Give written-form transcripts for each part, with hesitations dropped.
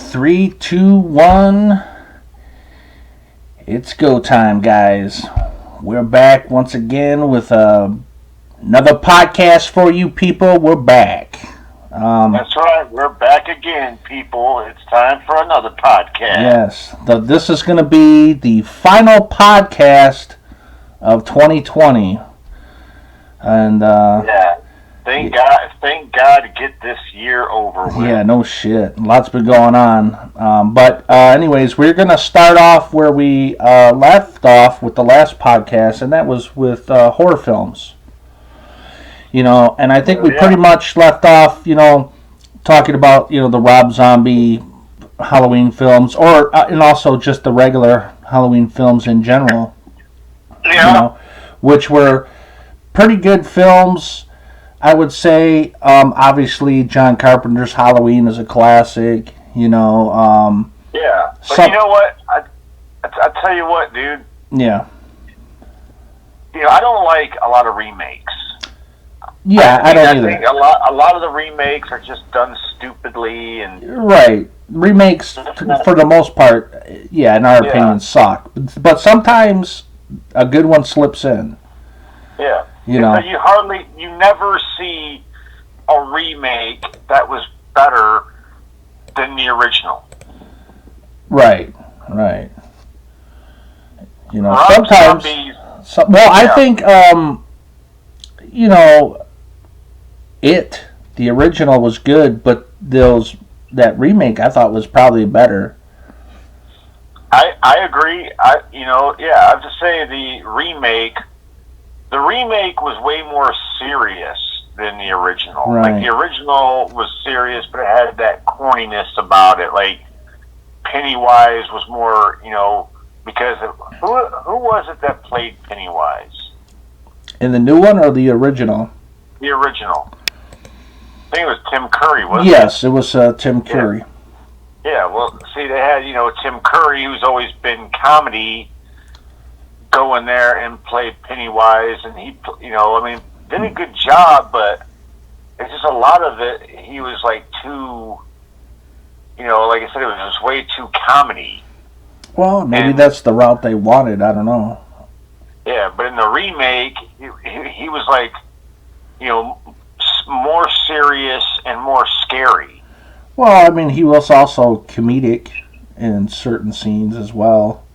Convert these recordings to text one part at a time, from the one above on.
Three, two, one. It's go time, guys. We're back once again with another podcast for you people. We're back. That's right. We're back again, people. It's time for another podcast. Yes. This is going to be the final podcast of 2020. And, yeah. Thank God to get this year over with. Yeah, no shit. Lots been going on. But anyways, we're going to start off where we left off with the last podcast, and that was with horror films. You know, and I think we pretty much left off, you know, talking about, you know, the Rob Zombie Halloween films, or and also just the regular Halloween films in general. Yeah. You know, which were pretty good films. I would say, obviously, John Carpenter's Halloween is a classic, you know. Yeah, but you know what? I tell you what, dude. Yeah. You know, I don't like a lot of remakes. Yeah, I don't either. I think a lot of the remakes are just done stupidly and... Right. Remakes, for the most part, yeah, in our opinion, suck. But sometimes a good one slips in. Yeah. You know, you never see a remake that was better than the original. Right. You know, Rob sometimes. I think, you know, the original was good, but that remake I thought was probably better. I agree. I have to say the remake was way more serious than the original. Right. Like, the original was serious, but it had that corniness about it. Like, Pennywise was more, you know, because who was it that played Pennywise? In the new one or the original? The original. I think it was Tim Curry, wasn't it? Yes, it was Tim Curry. Yeah, well, see, they had, you know, Tim Curry, who's always been comedy, go in there and play Pennywise, and he, you know, I mean, did a good job, but it's just a lot of it, he was like too, you know, like I said, it was just way too comedy. Well, maybe that's the route they wanted, I don't know. Yeah, but in the remake, he was like, you know, more serious and more scary. Well, I mean, he was also comedic in certain scenes as well.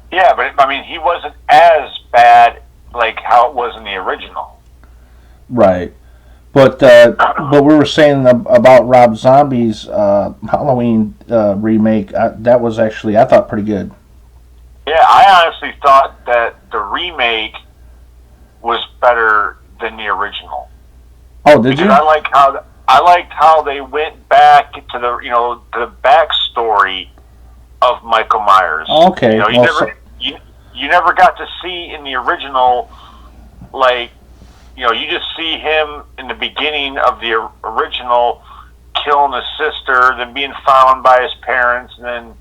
Yeah, but I mean, he wasn't as bad like how it was in the original. Right, but we were saying about Rob Zombie's Halloween remake. That was actually, I thought, pretty good. Yeah, I honestly thought that the remake was better than the original. Oh, did you? I liked how they went back to the backstory of Michael Myers. Okay. You know, you never got to see in the original, like, you know, you just see him in the beginning of the original killing his sister, then being found by his parents, and then,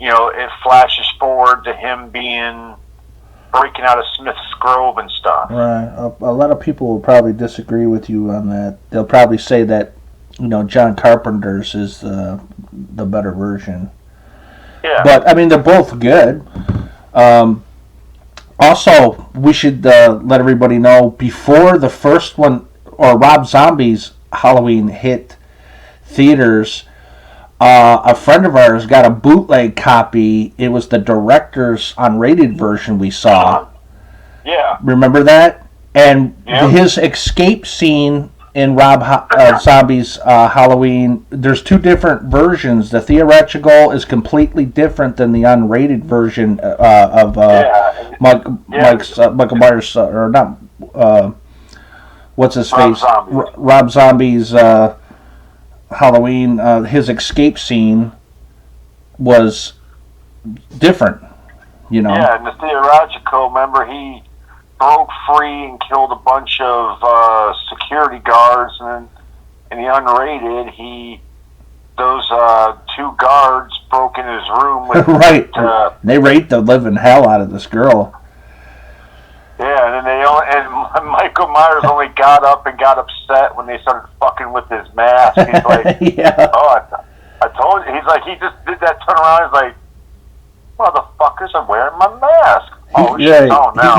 you know, it flashes forward to him breaking out of Smith's Grove and stuff. Right. A lot of people will probably disagree with you on that. They'll probably say that, you know, John Carpenter's is the better version. Yeah. But, I mean, they're both good. Also, we should let everybody know, before the first one, or Rob Zombie's Halloween hit theaters, a friend of ours got a bootleg copy. It was the director's unrated version we saw. Yeah. Remember that? And his escape scene in Rob Zombie's Halloween, there's two different versions. The theatrical is completely different than the unrated version of Michael Myers, or not, what's his face? Rob Zombie's Halloween. His escape scene was different, you know. Yeah, and the theatrical, remember, he broke free and killed a bunch of security guards, and in the unrated, those two guards broke in his room with right. They raped the living hell out of this girl. Yeah, and then Michael Myers only got up and got upset when they started fucking with his mask. He's like, yeah. "Oh, I told told you. He's like, he just did that turnaround. He's like, motherfuckers are wearing my mask.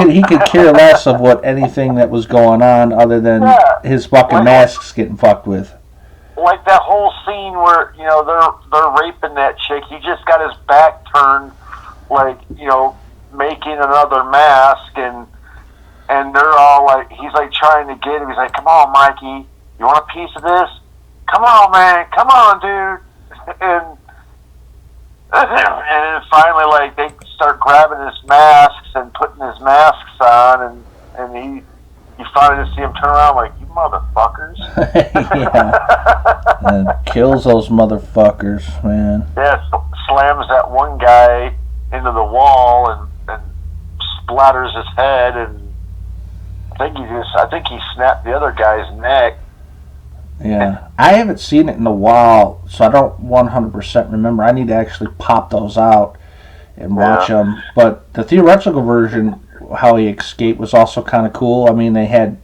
He could care less of what anything that was going on other than his fucking masks getting fucked with. Like that whole scene where, you know, they're raping that chick. He just got his back turned, like, you know, making another mask, and they're all like, he's like trying to get him. He's like, come on, Mikey, you want a piece of this? Come on, man, come on, dude. And then finally, like, they start grabbing his masks and putting his masks on, and you finally just see him turn around like, you motherfuckers. Yeah. And kills those motherfuckers, man. Yeah, slams that one guy into the wall and splatters his head, and I think he snapped the other guy's neck. Yeah, I haven't seen it in a while, so I don't 100% remember. I need to actually pop those out and watch them. But the theoretical version, how he escaped, was also kind of cool. I mean, they had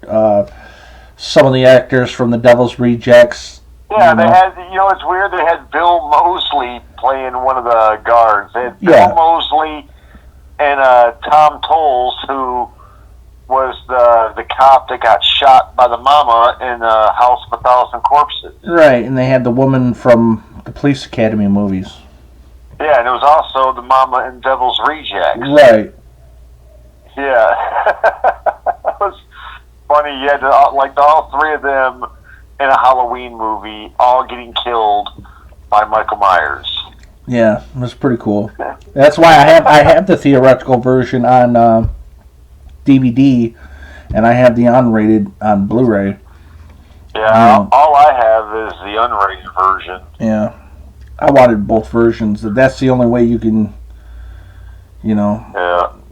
some of the actors from The Devil's Rejects. Yeah, they had, you know, it's weird, they had Bill Moseley playing one of the guards. They had Bill Moseley and Tom Tolles, who was the cop that got shot by the mama in House of a Thousand Corpses. Right, and they had the woman from the Police Academy movies. Yeah, and it was also the mama in Devil's Rejects. Right. Yeah. It was funny. You had all three of them in a Halloween movie, all getting killed by Michael Myers. Yeah, it was pretty cool. That's why I have the theoretical version on DVD, and I have the unrated on Blu-ray. Yeah, all I have is the unrated version. Yeah, I wanted both versions. That's the only way you can, you know,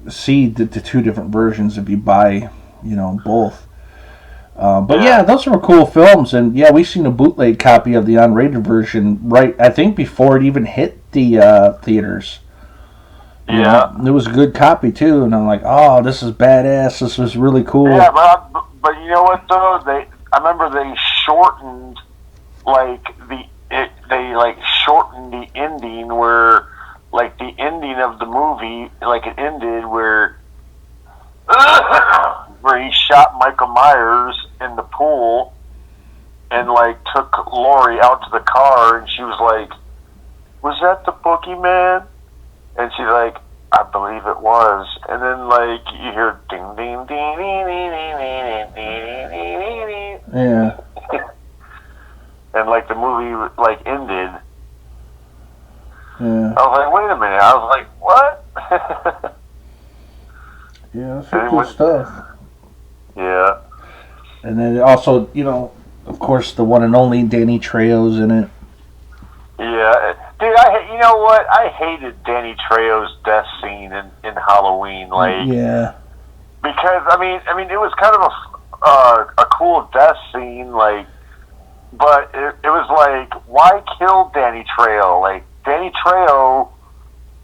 see the two different versions if you buy, you know, both. But yeah, those were cool films, and yeah, we seen a bootleg copy of the unrated version right, I think, before it even hit the theaters. Yeah, it was a good copy too, and I'm like, oh, this is badass. This was really cool. Yeah, but you know what though? I remember they shortened they shortened the ending where, like, the ending of the movie, like, it ended where he shot Michael Myers in the pool and, like, took Laurie out to the car, and she was like, was that the boogeyman? And she's like, I believe it was. And then, like, you hear ding, ding, ding, ding, ding, ding, ding, ding, ding. Yeah. And, like, the movie, like, ended. Yeah. I was like, wait a minute. I was like, what? Yeah, that's some cool stuff. Yeah. And then also, you know, of course, the one and only Danny Trejo's in it. Yeah. Dude, you know what? I hated Danny Trejo's death scene in Halloween. Like, yeah. Because, I mean, it was kind of a cool death scene, like, but it was like, why kill Danny Trejo? Like, Danny Trejo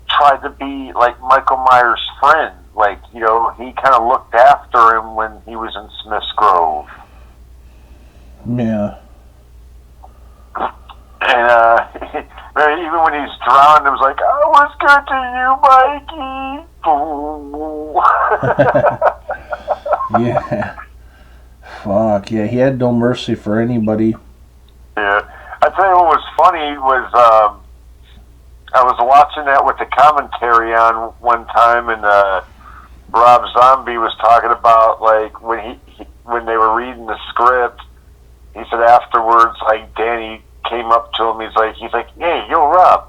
tried to be, like, Michael Myers' friend. Like, you know, he kind of looked after him when he was in Smith's Grove. Yeah. And, even when he's drowned, it was like, I was good to you, Mikey. Yeah. Fuck, yeah, he had no mercy for anybody. Yeah. I tell you what was funny was, I was watching that with the commentary on one time, and Rob Zombie was talking about, like, when they were reading the script, he said afterwards, like, Danny came up to him, he's like, hey, yo, Rob,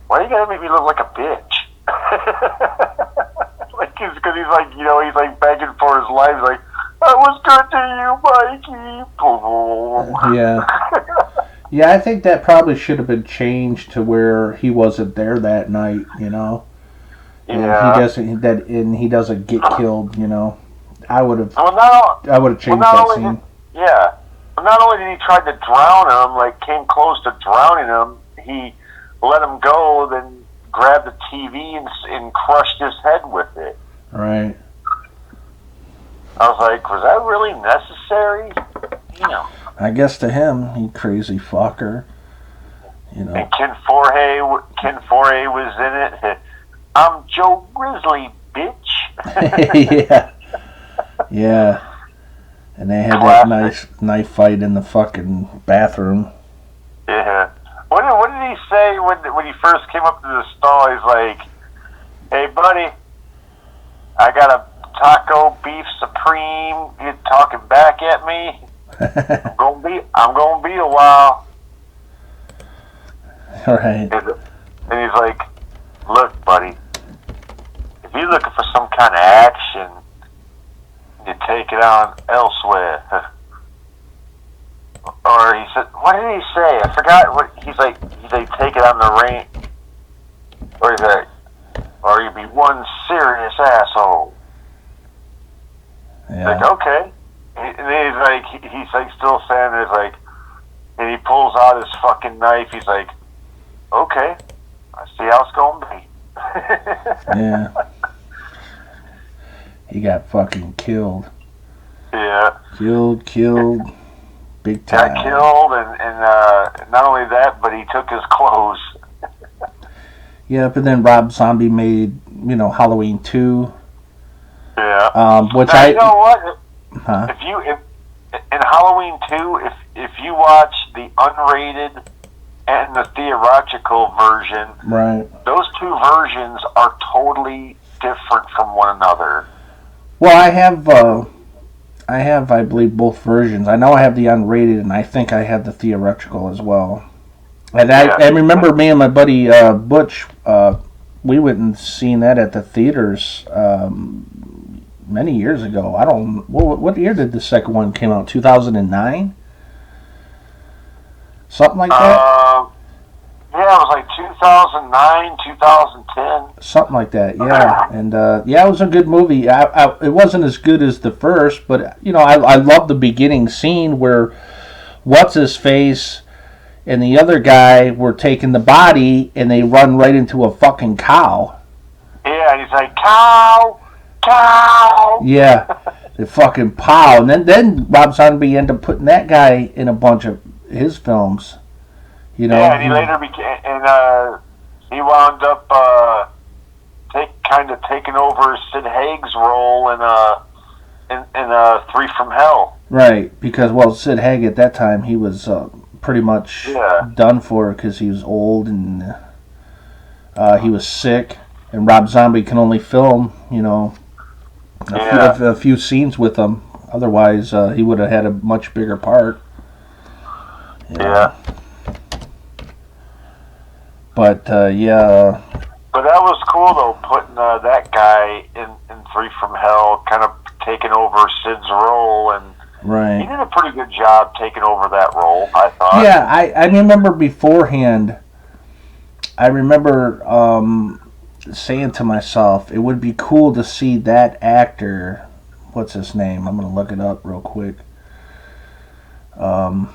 why you gotta make me look like a bitch? Like, because he's like, you know, he's like begging for his life, he's like, I was good to you, Mikey. Yeah. Yeah, I think that probably should have been changed to where he wasn't there that night, you know. And he doesn't get killed, you know. I would have changed that scene. Yeah. Not only did he try to drown him, like, came close to drowning him, he let him go, then grabbed the TV and crushed his head with it. Right. I was like, was that really necessary? You know. I guess to him, he crazy fucker. You know. And Ken Forey was in it. I'm Joe Grizzly, bitch. Yeah. Yeah. And they had that nice knife fight in the fucking bathroom. Yeah. What did he say when he first came up to the stall? He's like, "Hey, buddy, I got a taco beef supreme. You talking back at me? I'm gonna be a while." Right. And he's like, "Look, buddy, if you're looking for some kind of action, you take it on elsewhere." Or he said, what did he say? I forgot what he's like. Take it on the range, or he's like, or you be one serious asshole. Yeah. Like, okay. And he's like still saying it. He's like, and he pulls out his fucking knife. He's like, okay, I see how it's gonna be. Yeah. He got fucking killed. Yeah. Killed. Big time. Got killed, and not only that, but he took his clothes. Yep, and then Rob Zombie made, Halloween 2. Yeah. Which now, you know what? Huh? If in Halloween 2, if you watch the unrated and the theatrical version, right, those two versions are totally different from one another. Well, I have, I believe, both versions. I know I have the unrated, and I think I have the theatrical as well. And I remember me and my buddy Butch, we went and seen that at the theaters many years ago. I don't. What year did the second one came out? 2009, something like that. Yeah, it was like 2009, 2010. Something like that, yeah. And, it was a good movie. It wasn't as good as the first, but, I love the beginning scene where What's-His-Face and the other guy were taking the body, and they run right into a fucking cow. Yeah, and he's like, cow! Yeah, the fucking pow. And then Rob Zombie ended up putting that guy in a bunch of his films. Yeah, and he later he wound up taking over Sid Haig's role in Three from Hell. Right, because Sid Haig at that time, he was pretty much done for because he was old and he was sick, and Rob Zombie can only film a few scenes with him. Otherwise, he would have had a much bigger part. Yeah. But, But that was cool, though, putting that guy in Three from Hell, kind of taking over Sid's role, and right. He did a pretty good job taking over that role, I thought. Yeah, I remember beforehand, saying to myself, it would be cool to see that actor, what's his name? I'm going to look it up real quick. I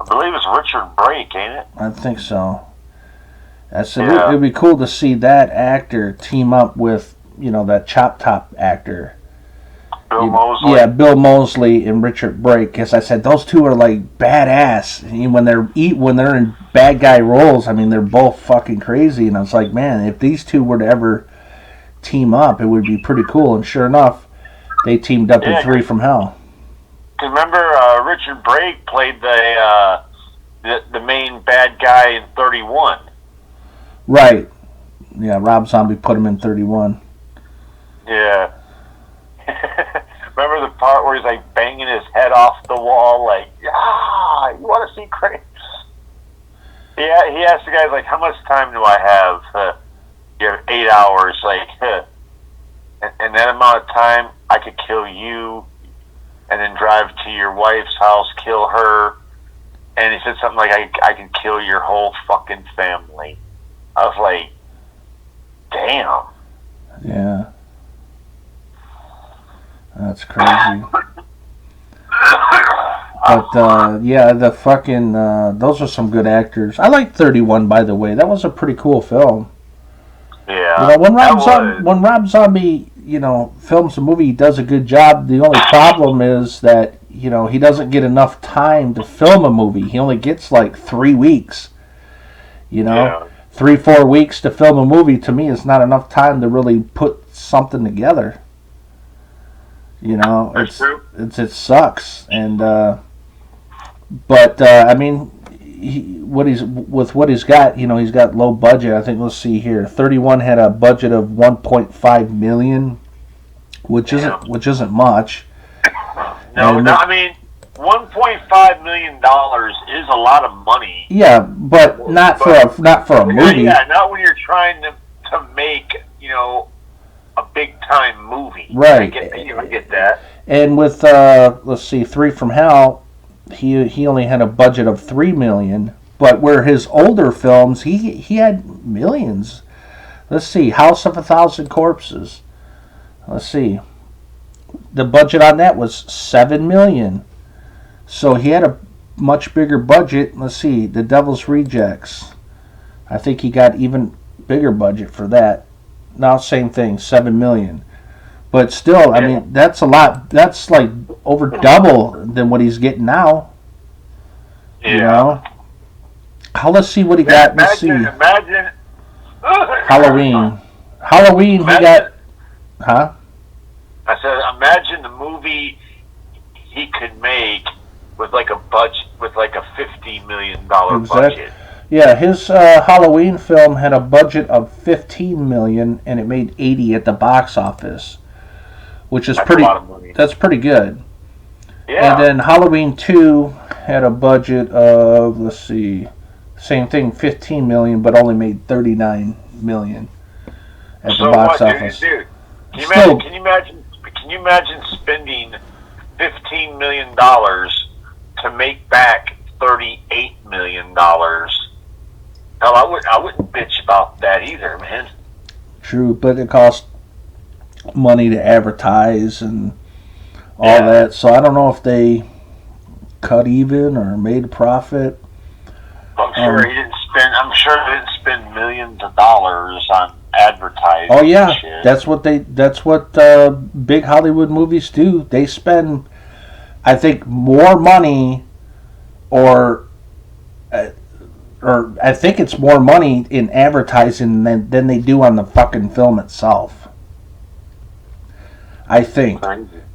believe it's Richard Brake, ain't it? I think so. I said it would be cool to see that actor team up with, that Chop Top actor. Bill Moseley. Yeah, Bill Moseley and Richard Brake. Because I said those two are like badass. When they're in bad guy roles, I mean they're both fucking crazy. And I was like, man, if these two were to ever team up, it would be pretty cool. And sure enough, they teamed up in Three from Hell. Remember, Richard Brake played the main bad guy in 31. Right. Yeah, Rob Zombie put him in 31. Yeah. Remember the part where he's like banging his head off the wall, like, you want to see crazy? Yeah, he asked the guys, like, how much time do I have? You have 8 hours, like, and that amount of time, I could kill you, and then drive to your wife's house, kill her, and he said something like, I can kill your whole fucking family. I was like, damn. Yeah. That's crazy. But, the fucking, those are some good actors. I like 31, by the way. That was a pretty cool film. Yeah. When Rob Zombie, films a movie, he does a good job. The only problem is that, he doesn't get enough time to film a movie. He only gets like 3 weeks. You know, Yeah. 3-4 weeks to film a movie to me is not enough time to really put something together. You know, That's true. it sucks, and but I mean, what he's got, you know, he's got low budget. I think, let's see here, 31 had a budget of 1.5 million, which isn't much. No, I mean, $1.5 million is a lot of money. Yeah, but not for a movie. Yeah, not when you're trying to make, you know, a big time movie. Right. I get that. And with let's see, Three from Hell, he only had a budget of $3 million, but where his older films he had millions. Let's see, House of a Thousand Corpses. Let's see, the budget on that was $7 million. So he had a much bigger budget. Let's see, The Devil's Rejects. I think he got even bigger budget for that. Now, same thing, $7 million. But still, I mean, that's a lot. That's like over double than what he's getting now. Yeah. You know? Let's see what he got. Let's see. Imagine. Halloween. Halloween, he got. Huh? I said, imagine the movie he could make with like a budget, with like a $50 million budget. Yeah, his Halloween film had a budget of $15 million, and it made $80 at the box office, which is That's pretty. a lot of money. That's pretty good. Yeah. And then Halloween 2 had a budget of, let's see, same thing, $15 million, but only made $39 million at the box office. Dude, can you imagine spending $15 million to make back $38 million? Hell, I wouldn't bitch about that either, man. True, but it costs money to advertise and all that. So I don't know if they cut even or made a profit. I'm sure he didn't spend. I'm sure they didn't spend millions of dollars on advertising. Oh yeah, shit. that's what big Hollywood movies do. They spend, I think, more money, or I think it's more money in advertising than they do on the fucking film itself. I think.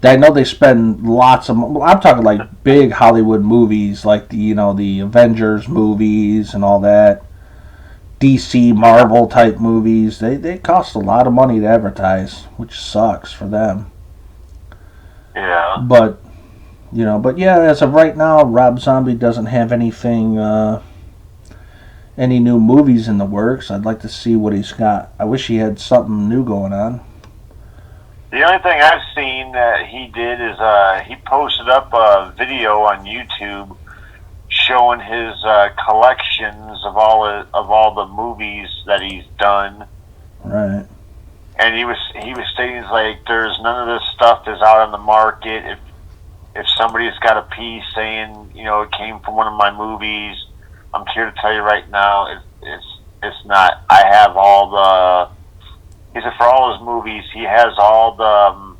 I know they spend lots of. I'm talking like big Hollywood movies, like the Avengers movies and all that. DC, Marvel type movies. They cost a lot of money to advertise, which sucks for them. Yeah. But yeah, as of right now, Rob Zombie doesn't have anything. Any new movies in the works. I'd like to see what he's got. I wish he had something new going on. The only thing I've seen that he did is he posted up a video on YouTube showing his collections of all the movies that he's done. Right. And he was stating like there's none of this stuff is out on the market. If somebody's got a piece saying it came from one of my movies, I'm here to tell you right now it's not. I have all the. He said for all his movies, he has all the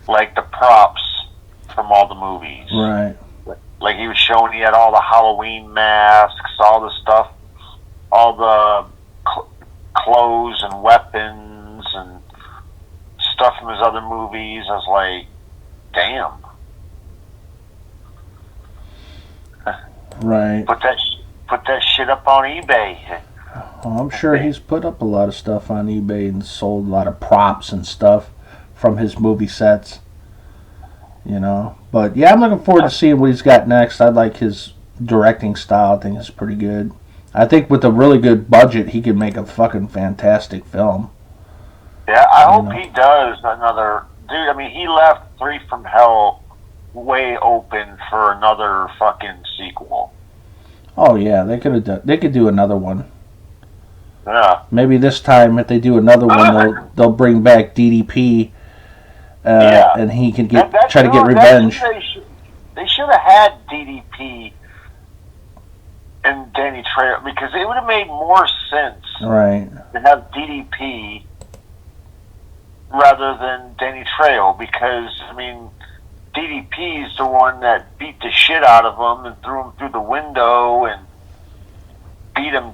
like the props from all the movies. Right. Like he was showing, he had all the Halloween masks, all the stuff, all the clothes and weapons and stuff from his other movies. I was like, damn. Right. Put that shit up on eBay. Well, I'm sure he's put up a lot of stuff on eBay and sold a lot of props and stuff from his movie sets. But yeah, I'm looking forward to seeing what he's got next. I like his directing style. I think it's pretty good. I think with a really good budget, he could make a fucking fantastic film. Yeah, I hope he does another. Dude, I mean, he left Three from Hell way open for another fucking sequel. Oh yeah, they could do another one. Yeah. Maybe this time, if they do another one, they'll bring back DDP, and he can try to get revenge. They should have had DDP and Danny Trejo, because it would have made more sense Right. to have DDP rather than Danny Trejo, because I mean, DDP is the one that beat the shit out of him and threw him through the window, and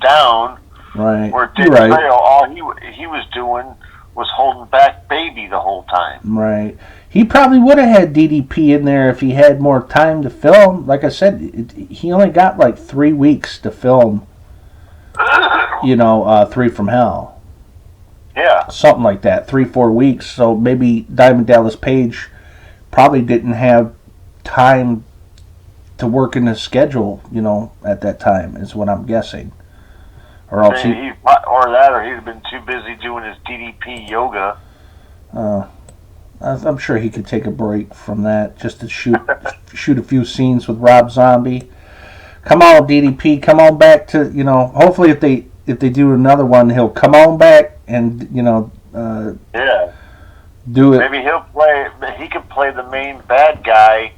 down. Right. Where You're Dick right. Trail, all he was doing was holding back Baby the whole time. Right. He probably would have had DDP in there if he had more time to film. Like I said, he only got like 3 weeks to film. Three from Hell. Yeah. Something like that. 3-4 weeks. So maybe Diamond Dallas Page probably didn't have time to work in his schedule. At that time is what I'm guessing. Or else or he'd have been too busy doing his DDP yoga. I'm sure he could take a break from that just to shoot a few scenes with Rob Zombie. Come on, DDP, come on back to Hopefully, if they do another one, he'll come on back and do it. Maybe he could play the main bad guy,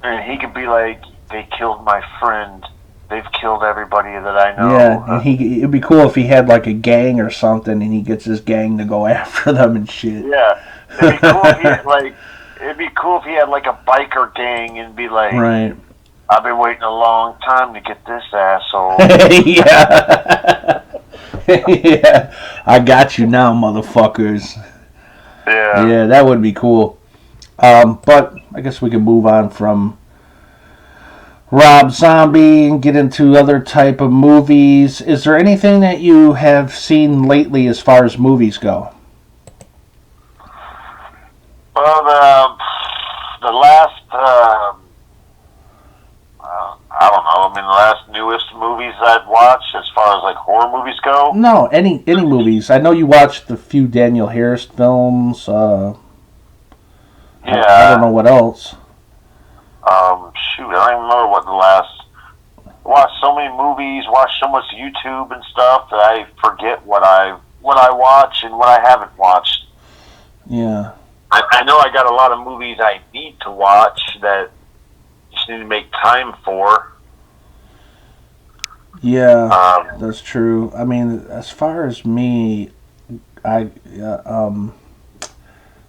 and he could be like, "They killed my friend. They've killed everybody that I know." Yeah, and it'd be cool if he had like a gang or something, and he gets his gang to go after them and shit. Yeah, it'd be cool if he had like a biker gang and be like, right. "I've been waiting a long time to get this asshole." Yeah. Yeah. I got you now, motherfuckers. Yeah. Yeah, that would be cool. But I guess we can move on from Rob Zombie and get into other type of movies. Is there anything that you have seen lately as far as movies go? Well, the last, I don't know. I mean, the last newest movies I've watched, as far as like horror movies go. No, any movies. I know you watched the few Daniel Harris films. Yeah. I don't know what else. Shoot, I don't even remember what the last. I watched so many movies, watched so much YouTube and stuff that I forget what I watch and what I haven't watched. Yeah. I know I got a lot of movies I need to watch that just need to make time for. Yeah, that's true. I mean, as far as me,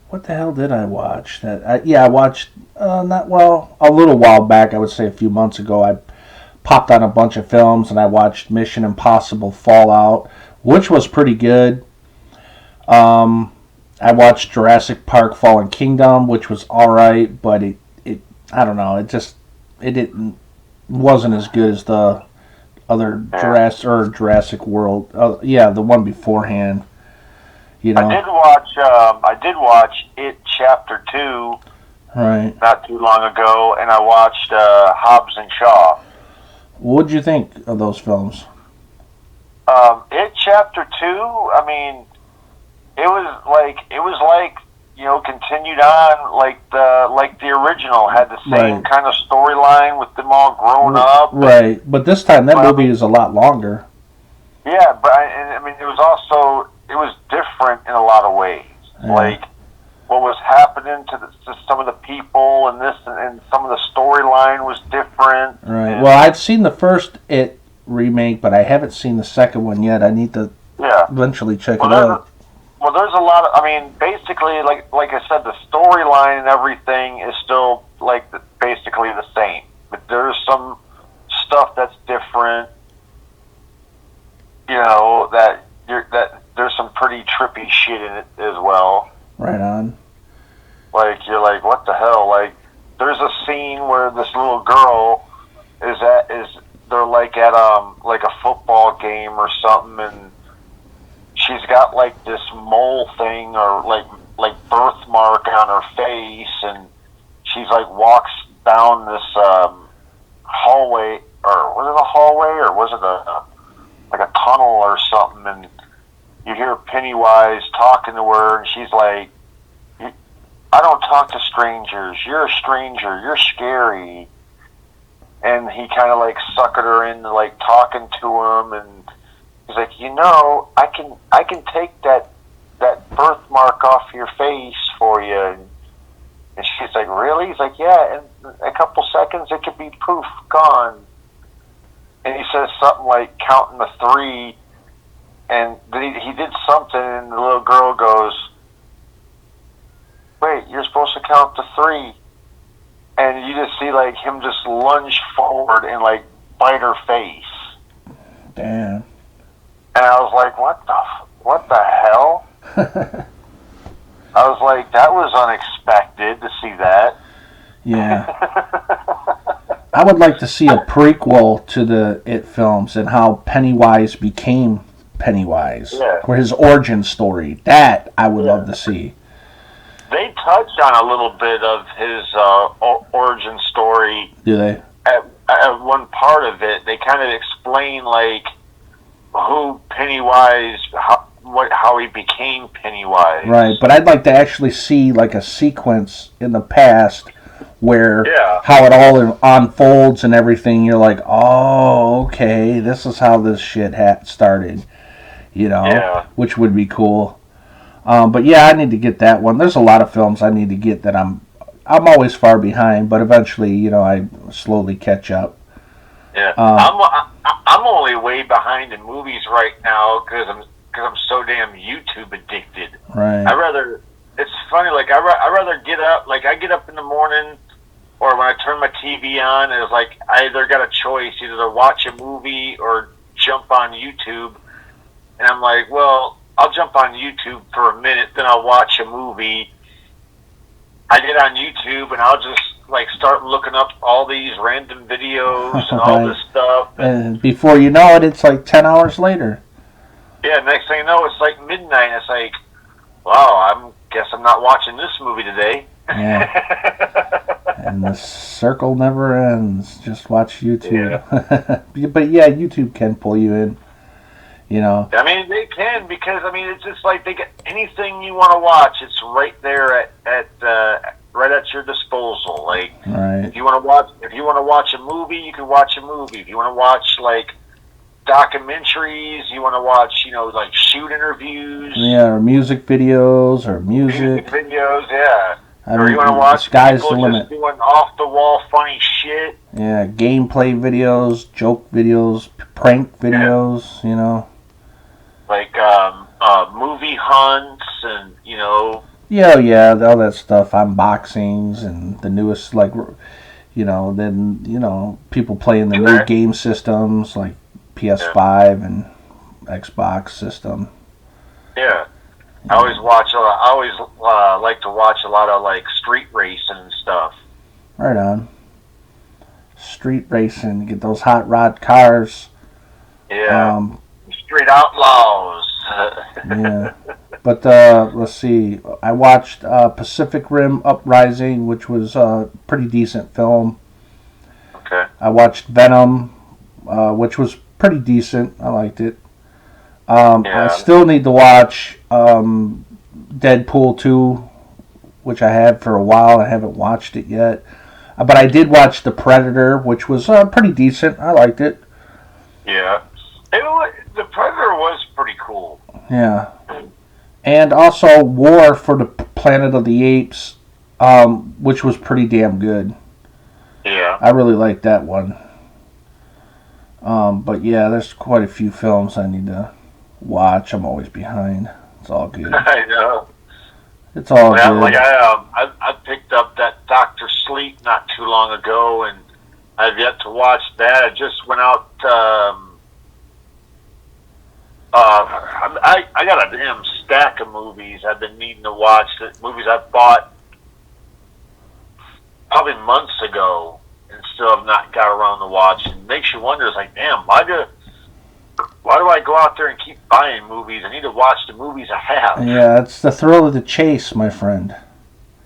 what the hell did I watch? I watched a little while back. I would say a few months ago. I popped on a bunch of films and I watched Mission Impossible Fallout, which was pretty good. I watched Jurassic Park Fallen Kingdom, which was alright, but it I don't know, it wasn't as good as the other Jurassic World. The one beforehand. I did watch It Chapter 2 right not too long ago, and I watched Hobbs and Shaw. What'd you think of those films? It Chapter 2, I mean, it was like continued on like the original, had the same kind of storyline with them all grown up. Right, but this time that movie is a lot longer. Yeah, but I mean, it was different in a lot of ways. Yeah. Like what was happening to some of the people, and some of the storyline was different. Right. Well, I've seen the first It remake, but I haven't seen the second one yet. I need to eventually check it out. Well, there's a lot of. I mean, basically, like I said, the storyline and everything is still basically the same, but there's some stuff that's different. That there's some pretty trippy shit in it as well. Right on. Like, you're like, what the hell? Like, there's a scene where this little girl they're like at like a football game or something, and she's got like this mole thing or like birthmark on her face, and she's like walks down this hallway, or was it a hallway, or was it a tunnel or something, and you hear Pennywise talking to her, and she's like, "I don't talk to strangers. You're a stranger. You're scary." And he kind of like suckered her into like talking to him, and he's like, I can take that birthmark off your face for you. And she's like, really? He's like, yeah. In a couple seconds, it could be poof, gone. And he says something like counting to 3, and he did something, and the little girl goes, "Wait, you're supposed to count to 3." And you just see like him just lunge forward and like bite her face. Damn. And I was like, what the hell? I was like, that was unexpected to see that. Yeah. I would like to see a prequel to the It films and how Pennywise became Pennywise. Yeah. Or his origin story. That I would love to see. They touched on a little bit of his origin story. Do they? At one part of it, they kind of explain like who Pennywise, how he became Pennywise. Right, but I'd like to actually see like a sequence in the past where how it all unfolds and everything. You're like, oh, okay, this is how this shit started, which would be cool. But yeah, I need to get that one. There's a lot of films I need to get that I'm always far behind, but eventually, I slowly catch up. Yeah, I'm only way behind in movies right now because I'm so damn YouTube addicted. Right. It's funny, like I rather get up, like I get up in the morning, or when I turn my TV on, it's like I either got a choice, either to watch a movie or jump on YouTube, and I'm like, well, I'll jump on YouTube for a minute, then I'll watch a movie. I get on YouTube and I'll just like start looking up all these random videos and all this stuff. And before you know it, it's like 10 hours later. Yeah, next thing you know, it's like midnight. It's like, wow, guess I'm not watching this movie today. Yeah. And the circle never ends. Just watch YouTube. Yeah. But yeah, YouTube can pull you in. I mean, they can, because it's just like they get anything you want to watch. It's right there right at your disposal. Like, right. if you want to watch a movie, you can watch a movie. If you want to watch like documentaries, you want to watch, like shoot interviews. Yeah, or music videos, or music videos. Yeah. Or you want to watch sky's people the limit. Just doing off the wall funny shit. Yeah, gameplay videos, joke videos, prank videos. Like movie hunts and Yeah, all that stuff, unboxings and the newest, like, people playing the new game systems like PS5 and Xbox system. Yeah, I always like to watch a lot of like street racing and stuff. Right on. Street racing, get those hot rod cars. Yeah. Street outlaws. Yeah. But let's see. I watched Pacific Rim Uprising, which was a pretty decent film. Okay. I watched Venom, which was pretty decent. I liked it. I still need to watch Deadpool 2, which I had for a while. I haven't watched it yet. But I did watch The Predator, which was pretty decent. I liked it. Yeah. The Predator was pretty cool. Yeah. And also War for the Planet of the Apes, which was pretty damn good. Yeah. I really liked that one. But yeah, there's quite a few films I need to watch. I'm always behind. It's all good. I know. It's all good. Like I picked up that Dr. Sleep not too long ago, and I've yet to watch that. I just went out. I got a damn stack of movies I've been needing to watch. Movies I bought probably months ago and still have not got around to watching. It makes you wonder. It's like, damn, why do I go out there and keep buying movies? I need to watch the movies I have. Yeah, it's the thrill of the chase, my friend.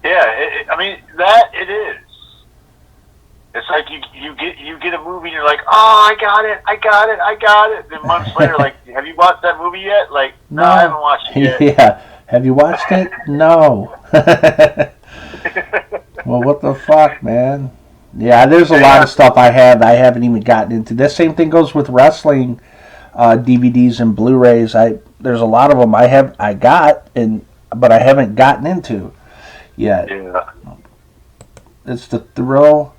Yeah, it is. It's like you get a movie and you're like, oh, I got it. Then months later, like, have you watched that movie yet? Like, no, I haven't watched it yet. Yeah. Have you watched it? No. Well, what the fuck, man? Yeah, there's a lot of stuff I haven't even gotten into. The same thing goes with wrestling DVDs and Blu-rays. There's a lot of them I got, but I haven't gotten into yet. Yeah. It's the thrill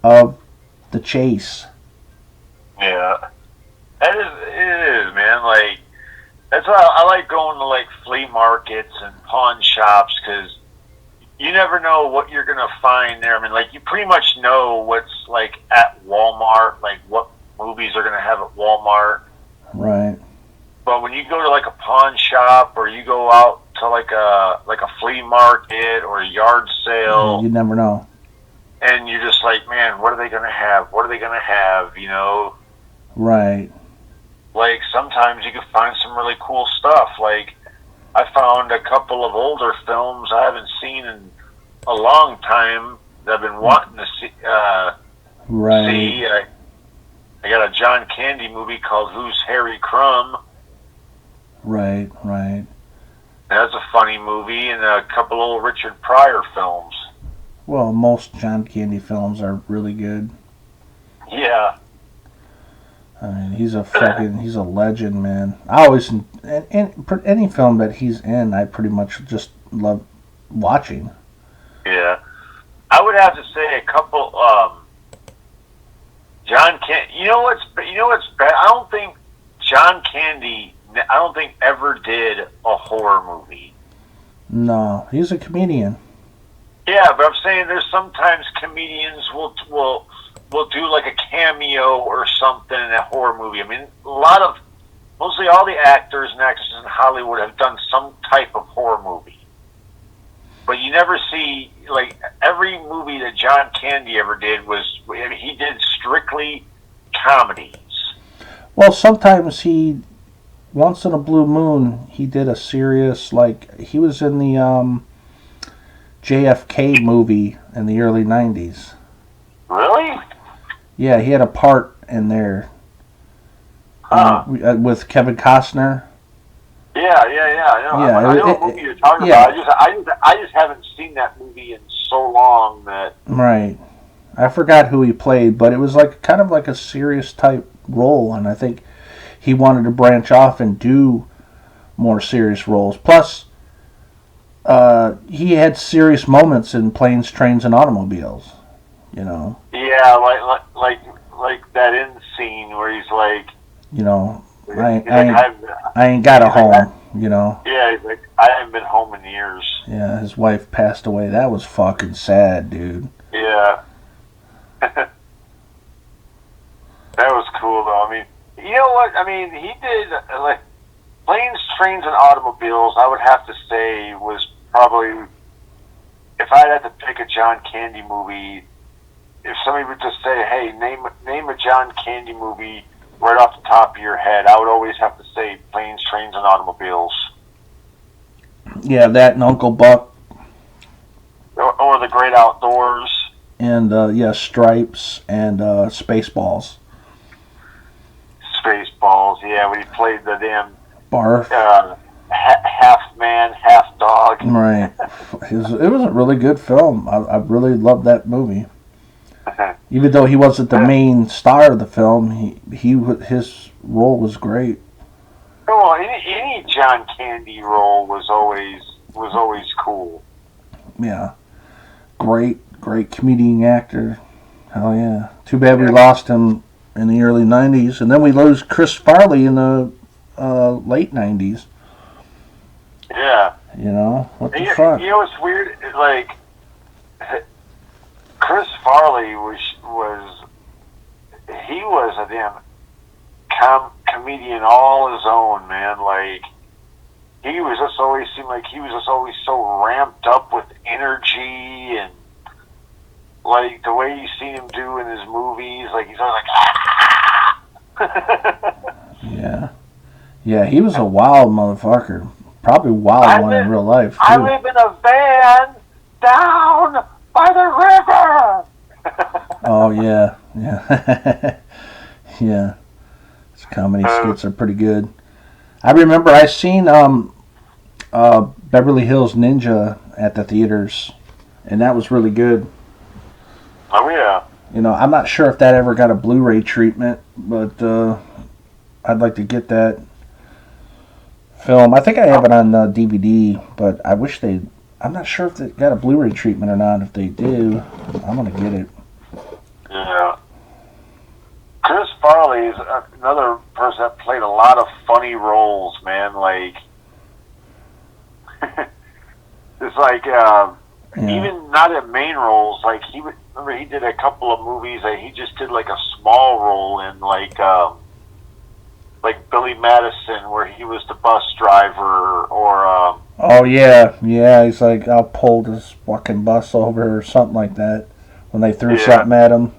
of the chase. Yeah. It is, man. Like, that's why I like going to like flea markets and pawn shops, because you never know what you're gonna find there. I mean, like, you pretty much know what's like at Walmart, like what movies are gonna have at Walmart. Right. But when you go to like a pawn shop, or you go out to like a flea market or a yard Yeah, sale, you never know. and you're just like, man, what are they gonna have? What are they gonna have? You know, Right. like sometimes you can find some really cool stuff. Like I found a couple of older films I haven't seen in a long time that I've been wanting to see. Right. I got a John Candy movie called Who's Harry Crumb. Right. Right. That's a funny movie, and a couple old Richard Pryor films. Well, most John Candy films are really good. Yeah, I mean, he's a legend, man. I always, any film that he's in, I pretty much just love watching. yeah. I would have to say a couple. John Candy. You know what's bad? I don't think John Candy. I don't think ever did a horror movie. No, he's a comedian. Yeah, but I'm saying there's sometimes comedians will do like a cameo or something in a horror movie. I mean, mostly all the actors and actresses in Hollywood have done some type of horror movie. But you never see, like, every movie that John Candy ever did he did strictly comedies. Well, sometimes once in a blue moon, he did a serious, like, he was in the JFK movie in the early 90s. Really? Yeah, he had a part in there Huh. with Kevin Costner. Yeah. I know, Yeah, I know what movie you're talking yeah. about. I just haven't seen that movie in so long that. Right. I forgot who he played, but it was like kind of like a serious type role, and I think he wanted to branch off and do more serious roles. Plus, he had serious moments in Planes, Trains, and Automobiles. You know. Yeah, like that end scene where he's like. You know, He's like, I ain't got a home. You know. Yeah, he's like, I haven't been home in years. Yeah, his wife passed away. That was fucking sad, dude. Yeah. That was cool, though. I mean, you know what? I mean, he did, like, Planes, Trains, and Automobiles, I would have to say, was probably, if I'd had to pick a John Candy movie, if somebody would just say, hey, name a John Candy movie right off the top of your head, I would always have to say Planes, Trains, and Automobiles. Yeah, that and Uncle Buck. Or The Great Outdoors. And, Stripes and Spaceballs. Spaceballs, yeah, when he played the damn Barf. half man, half dog. Right. It was a really good film. I really loved that movie. Even though he wasn't the main star of the film, his role was great. Well, any John Candy role was always cool. Yeah. Great comedian actor. Hell yeah. Too bad we lost him in the early 90s. And then we lose Chris Farley in the late 90s. Yeah. You know? What the fuck? You know what's weird? Like, Chris Farley was a damn comedian all his own, man. Like, he was just always seemed like he was just always so ramped up with energy, and like the way you seen him do in his movies, like he's always like Yeah, he was a wild motherfucker. Probably wild one in real life, too. I live in a van down by the river. Oh, yeah. Yeah. His comedy skits are pretty good. I remember I seen Beverly Hills Ninja at the theaters, and that was really good. Oh, yeah. You know, I'm not sure if that ever got a Blu-ray treatment, but I'd like to get that film. I think I have it on DVD, but I wish I'm not sure if they got a Blu-ray treatment or not. If they do, I'm going to get it. Yeah. Chris Farley is another person that played a lot of funny roles, man. Like, it's like, even not in main roles, like, remember he did a couple of movies that he just did like a small role in, like, like Billy Madison, where he was the bus driver, or Oh yeah, yeah. He's like, I'll pull this fucking bus over or something like that. When they threw something at him.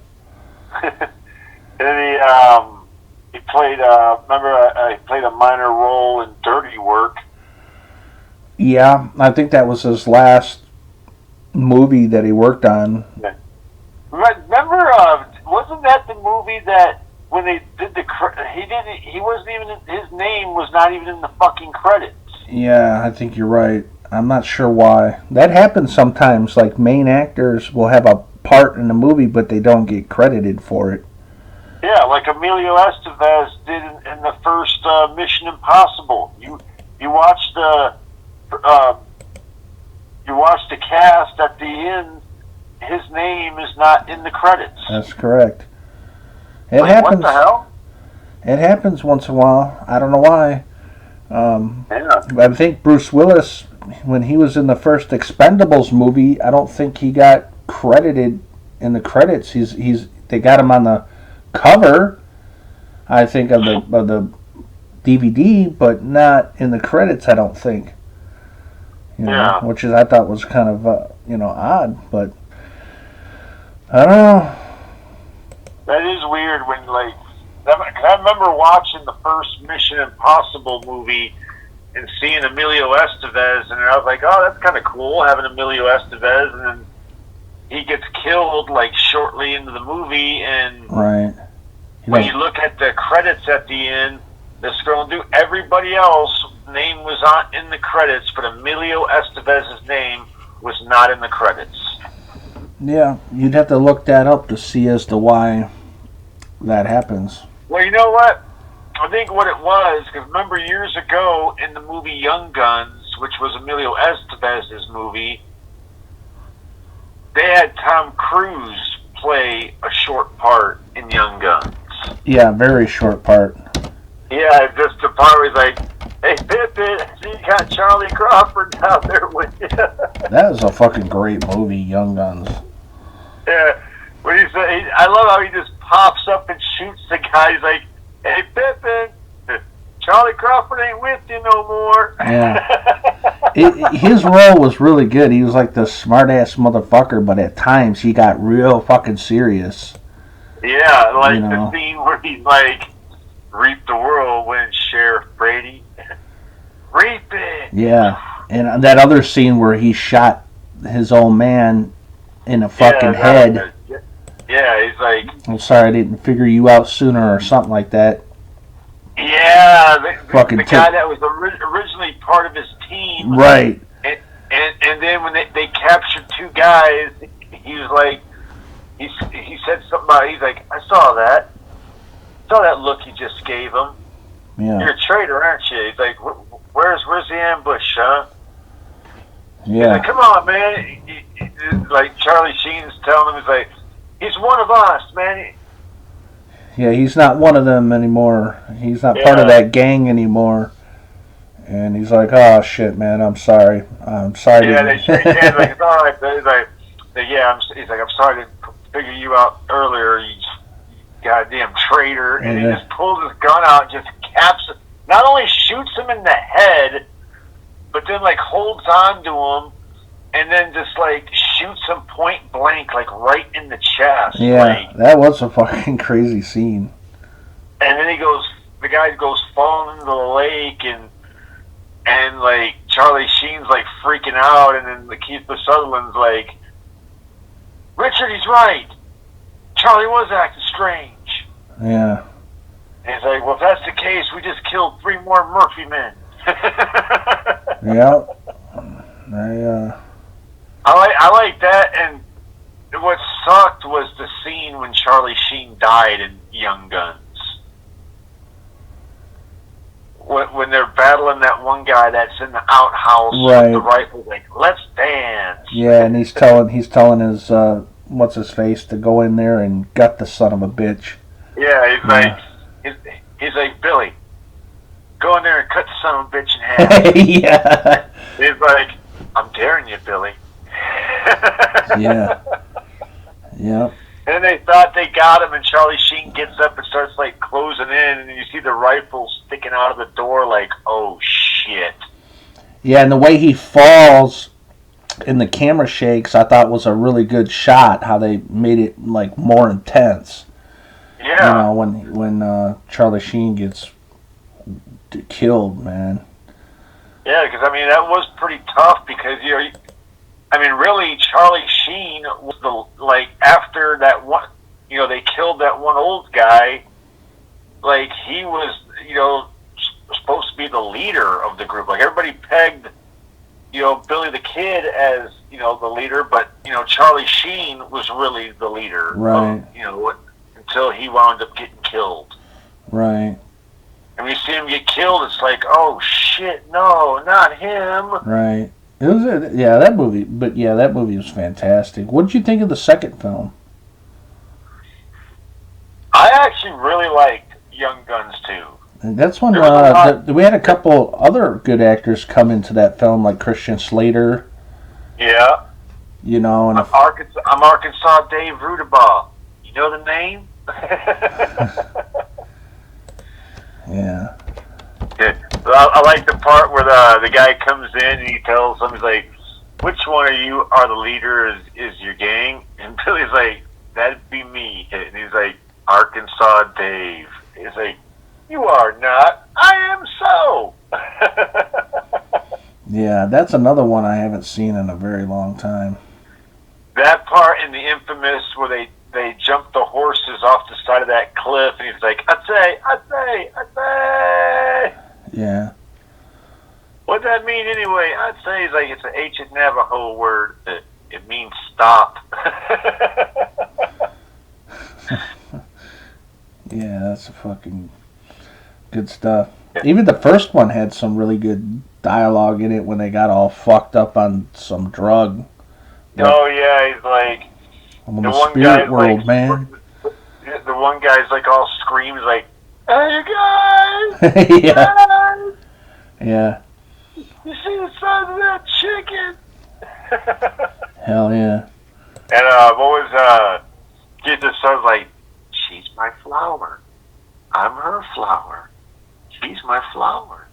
and he played. Remember, he played a minor role in Dirty Work. Yeah, I think that was his last movie that he worked on. Remember, wasn't that the movie that when they did he wasn't even, his name was not even in the fucking credits. Yeah, I think you're right. I'm not sure why. That happens sometimes. Like, main actors will have a part in the movie, but they don't get credited for it. Yeah, like Emilio Estevez did in the first Mission Impossible. You watch the cast at the end. His name is not in the credits. That's correct. It like, happens. What the hell? It happens once in a while. I don't know why. Yeah. I think Bruce Willis, when he was in the first Expendables movie, I don't think he got credited in the credits. They got him on the cover, I think, of the DVD, but not in the credits. I don't think. Yeah. Which I thought was kind of odd, but I don't know. That is weird when, like, I remember watching the first Mission Impossible movie and seeing Emilio Estevez, and I was like, oh, that's kind of cool, having Emilio Estevez, and then he gets killed, like, shortly into the movie, and right. When you look at the credits at the end, they're scrolling through, everybody else name was not in the credits, but Emilio Estevez's name was not in the credits. Yeah, you'd have to look that up to see as to why that happens. Well, you know what? I think what it was, because remember years ago in the movie Young Guns, which was Emilio Estevez's movie, they had Tom Cruise play a short part in Young Guns. Yeah, very short part. Yeah, just the part where he's like, hey, Pippin, you got Charlie Crawford down there with you. That was a fucking great movie, Young Guns. Yeah, when he said, I love how he just pops up and shoots the guy. He's like, hey, Pippin, Charlie Crawford ain't with you no more. Yeah. His role was really good. He was like the smart-ass motherfucker, but at times he got real fucking serious. Yeah, like the scene where he's like, reap the whirlwind, Sheriff Brady. Reap it! Yeah, and that other scene where he shot his old man in the fucking head. Yeah, he's like, I'm sorry I didn't figure you out sooner or something like that. Yeah, the guy that was originally part of his team. Right. And then when they captured two guys, he was like, he said something about, he's like, I saw that look you just gave him. Yeah. You're a traitor, aren't you? He's like, where's the ambush, huh? Yeah. He's like, come on, man. Like Charlie Sheen's telling him, he's like, he's one of us, man. Yeah, he's not one of them anymore. He's not part of that gang anymore. And he's like, oh, shit, man, I'm sorry. I'm sorry. Yeah, they shake hands like, it's all right. He's like, he's like, I'm sorry to figure you out earlier, you goddamn traitor. And he just pulls his gun out and just caps it. Not only shoots him in the head, but then, like, holds on to him and then just, like, shoots him point blank, like, right in the chest. Yeah, like, that was a fucking crazy scene. And then the guy goes falling into the lake, and like, Charlie Sheen's, like, freaking out, and then Kiefer Sutherland's like, Richard, he's right. Charlie was acting strange. Yeah. And he's like, well, if that's the case, we just killed 3 more Murphy men. Yeah. I like that, and what sucked was the scene when Charlie Sheen died in Young Guns. When they're battling that one guy that's in the outhouse with the rifle, like, let's dance. Yeah, and he's telling his what's his face to go in there and gut the son of a bitch. Yeah, he's like, Billy, go in there and cut the son of a bitch in half. Yeah. He's like, I'm daring you, Billy. Yeah. Yeah. And they thought they got him, and Charlie Sheen gets up and starts, like, closing in, and you see the rifle sticking out of the door, like, oh, shit. Yeah, and the way he falls and the camera shakes, I thought was a really good shot, how they made it, like, more intense. Yeah. You know, when Charlie Sheen gets killed, man. Yeah, because, I mean, that was pretty tough because, you know, I mean, really, Charlie Sheen was after that one, you know, they killed that one old guy, like, he was, you know, supposed to be the leader of the group. Like, everybody pegged, you know, Billy the Kid as, you know, the leader, but, you know, Charlie Sheen was really the leader. Right. You know, until he wound up getting killed. Right. And when you see him get killed, it's like, oh, shit, no, not him. Right. It was that movie was fantastic. What did you think of the second film? I actually really liked Young Guns too. And that's when we had a couple other good actors come into that film, like Christian Slater. Yeah. You know, and I'm Arkansas Dave Rudabaugh. You know the name? Yeah. Yeah. I like the part where the guy comes in and he tells him, he's like, which one of you are the leader is your gang? And Billy's like, that'd be me. And he's like, Arkansas Dave. He's like, you are not. I am so. Yeah, that's another one I haven't seen in a very long time. That part in the infamous where they jump the horses off the side of that cliff, and he's like, I say. Yeah. What'd that mean anyway? I'd say he's like, it's an ancient Navajo word that it means stop. Yeah, that's fucking good stuff. Even the first one had some really good dialogue in it when they got all fucked up on some drug. Oh yeah, he's like, I'm in the spirit world, like, man. The one guy's like all screams like, hey you guys! Yeah. Guys! Yeah. You see the size of that chicken? Hell yeah. And what was Jesus sounds like, she's my flower. I'm her flower. She's my flower.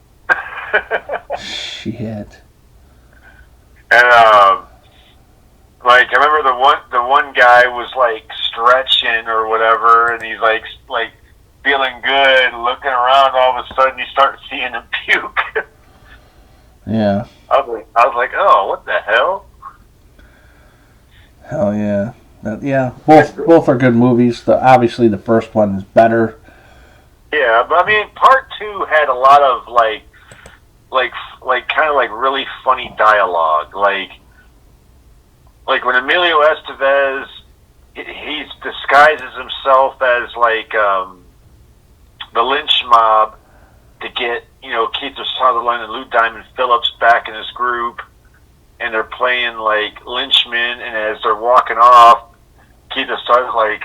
Shit. And like I remember the one guy was like stretching or whatever, and he's like feeling good, looking around. All of a sudden, you start seeing him puke. Yeah. I was like, oh, what the hell? Hell yeah. Both are good movies. Obviously, the first one is better. Yeah, but I mean, part two had a lot of like kind of like really funny dialogue, like when Emilio Estevez he disguises himself as like the lynch mob to get, you know, Keith Sutherland and Lou Diamond Phillips back in his group, and they're playing like lynchmen, and as they're walking off, Keith Sutherland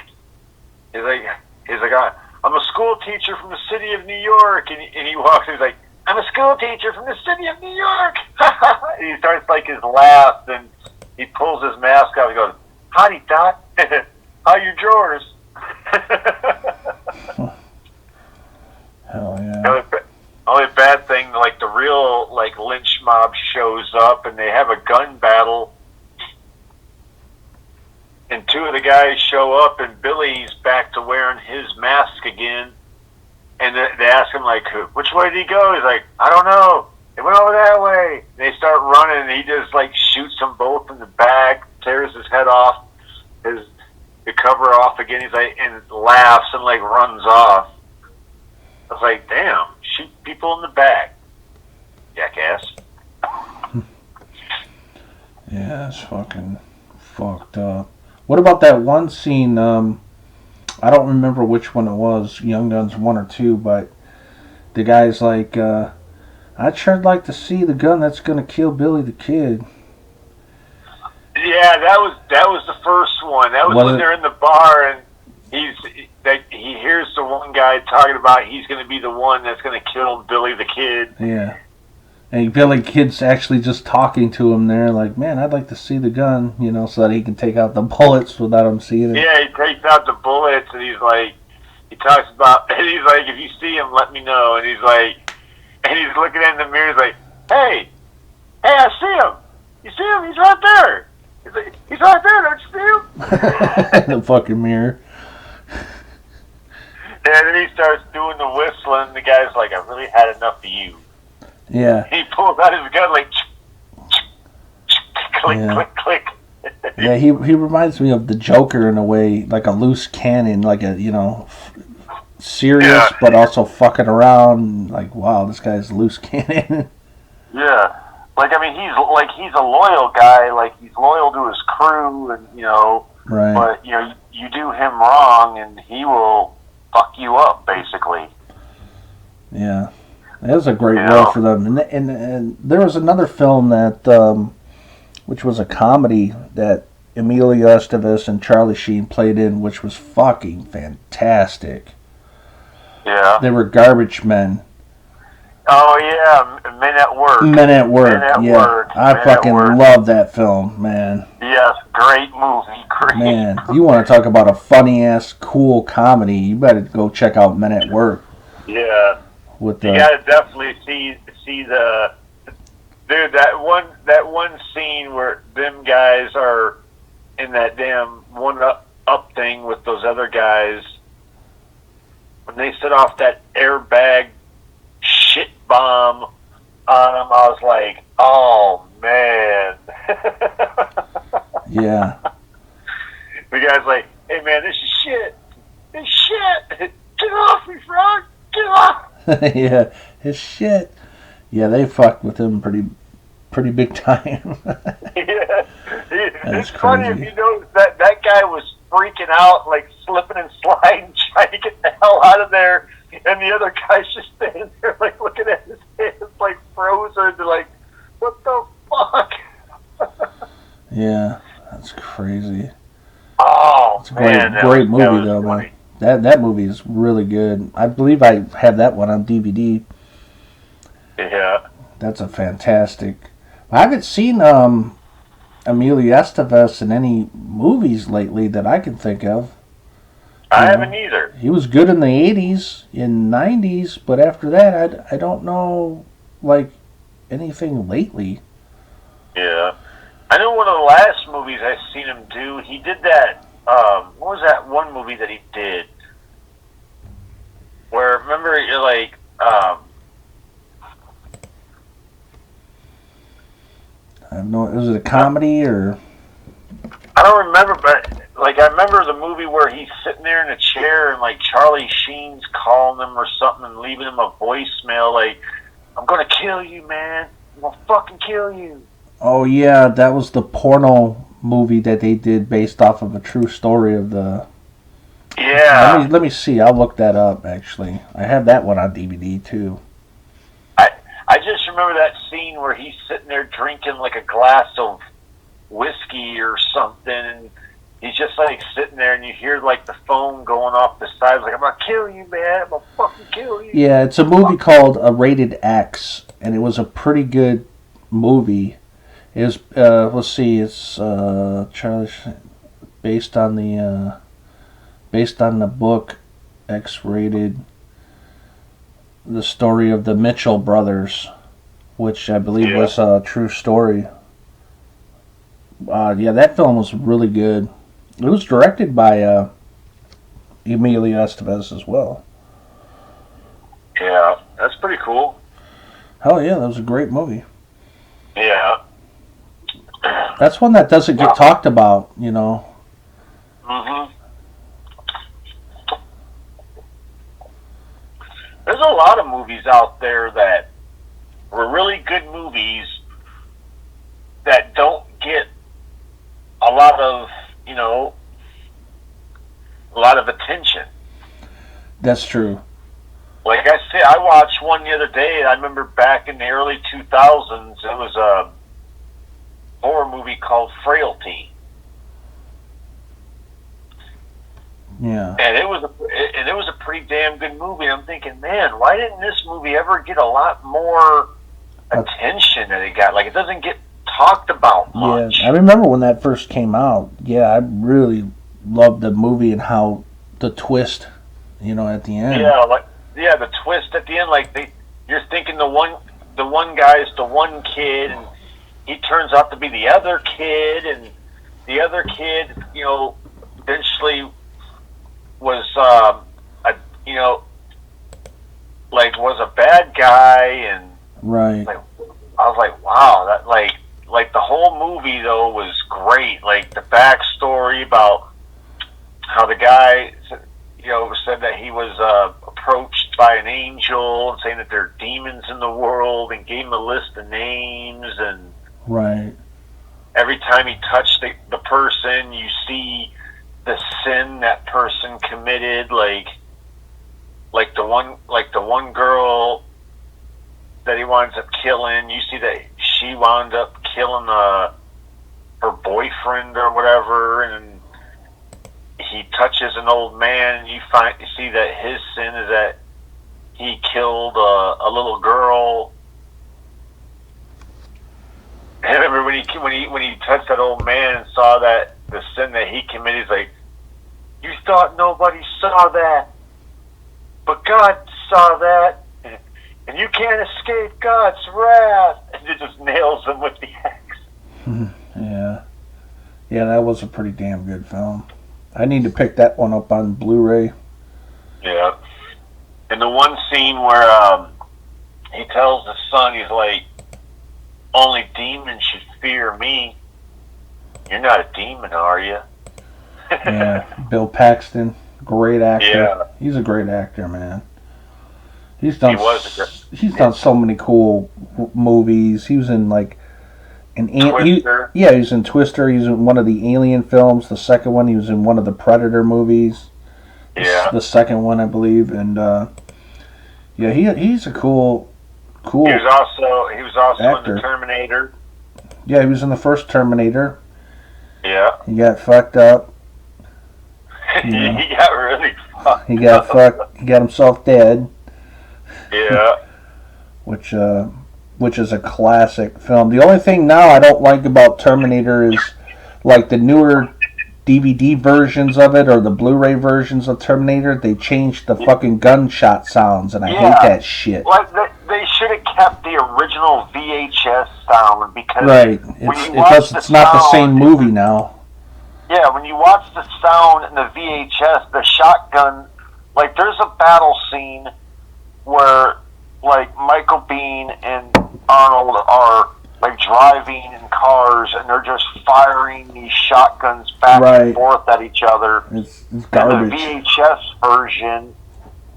he's like I'm a school teacher from the city of New York, and he walks and he's like, I'm a school teacher from the city of New York. And he starts like his laugh, and he pulls his mask off and goes, howdy Dot, how your drawers? Hell yeah. Only bad thing, like the real like lynch mob shows up and they have a gun battle, and two of the guys show up and Billy's back to wearing his mask again, and they ask him like, which way did he go? He's like, I don't know, it went over that way. And they start running, and he just like shoots them both in the back, tears his head off, the cover off again. He's like, and laughs and like runs off. I was like, damn, shoot people in the back, jackass. Yeah, it's fucking fucked up. What about that one scene, I don't remember which one it was, Young Guns 1 or 2, but the guy's like, I'd sure like to see the gun that's gonna kill Billy the Kid. Yeah, that was the first one. That was when they're in the bar, and he hears the one guy talking about he's going to be the one that's going to kill Billy the Kid. Yeah. And you feel like kid's actually just talking to him there, like, man, I'd like to see the gun, so that he can take out the bullets without him seeing it. Yeah, he takes out the bullets, and he's like, he talks about, and he's like, if you see him, let me know. And he's like, and he's looking in the mirror, he's like, hey, I see him. You see him? He's right there. He's like, he's right there, don't you see him? The fucking mirror. And then he starts doing the whistling. The guy's like, I really had enough of you. Yeah. He pulls out his gun like, click, click, click. Yeah, he reminds me of the Joker in a way, like a loose cannon, like a, serious but also fucking around. Like, wow, this guy's a loose cannon. Yeah. Like, I mean, he's a loyal guy. Like, he's loyal to his crew, and, Right. But, you do him wrong, and he will fuck you up, basically. Yeah. That was a great role for them. And there was another film that, which was a comedy that Emilio Estevez and Charlie Sheen played in, which was fucking fantastic. Yeah. They were Garbage Men. Oh, yeah. Men at Work. Men at Work. Men at yeah. Work. I fucking love that film, man. Yes, great movie. Great. Man, you want to talk about a funny-ass, cool comedy, you better go check out Men at Work. Yeah. You gotta definitely see the dude, that one scene where them guys are in that damn one up thing with those other guys when they set off that airbag shit bomb on them. I was like, oh man. Yeah. The guy's like, hey man, this is shit. This shit. Get off me, frog. Get off. Yeah, his shit. Yeah, they fucked with him pretty big time. Yeah. That's it's funny if you notice that guy was freaking out, like slipping and sliding, trying to get the hell out of there, and the other guy's just standing there, like looking at his hands, like frozen. They're like, "What the fuck?" Yeah, that's crazy. Oh, it's a great movie though, man. That movie is really good. I believe I have that one on DVD. Yeah. That's a fantastic. I haven't seen Emilio Estevez in any movies lately that I can think of. I haven't either. He was good in the 80s, in 90s, but after that, I don't know, like, anything lately. Yeah. I know one of the last movies I've seen him do, he did that, what was that one movie that he did? Where, remember, you're like, I don't know, was it a comedy or? I don't remember, but like I remember the movie where he's sitting there in a chair and like Charlie Sheen's calling him or something and leaving him a voicemail like, "I'm gonna kill you, man. I'm gonna fucking kill you." Oh yeah, that was the porno movie that they did based off of a true story of the. Yeah. Let me see. I'll look that up. Actually, I have that one on DVD too. I just remember that scene where he's sitting there drinking like a glass of whiskey or something, and he's just like sitting there, and you hear like the phone going off the side, like, "I'm gonna kill you, man. I'm gonna fucking kill you." Yeah, it's a movie called Rated X, and it was a pretty good movie. It was let's see, it's Charlie based on the book X-rated. The story of the Mitchell brothers, which I believe was a true story. Yeah, that film was really good. It was directed by Emilio Estevez as well. Yeah, that's pretty cool. Hell yeah, that was a great movie. Yeah. That's one that doesn't get talked about, you know. Mm-hmm. There's a lot of movies out there that were really good movies that don't get a lot of, a lot of attention. That's true. Like I said, I watched one the other day. I remember back in the early 2000s, it was a horror movie called Frailty. Yeah. And it was a pretty damn good movie. I'm thinking, man, why didn't this movie ever get a lot more attention that it got. Like, it doesn't get talked about much. Yeah, I remember when that first came out. Yeah, I really loved the movie and how the twist, at the end. Yeah, the twist at the end. Like, you're thinking the one guy's the one kid, and he turns out to be the other kid, and the other kid, eventually was, was a bad guy, and right. Like, I was like, wow, that like the whole movie though was great. Like the backstory about how the guy, said that he was approached by an angel and saying that there are demons in the world, and gave him a list of names, and right. Every time he touched the person, you see the sin that person committed. Like the one girl that he winds up killing, you see that she wound up killing her boyfriend or whatever, and he touches an old man, and you see that his sin is that he killed a little girl. I remember when he touched that old man and saw that the sin that he committed, he's like, "You thought nobody saw that, but God saw that, and you can't escape God's wrath." And it just nails him with the axe. Yeah, that was a pretty damn good film. I need to pick that one up on Blu-ray. Yeah, and the one scene where he tells the son, he's like, "Only demons should fear me. You're not a demon, are you?" Yeah, Bill Paxton, great actor. Yeah. He's a great actor, man. He's done He done so many cool movies. He was in Twister. He was in Twister. He was in one of the Alien films. The second one, he was in one of the Predator movies. Yeah. The second one, I believe, and he's a cool. He was also actor. in the Terminator. Yeah, he was in the first Terminator. Yeah. He got fucked up. He got really fucked. He got fucked. He got himself dead. Yeah. Which is a classic film. The only thing now I don't like about Terminator is like the newer DVD versions of it or the Blu-ray versions of Terminator. They changed the fucking gunshot sounds, and I hate that shit. Like they should have kept the original VHS sound because right, it's not the same movie now. Yeah, when you watch the sound in the VHS, the shotgun, like there's a battle scene where like Michael Biehn and Arnold are like driving in cars and they're just firing these shotguns back and forth at each other. It's garbage. In the VHS version,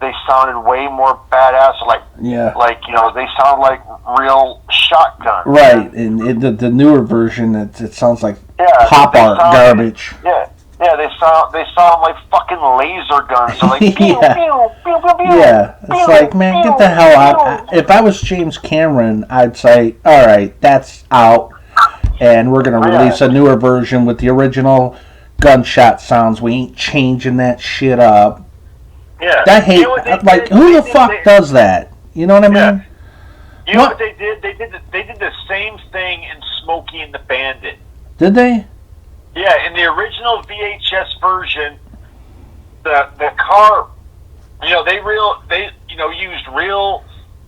they sounded way more badass. They sound like real shotguns. Right, and the newer version, it sounds like pop art garbage. Yeah, they sound like fucking laser guns. So like, pew, pew, pew, pew, pew, yeah, it's like, man, get the hell out. If I was James Cameron, I'd say, all right, that's out, and we're going to release a newer version with the original gunshot sounds. We ain't changing that shit up. Yeah. I hate, who the fuck does that? You know what I mean? You know what they did? They did the same thing in Smokey and the Bandit. Did they? Yeah, in the original VHS version, the car, they used real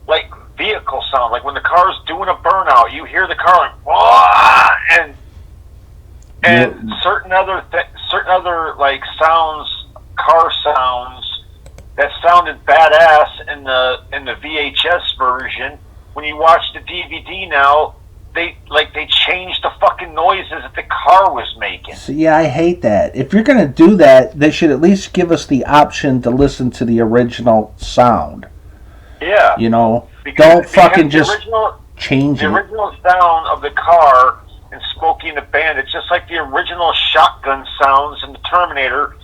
like vehicle sound. Like when the car's doing a burnout, you hear the car like wah, and certain other like sounds, car sounds that sounded badass in the VHS version. When you watch the DVD now, they changed the fucking noises that the car was making. So, yeah, I hate that. If you're going to do that, they should at least give us the option to listen to the original sound. Yeah. Don't fucking just change it. The original sound of the car in Smokey and the Bandit, just like the original shotgun sounds in the Terminator,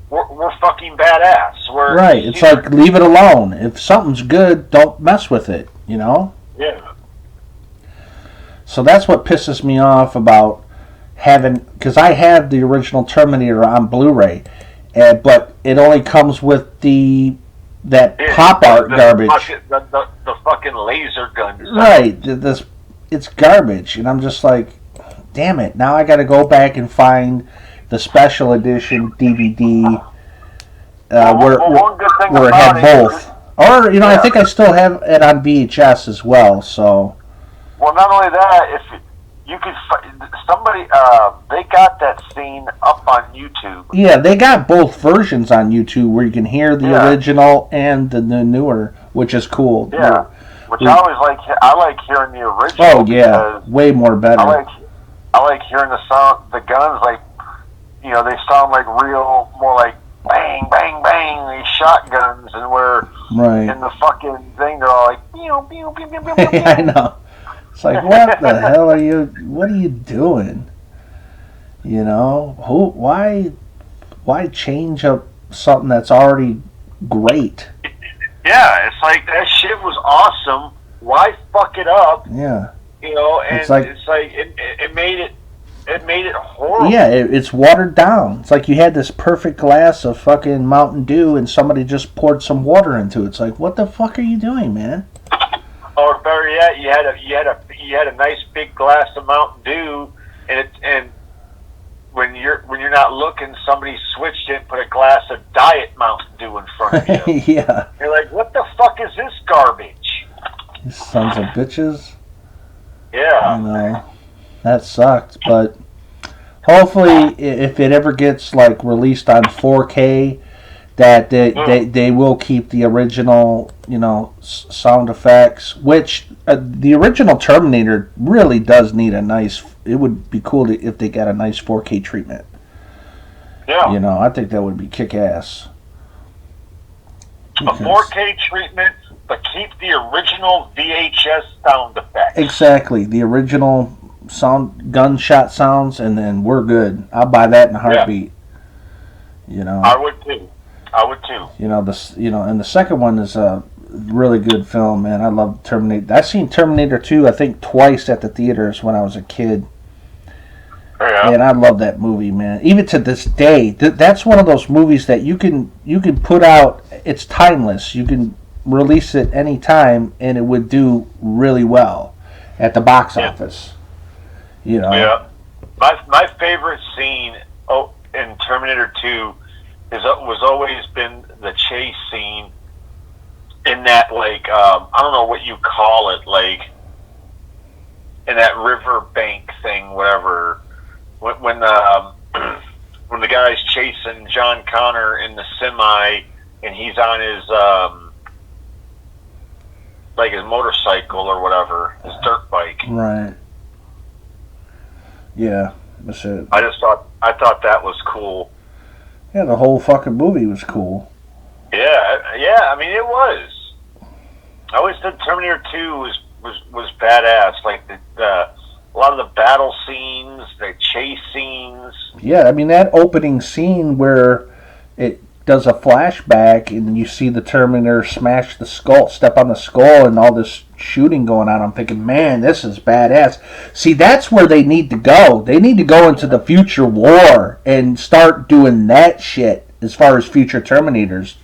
were fucking badass. Right. It's like, leave it alone. If something's good, don't mess with it, Yeah. So that's what pisses me off about having, because I have the original Terminator on Blu-ray, but it only comes with that pop art garbage. The fucking fucking laser guns. Right. It's garbage, and I'm just like, damn it! Now I got to go back and find the special edition DVD one good thing where it about had both. Or I think I still have it on VHS as well. So. Well, not only that, if you could somebody they got that scene up on YouTube. Yeah, they got both versions on YouTube where you can hear the original and the newer, which is cool. Yeah, which I always like. I like hearing the original. Oh yeah, way more better. I like hearing the sound. The guns, like they sound like real, more like bang, bang, bang. These shotguns, and where in the fucking thing they're all like pew, pew, pew, pew, pew, pew. I know. It's like, what the hell are you? What are you doing? Why change up something that's already great? Yeah, it's like that shit was awesome. Why fuck it up? Yeah. And it made it horrible. Yeah, it's watered down. It's like you had this perfect glass of fucking Mountain Dew and somebody just poured some water into it. It's like, what the fuck are you doing, man? Or better yet, you had a nice big glass of Mountain Dew, and when you're not looking, somebody switched it and put a glass of Diet Mountain Dew in front of you. Yeah. You're like, what the fuck is this garbage? These sons of bitches. Yeah. That sucked, but hopefully, if it ever gets released on 4K, that they will keep the original sound effects, which the original Terminator really does need a nice. It would be cool if they got a nice 4K treatment. Yeah. I think that would be kick ass. A 4K treatment, but keep the original VHS sound effects. Exactly, the original gunshot sounds, and then we're good. I'll buy that in a heartbeat. I would too. And the second one is a really good film, man. I love Terminator. I've seen Terminator 2, I think, twice at the theaters when I was a kid. Yeah. And I love that movie, man. Even to this day, that's one of those movies that you can put out. It's timeless. You can release it any time, and it would do really well at the box office. Yeah. My favorite scene in Terminator 2 was always been the chase scene in that, I don't know what you call it, in that river bank thing, whatever. When the guy's chasing John Connor in the semi, and he's on his his motorcycle or whatever, his dirt bike. Right. Yeah, that's it. I thought that was cool. Yeah, the whole fucking movie was cool. Yeah. I mean, it was. I always said Terminator 2 was badass. A lot of the battle scenes, the chase scenes. Yeah, I mean that opening scene where it does a flashback and you see the Terminator smash the skull, step on the skull, and all this shooting going on. I'm thinking, man, this is badass. See, that's where they need to go. They need to go into the future war and start doing that shit as far as future Terminators.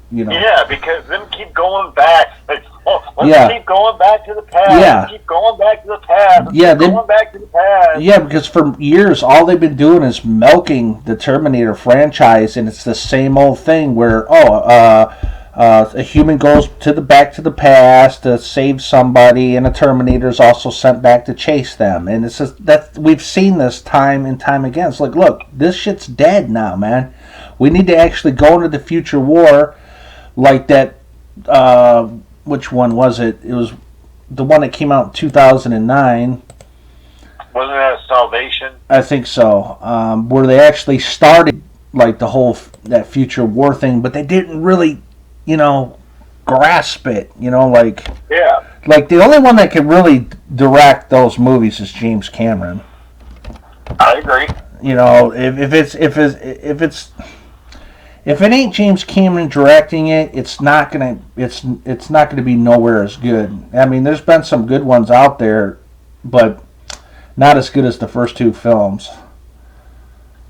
Yeah, because them keep going back. Let's keep going back to the past. Yeah. Keep going back to the past. Going back to the past. Yeah, because for years, all they've been doing is milking the Terminator franchise, and it's the same old thing where, a human goes back to the past to save somebody, and a Terminator is also sent back to chase them. And it's just that we've seen this time and time again. It's like, look, this shit's dead now, man. We need to actually go into the future war like that. Which one was it? It was the one that came out in 2009. Wasn't that Salvation? I think so. Where they actually started the whole that future war thing, but they didn't really, grasp it. Yeah. The only one that can really direct those movies is James Cameron. I agree. If it ain't James Cameron directing it, it's not gonna be nowhere as good. I mean, there's been some good ones out there, but not as good as the first two films.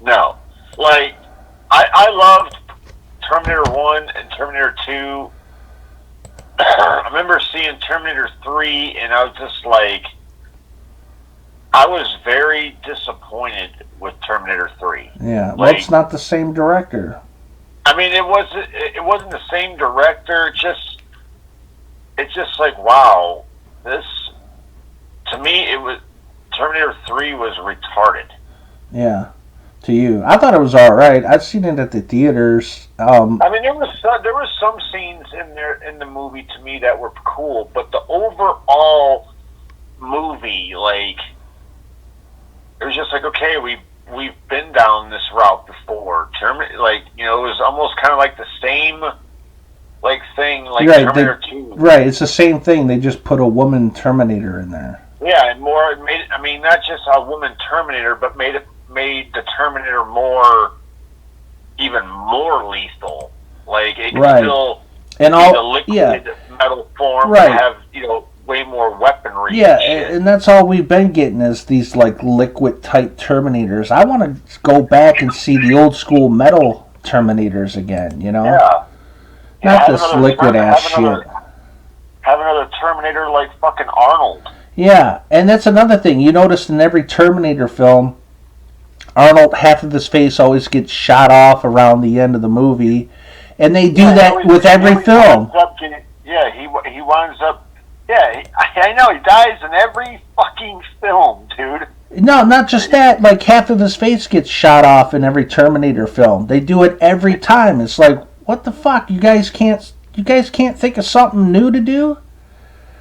No, I loved Terminator 1 and Terminator 2. I remember seeing Terminator 3, and I was just like, I was very disappointed with Terminator 3. Yeah, well, it's not the same director. I mean, it wasn't the same director. It's just like, wow, this, to me, it was, Terminator 3 was retarded. Yeah, to you. I thought it was all right. I've seen it at the theaters. I mean, there was some scenes in the movie to me that were cool, but the overall movie, like, it was just like, okay, we've been down this route before. Like, you know, it was almost kind of like the same, like, thing, like right, Terminator 2. Right, it's the same thing. They just put a woman Terminator in there. Yeah, and more. It made. I mean, not just a woman Terminator, but made the Terminator more, even more lethal. Like it could still and be the liquid metal form, and have, you know, way more weaponry. Yeah, and that's all we've been getting is these like liquid type Terminators. I want to go back and see the old school metal Terminators again. You know, not this liquid ass shit. Have another Terminator like fucking Arnold. Yeah, and that's another thing. You notice in every Terminator film, Arnold, half of his face always gets shot off around the end of the movie, and they do that with every film. He winds up. Yeah, I know, he dies in every fucking film, dude. No, not just that. Like, half of his face gets shot off in every Terminator film. They do it every time. It's like, what the fuck? You guys can't think of something new to do?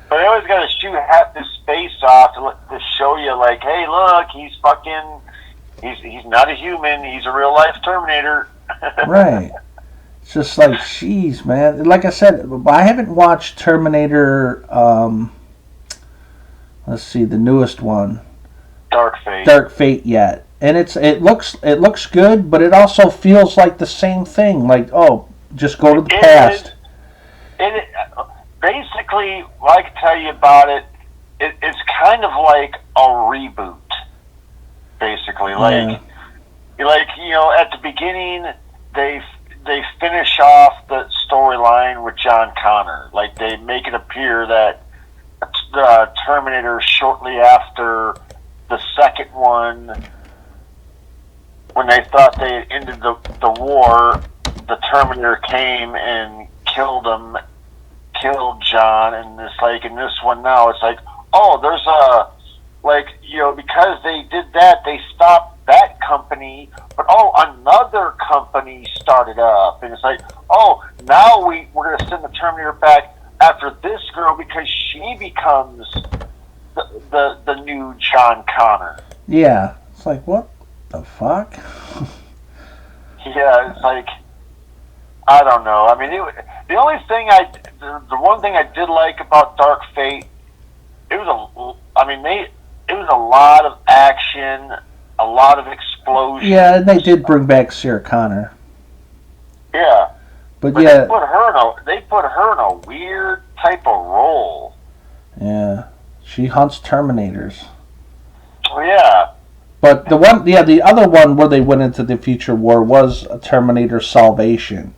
But they always got to shoot half his face off to show you, like, hey, look, he's not a human. He's a real life Terminator. Right. It's just like, jeez, man. Like I said, I haven't watched Terminator. Let's see, the newest one, Dark Fate yet, and it looks good, but it also feels like the same thing. Like, oh, just go to the past. Basically, what I can tell you about it's kind of like a reboot. Basically, like you know, at the beginning they finish off the storyline with John Connor. Like, they make it appear that the Terminator, shortly after the second one, when they thought they had ended the war, the Terminator came and killed John. And it's like, in this one now, it's like, oh, there's a, like, you know, because they did that, they stopped that company, but oh, another company started up, and it's like, oh, now we're going to send the Terminator back after this girl because she becomes the new John Connor. Yeah, it's like, what the fuck? Yeah, it's like, I don't know. I mean, the one thing I did like about Dark Fate, it was a lot of action, a lot of explosions. Yeah, and they did bring back Sarah Connor. Yeah, but yeah, they put her in a weird type of role. Yeah, she hunts Terminators. Oh yeah. But the other one where they went into the future war was a Terminator Salvation.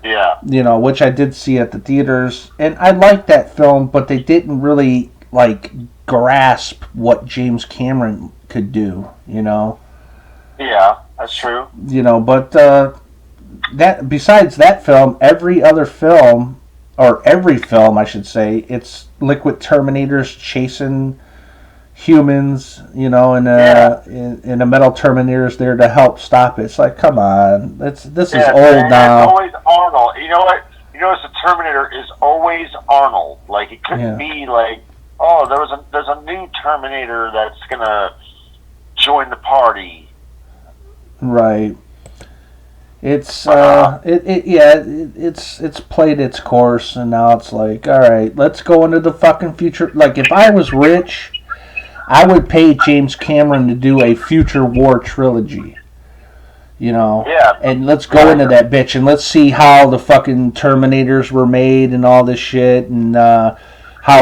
Yeah. You know, which I did see at the theaters, and I liked that film, but they didn't really grasp what James Cameron could do, you know. Yeah, that's true. You know, but that besides that film, every film, I should say, it's liquid Terminators chasing humans, you know, and a metal Terminator's there to help stop it. It's like, come on, this is old now. It's always Arnold. You know what? You notice the Terminator is always Arnold. Like, it couldn't be like, oh, there's a new Terminator that's gonna join the party. Right. It's it's played its course, and now it's like, all right, let's go into the fucking future. Like, if I was rich, I would pay James Cameron to do a future war trilogy. You know? Yeah. And let's go into that bitch, and let's see how the fucking Terminators were made and all this shit, and how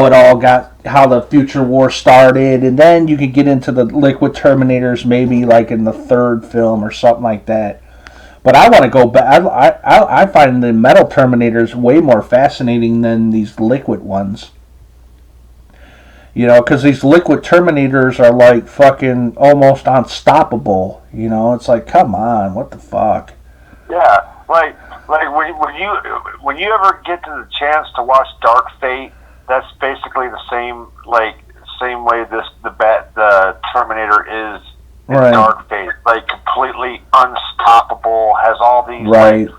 the future war started, and then you could get into the liquid Terminators maybe like in the third film or something like that. But I want to go back. I find the metal Terminators way more fascinating than these liquid ones. You know, because these liquid Terminators are like fucking almost unstoppable. You know, it's like, come on, what the fuck? Yeah, like when you ever get to the chance to watch Dark Fate, that's basically the same way the Terminator is in Right. Dark Fate, like completely unstoppable, has all these Right.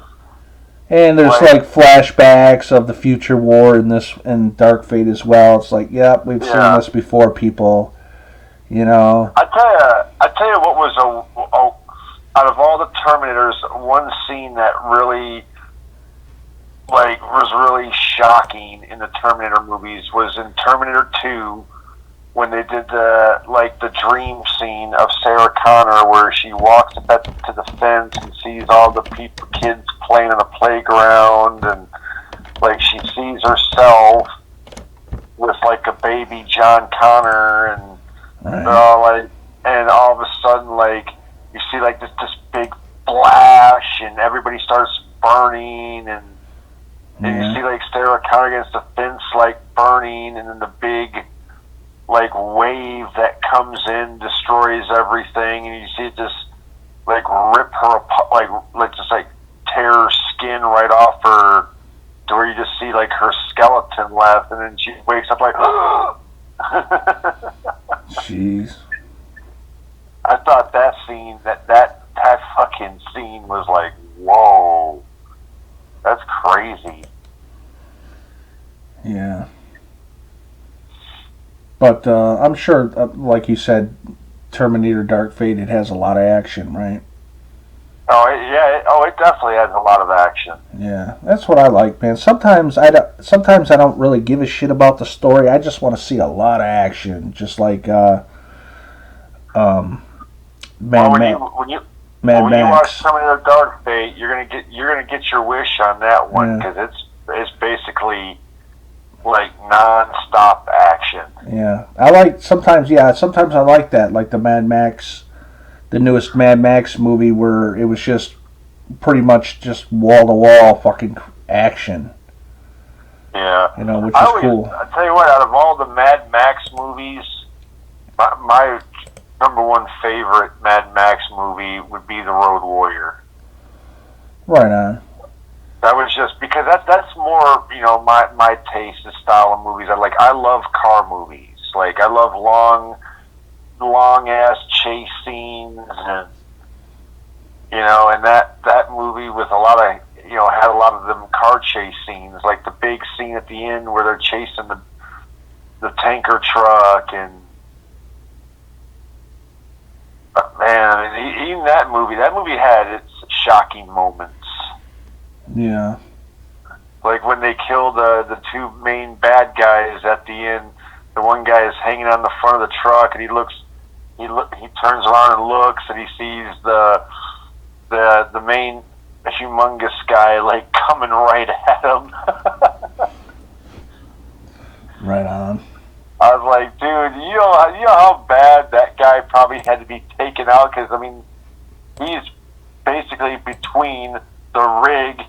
And there's like flashbacks of the future war in this and Dark Fate as well. It's like, yep, we've seen this before, people. You know. I tell you what was out of all the Terminators, one scene that really was really shocking in the Terminator movies was in Terminator 2 when they did the dream scene of Sarah Connor where she walks up to the fence and sees all the kids playing in the playground, and like she sees herself with like a baby John Connor, and they're all like, and all of a sudden like you see like this big flash and everybody starts burning, and you see like Sarah Connor against the fence like burning, and then the big like wave that comes in destroys everything, and you see it just like rip her apart, like just like tear her skin right off her, to where you just see like her skeleton left, and then she wakes up like Jeez. I thought that scene, that fucking scene was like, whoa, that's crazy. Yeah. But I'm sure, like you said, Terminator Dark Fate, it has a lot of action, right? It definitely has a lot of action. Yeah, that's what I like, man. Sometimes I don't really give a shit about the story. I just want to see a lot of action, just like Mad When you watch Terminator Dark Fate, you're gonna get your wish on that one, because it's basically like non-stop action. Yeah, sometimes I like that, like the Mad Max, the newest Mad Max movie, where it was just pretty much just wall to wall fucking action. Yeah, you know, which is cool. I tell you what, out of all the Mad Max movies, my number one favorite Mad Max movie would be The Road Warrior. Right on. That was just because that's more, you know, my taste and style of movies. I love car movies. Like I love long ass chase scenes, and you know, and that movie with a lot of, you know, had a lot of them car chase scenes, like the big scene at the end where they're chasing the tanker truck, and man, even that movie had its shocking moments. Yeah. Like when they kill the two main bad guys at the end, the one guy is hanging on the front of the truck, and he turns around and looks, and he sees the main humongous guy like coming right at him. Right on. I was like, dude, you know how bad that guy probably had to be taken out, because I mean, he's basically between the rig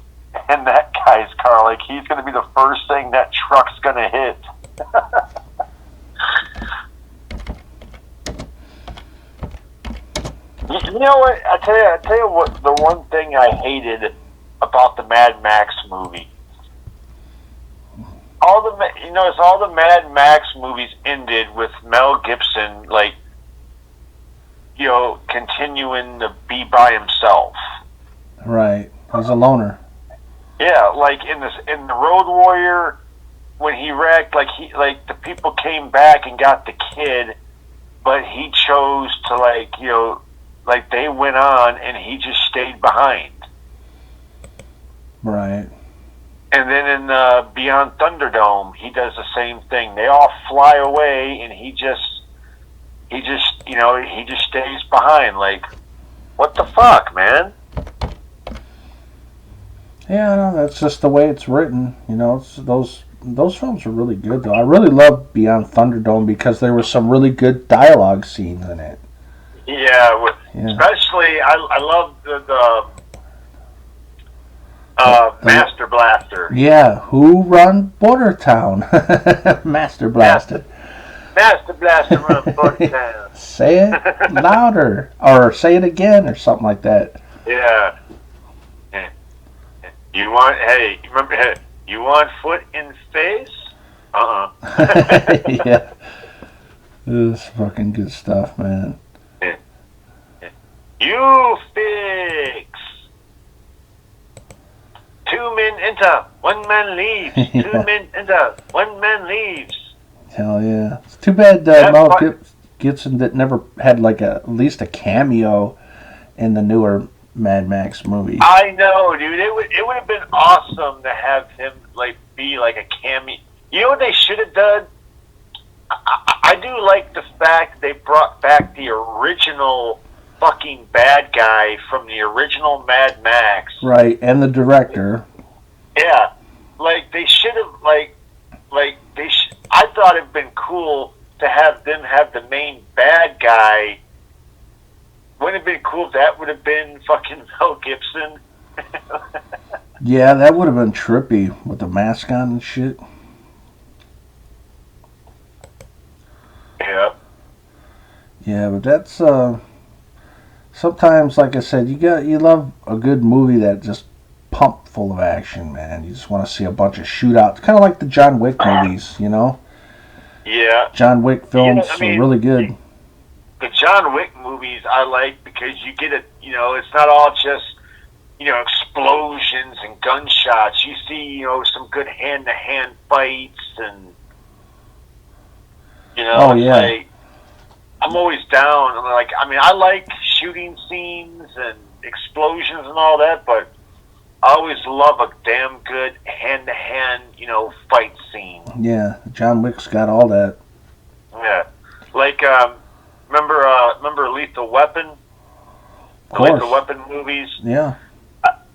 and that guy's car. Like, he's going to be the first thing that truck's going to hit. You know what? I tell you what. The one thing I hated about the Mad Max movie, all the Mad Max movies ended with Mel Gibson, like, you know, continuing to be by himself. Right. He's a loner. Yeah, like in the Road Warrior, when he wrecked, the people came back and got the kid, but he chose to, like, you know, like they went on and he just stayed behind. Right. And then in Beyond Thunderdome, he does the same thing. They all fly away, and he just stays behind. Like, what the fuck, man? Yeah, no, that's just the way it's written. You know, those films are really good, though. I really love Beyond Thunderdome because there was some really good dialogue scenes in it. Yeah. Especially I love Master Blaster. Yeah, who run Border Town? Master Blaster. Master Blaster run Border Town. Say it louder, or say it again, or something like that. Yeah. You want? Hey, remember? Hey, you want foot in face? Yeah. This is fucking good stuff, man. You fix. 2 men enter, 1 man leaves. Yeah. 2 men enter, 1 man leaves. Hell yeah! It's too bad Mel Gibson that never had like at least a cameo in the newer Mad Max movie. I know, dude. It would have been awesome to have him like be like a cameo. You know what they should have done? I do like the fact they brought back the original fucking bad guy from the original Mad Max. Right, and the director. Yeah, like they should have I thought it'd been cool to have them have the main bad guy. Wouldn't it have been cool if that would have been fucking Mel Gibson? Yeah, that would have been trippy with the mask on and shit. Yeah. Yeah, but that's sometimes, like I said, you love a good movie that just pumped full of action, man. You just want to see a bunch of shootouts, kind of like the John Wick movies, you know. Yeah. John Wick films are really good. The John Wick movies I like because you get it. You know, it's not all just explosions and gunshots. You see, some good hand-to-hand fights and. Oh, yeah. Like, I'm always down. I like shooting scenes and explosions and all that, but I always love a damn good hand-to-hand, fight scene. Yeah, John Wick's got all that. Yeah. Like, remember Lethal Weapon? The Lethal Weapon movies? Yeah.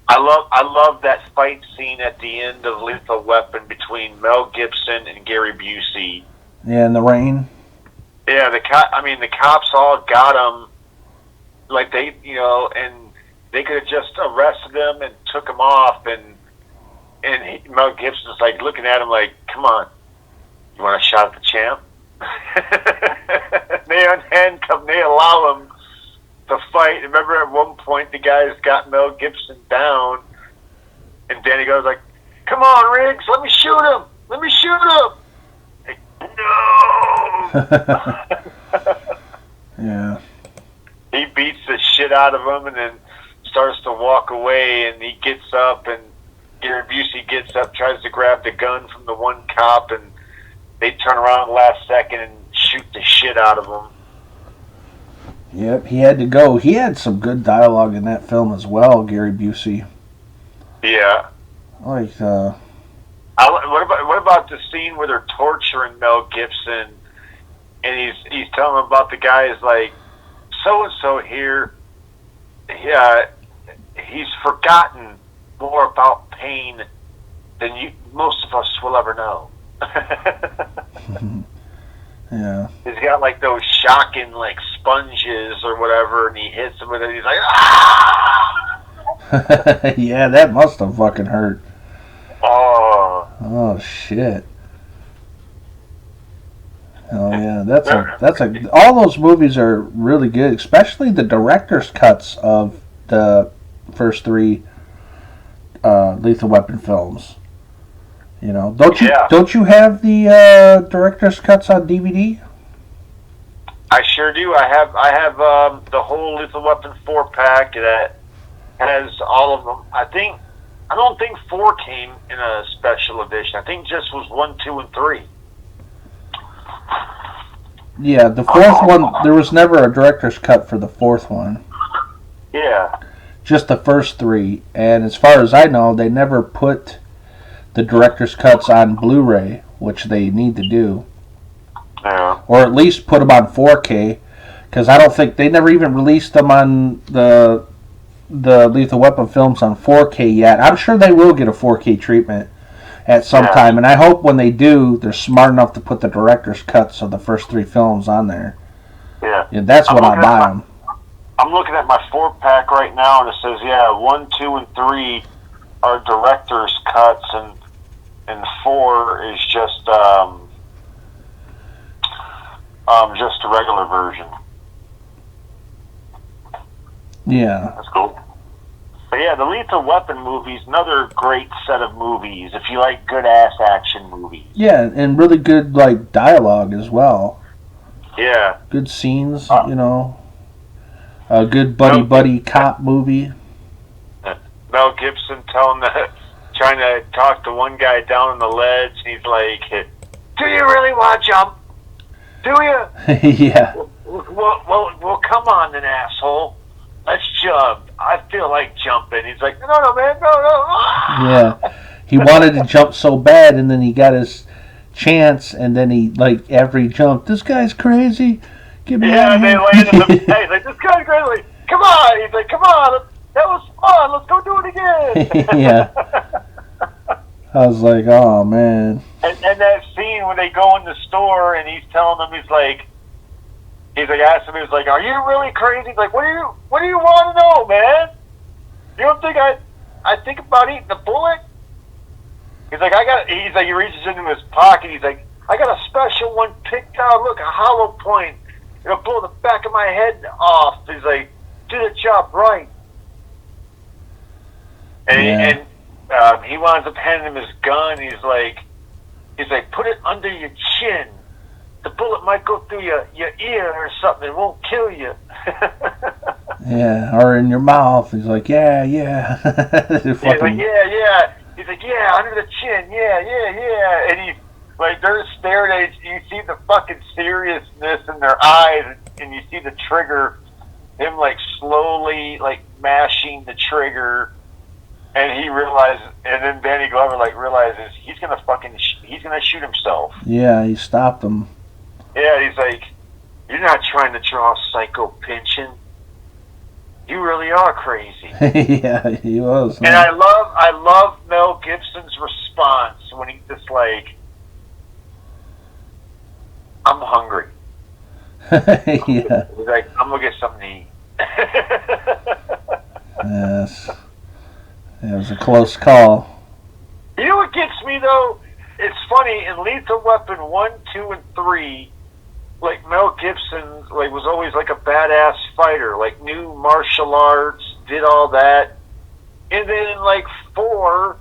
I love that fight scene at the end of Lethal Weapon between Mel Gibson and Gary Busey. Yeah, in the rain. Yeah, the cops all got him, like and they could have just arrested him and took him off, and Mel Gibson's like looking at him like, "Come on, you want a shot at the champ?" They unhandcuff him. They allow him to fight. Remember, at one point the guys got Mel Gibson down, and Danny goes like, "Come on, Riggs, let me shoot him. Let me shoot him." No. Yeah. He beats the shit out of him and then starts to walk away, and he gets up, and Gary Busey gets up, tries to grab the gun from the one cop, and they turn around last second and shoot the shit out of him. Yep, he had to go. He had some good dialogue in that film as well, Gary Busey. Yeah. Like, what about the scene where they're torturing Mel Gibson, and he's telling him about the guys like so and so here. He's forgotten more about pain than most of us will ever know. Yeah. He's got like those shocking like sponges or whatever, and he hits him with it. He's like, ah! Yeah, that must have fucking hurt. Oh shit. Oh yeah, that's all those movies are really good, especially the director's cuts of the first 3 Lethal Weapon films. Don't you have the director's cuts on DVD? I sure do. I have the whole Lethal Weapon 4-pack that has all of them. I don't think 4 came in a special edition. I think just was 1, 2, and 3. Yeah, the 4th one, there was never a director's cut for the 4th one. Yeah. Just the first 3. And as far as I know, they never put the director's cuts on Blu-ray, which they need to do. Yeah. Or at least put them on 4K, because I don't think they never even released them on the Lethal Weapon films on 4K yet. I'm sure they will get a 4K treatment at some time, and I hope when they do, they're smart enough to put the director's cuts of the first 3 films on there. Yeah. That's when I buy them. I'm looking at my 4-pack right now, and it says, 1, 2, and 3 are director's cuts, and 4 is just a regular version. Yeah. That's cool. But yeah, the Lethal Weapon movies, another great set of movies if you like good ass action movies. Yeah, and really good like dialogue as well. Yeah. Good scenes, you know. A good buddy cop movie. Mel Gibson trying to talk to one guy down on the ledge, and he's like, "Do you really want to jump? Do you?" Yeah. Well, come on, then, asshole. Let's jump. I feel like jumping. He's like, no, man, no. Yeah. He wanted to jump so bad, and then he got his chance, and then he, like, after he jumped, this guy's crazy. Get me out of here. They landed him. He's like, this guy's crazy. Come on. He's like, come on. That was fun. Let's go do it again. Yeah. I was like, oh, man. And that scene when they go in the store, and he's telling them, he's like, asked him, he was like, are you really crazy? He's like, what do you want to know, man? You don't think I think about eating a bullet? He's like, he reaches into his pocket, he's like, I got a special one picked out, look, a hollow point. It'll blow the back of my head off. He's like, do the job right. And he winds up handing him his gun, he's like, put it under your chin. The bullet might go through your ear or something. It won't kill you. Yeah, or in your mouth. He's like, yeah. He's like, yeah. He's like, yeah, under the chin. Yeah. And he's like, they're staring at you. You see the fucking seriousness in their eyes, and you see the trigger, him like slowly like mashing the trigger, and he realizes, and then Danny Glover like realizes he's gonna shoot himself. Yeah, he stopped him. Yeah, he's like, you're not trying to draw psycho pinching. You really are crazy. Yeah, he was. And I love Mel Gibson's response when he's just like, I'm hungry. Yeah. He's like, I'm gonna get something to eat. Yes. It was a close call. You know what gets me though? It's funny, in Lethal Weapon 1, 2, and 3, like Mel Gibson was always like a badass fighter, like knew martial arts, did all that. And then in like 4,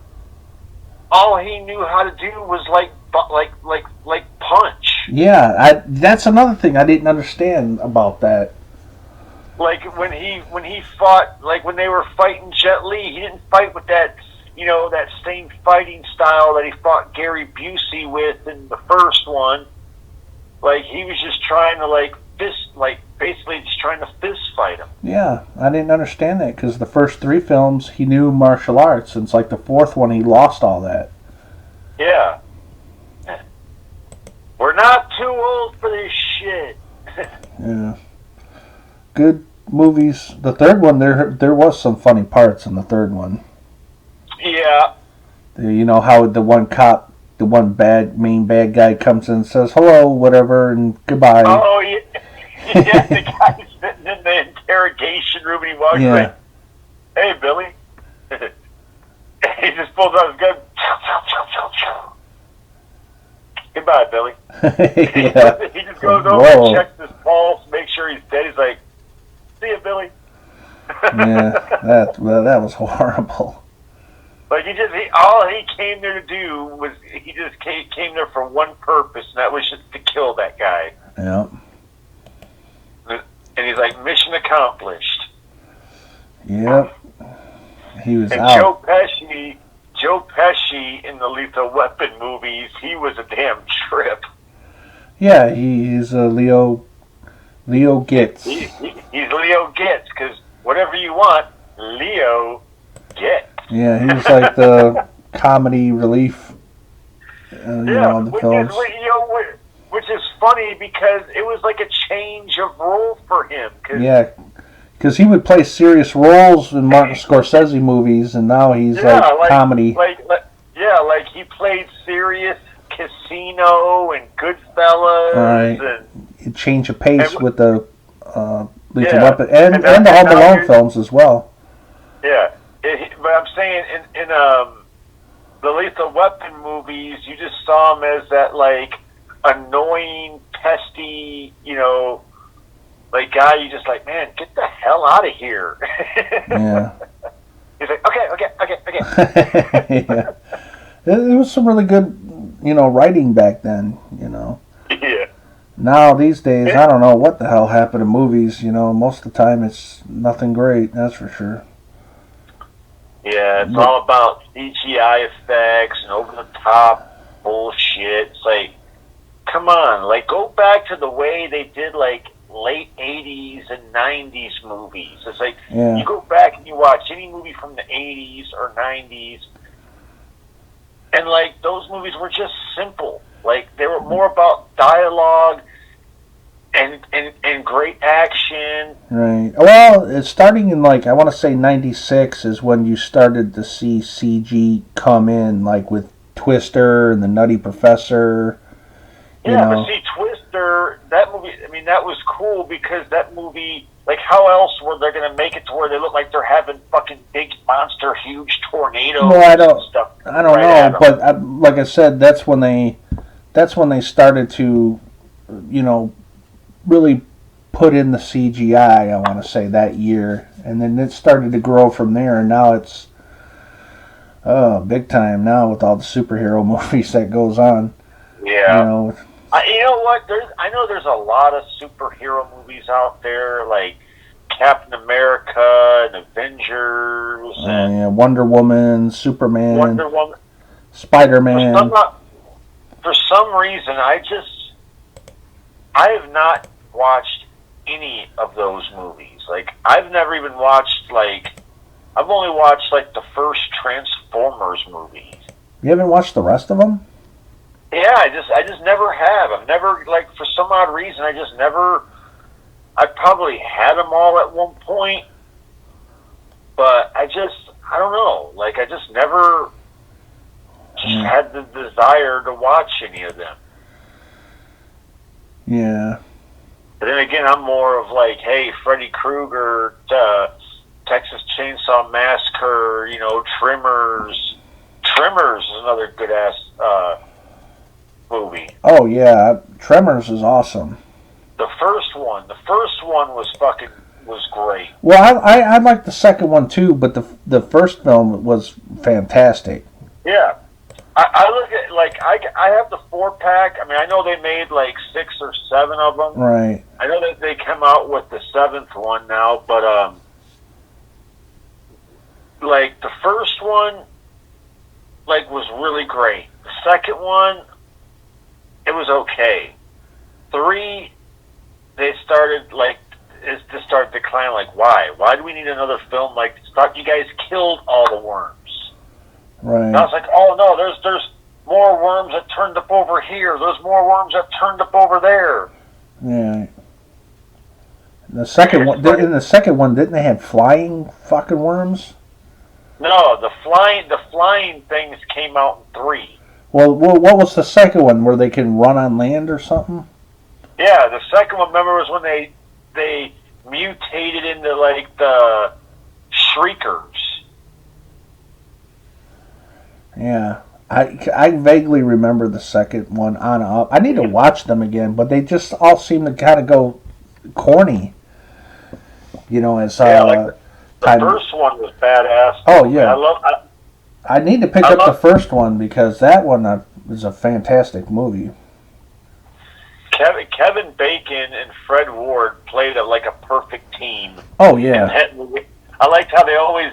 all he knew how to do was like punch. Yeah, that's another thing I didn't understand about that. Like when he fought, like when they were fighting Jet Li, he didn't fight with that, that same fighting style that he fought Gary Busey with in the first one. Like he was just trying to basically just trying to fist fight him. Yeah, I didn't understand that because the first 3 films he knew martial arts, and it's like the 4th one he lost all that. Yeah. We're not too old for this shit. Yeah. Good movies. The 3rd one, there was some funny parts in the 3rd one. Yeah. You know how the one cop, the one main bad guy comes in and says hello, whatever, and goodbye. Oh, yeah. Yeah, the guy's sitting in the interrogation room and he walks like, hey, Billy. He just pulls out his gun. Goodbye, Billy. Yeah. He just goes over and checks his pulse, makes sure he's dead. He's like, see ya, Billy. Yeah, that was horrible. Like all he came there to do was he just came there for one purpose, and that was just to kill that guy. Yeah. And he's like, mission accomplished. Yep. He was and out. Joe Pesci in the Lethal Weapon movies, he was a damn trip. Yeah, he's Leo Getz. He's Leo Getz, because whatever you want, Leo Getz. Yeah, he was like the comedy relief, on the films. Which is funny because it was like a change of role for him. Yeah, because he would play serious roles in Martin Scorsese movies, and now he's like comedy. Like he played serious Casino and Goodfellas. Right. And change of pace with the Lethal Weapon and the Home Alone films as well. Yeah. But I'm saying in the Lethal Weapon movies, you just saw him as that like annoying, pesty, like guy. You just like, man, get the hell out of here. Yeah. He's like, okay. Yeah. It was some really good, writing back then, Yeah. Now, these days, I don't know what the hell happened to movies, most of the time it's nothing great, that's for sure. Yeah, it's all about CGI effects and over-the-top bullshit. It's like, come on, like, go back to the way they did, like, late 80s and 90s movies. It's like, you go back and you watch any movie from the 80s or 90s, and, like, those movies were just simple. Like, they were more about dialogue and great action. Right. Well, it's starting in, like, I want to say 96 is when you started to see CG come in, like, with Twister and the Nutty Professor. But see, Twister, that movie, I mean, that was cool because that movie, like, how else were they going to make it to where they look like they're having fucking big monster, huge tornadoes and stuff? I don't know, but like I said, that's when they started to, really put in the CGI, I want to say, that year. And then it started to grow from there, and now it's big time now with all the superhero movies that goes on. Yeah. You know what? I know there's a lot of superhero movies out there, like Captain America and Avengers. And Wonder Woman, Superman. Spider-Man. For some reason, I have not watched any of those movies. Like, I've never even watched, like, I've only watched, like, the first Transformers movie. You haven't watched the rest of them? Yeah, I just never have. I've never, like, for some odd reason, I probably had them all at one point, but I don't know. Like, I just never had the desire to watch any of them. Yeah. But then again, I'm more of like, hey, Freddy Krueger, Texas Chainsaw Massacre, Tremors. Tremors is another good-ass movie. Oh, yeah. Tremors is awesome. The first one was great. Well, I like the second one, too, but the first film was fantastic. Yeah. I look at, like, I have the 4-pack. I mean, I know they made, like, 6 or 7 of them. Right. I know that they come out with the 7th one now, but, like, the first one, like, was really great. The second one, it was okay. 3, they started, like, it just started declining. Like, why? Why do we need another film like this? Thought you guys killed all the worms. Right. And I was like, oh no, there's more worms that turned up over here. There's more worms that turned up over there. Yeah. The second one, in the second one, didn't they have flying fucking worms? No, the flying things came out in 3. Well, what was the second one? Where they can run on land or something? Yeah, the second one, remember, was when they mutated into, like, the Shriekers. Yeah, I vaguely remember the second one on up. I need to watch them again, but they just all seem to kind of go corny. As like the first one was badass. Oh yeah, I need to pick up the first one because that one is a fantastic movie. Kevin Bacon and Fred Ward played like a perfect team. Oh yeah. I liked how they always,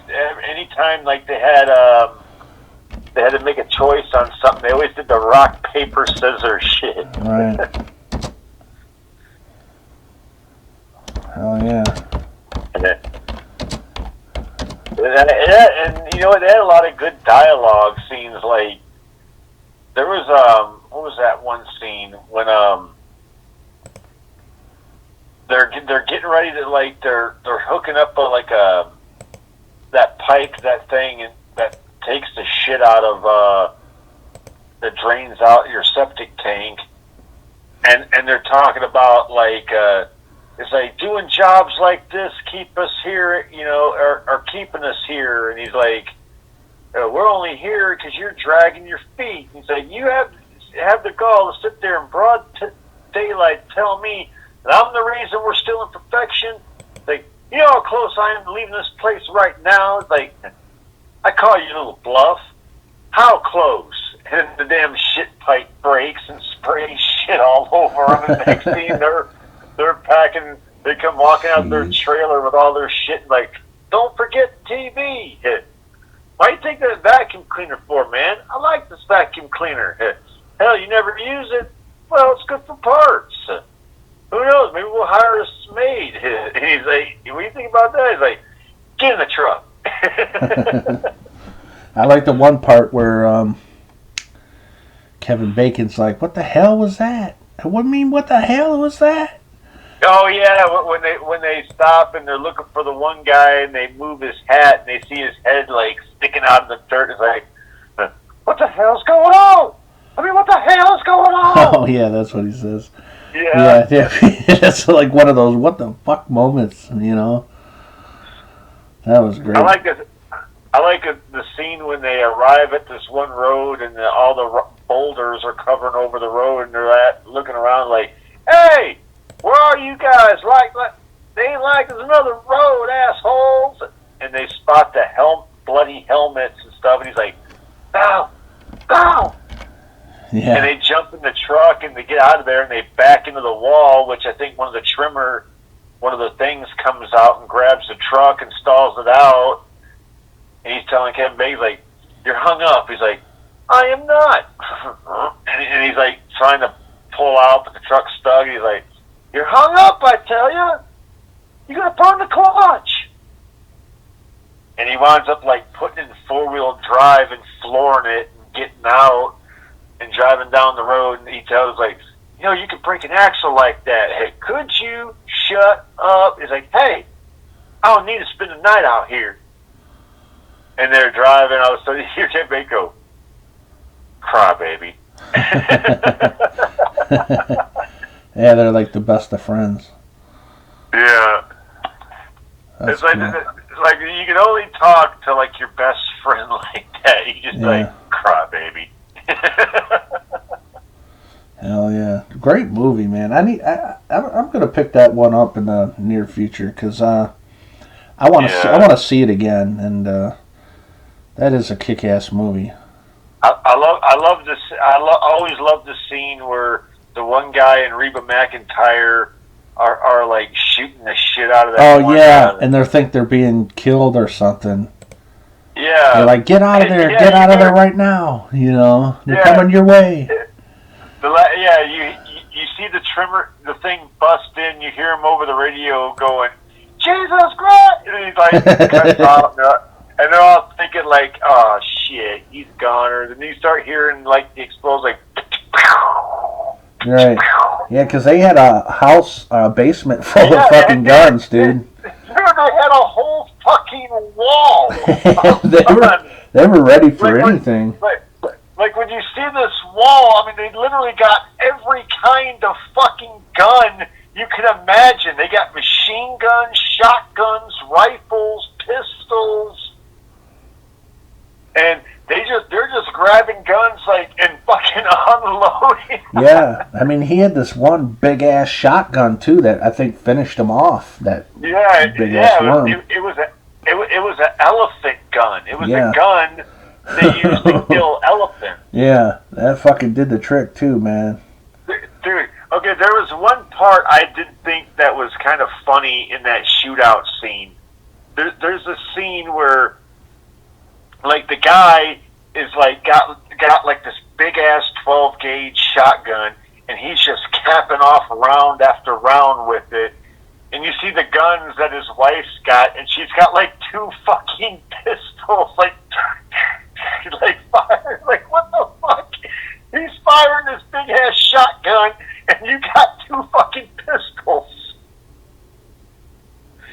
anytime like they had to make a choice on something, they always did the rock, paper, scissors shit. Right. Oh yeah. And they had a lot of good dialogue scenes. Like there was what was that one scene when they're getting ready to, like, they're hooking up that pipe, that thing, and that takes the shit out of that drains out your septic tank, and they're talking about, like, it's like doing jobs like this keep us here, are keeping us here. And he's like, we're only here because you're dragging your feet. He's like, you have the gall to sit there in broad daylight tell me that I'm the reason we're still in perfection. Like, you know how close I am to leaving this place right now? It's like, I call you a little bluff. How close? And the damn shit pipe breaks and sprays shit all over them. And next thing they're packing. They come walking out their trailer with all their shit. Like, don't forget TV. Why you take that vacuum cleaner for, man? I like this vacuum cleaner. Hell, you never use it. Well, it's good for parts. Who knows? Maybe we'll hire a maid. And he's like, what do you think about that? He's like, get in the truck. I like the one part where Kevin Bacon's like, "What the hell was that? What do you mean? What the hell was that?" Oh yeah, when they stop and they're looking for the one guy and they move his hat and they see his head like sticking out of the dirt. It's like, what the hell's going on? I mean, what the hell is going on? Oh yeah, that's what he says. Yeah. That's like one of those what the fuck moments, That was great. I like the scene when they arrive at this one road and all the boulders are covering over the road and they're looking around like, hey, where are you guys? Like they ain't like there's another road, assholes. And they spot the bloody helmets and stuff, and he's like, no. Yeah. And they jump in the truck and they get out of there and they back into the wall, which I think one of the things comes out and grabs the truck and stalls it out. And he's telling Kevin Bacon, like, you're hung up. He's like, I am not. and he's like trying to pull out, but the truck's stuck. He's like, you're hung up, I tell you. You gotta burn the clutch. And he winds up like putting it in 4-wheel drive and flooring it and getting out and driving down the road. And he tells like, you could break an axle like that. Hey, could you shut up? He's like, hey, I don't need to spend the night out here. And they're driving. All of a sudden, you hear Kevin Bacon go, cry, baby. Yeah, they're like the best of friends. Yeah. That's it's like you can only talk to like your best friend like that. You just like, cry, baby. Hell yeah. Great movie, man. I'm going to pick that one up in the near future because I want to see it again, and that is a kick-ass movie. I always love the scene where the one guy and Reba McEntire are like shooting the shit out of that. Oh yeah, and they think they're being killed or something. Yeah, they're like, get out of there, get out of there right now. They're coming your way. You see the thing bust in. You hear him over the radio going, Jesus Christ, and he's like cuts off. And they're all thinking like, oh shit, he's gone. Or then you start hearing like the explosion, like. Right. Yeah, because they had a basement full of fucking guns, dude. They had a whole fucking wall. they were ready for anything. Like when you see this wall, I mean, they literally got every kind of fucking gun you can imagine. They got machine guns, shotguns, rifles, pistols, and they're just grabbing guns like and fucking unloading. Yeah, I mean he had this one big ass shotgun too that I think finished him off. That big ass worm. It was an elephant gun. It was a gun they used to kill elephants. Yeah, that fucking did the trick too, man. Dude, okay, there was one part I did think that was kind of funny in that shootout scene. There's a scene where like the guy is like got like this big ass 12 gauge shotgun and he's just capping off round after round with it, and you see the guns that his wife's got and she's got like 2 fucking pistols like fire, like what the fuck, he's firing this big ass shotgun and you got 2 fucking pistols.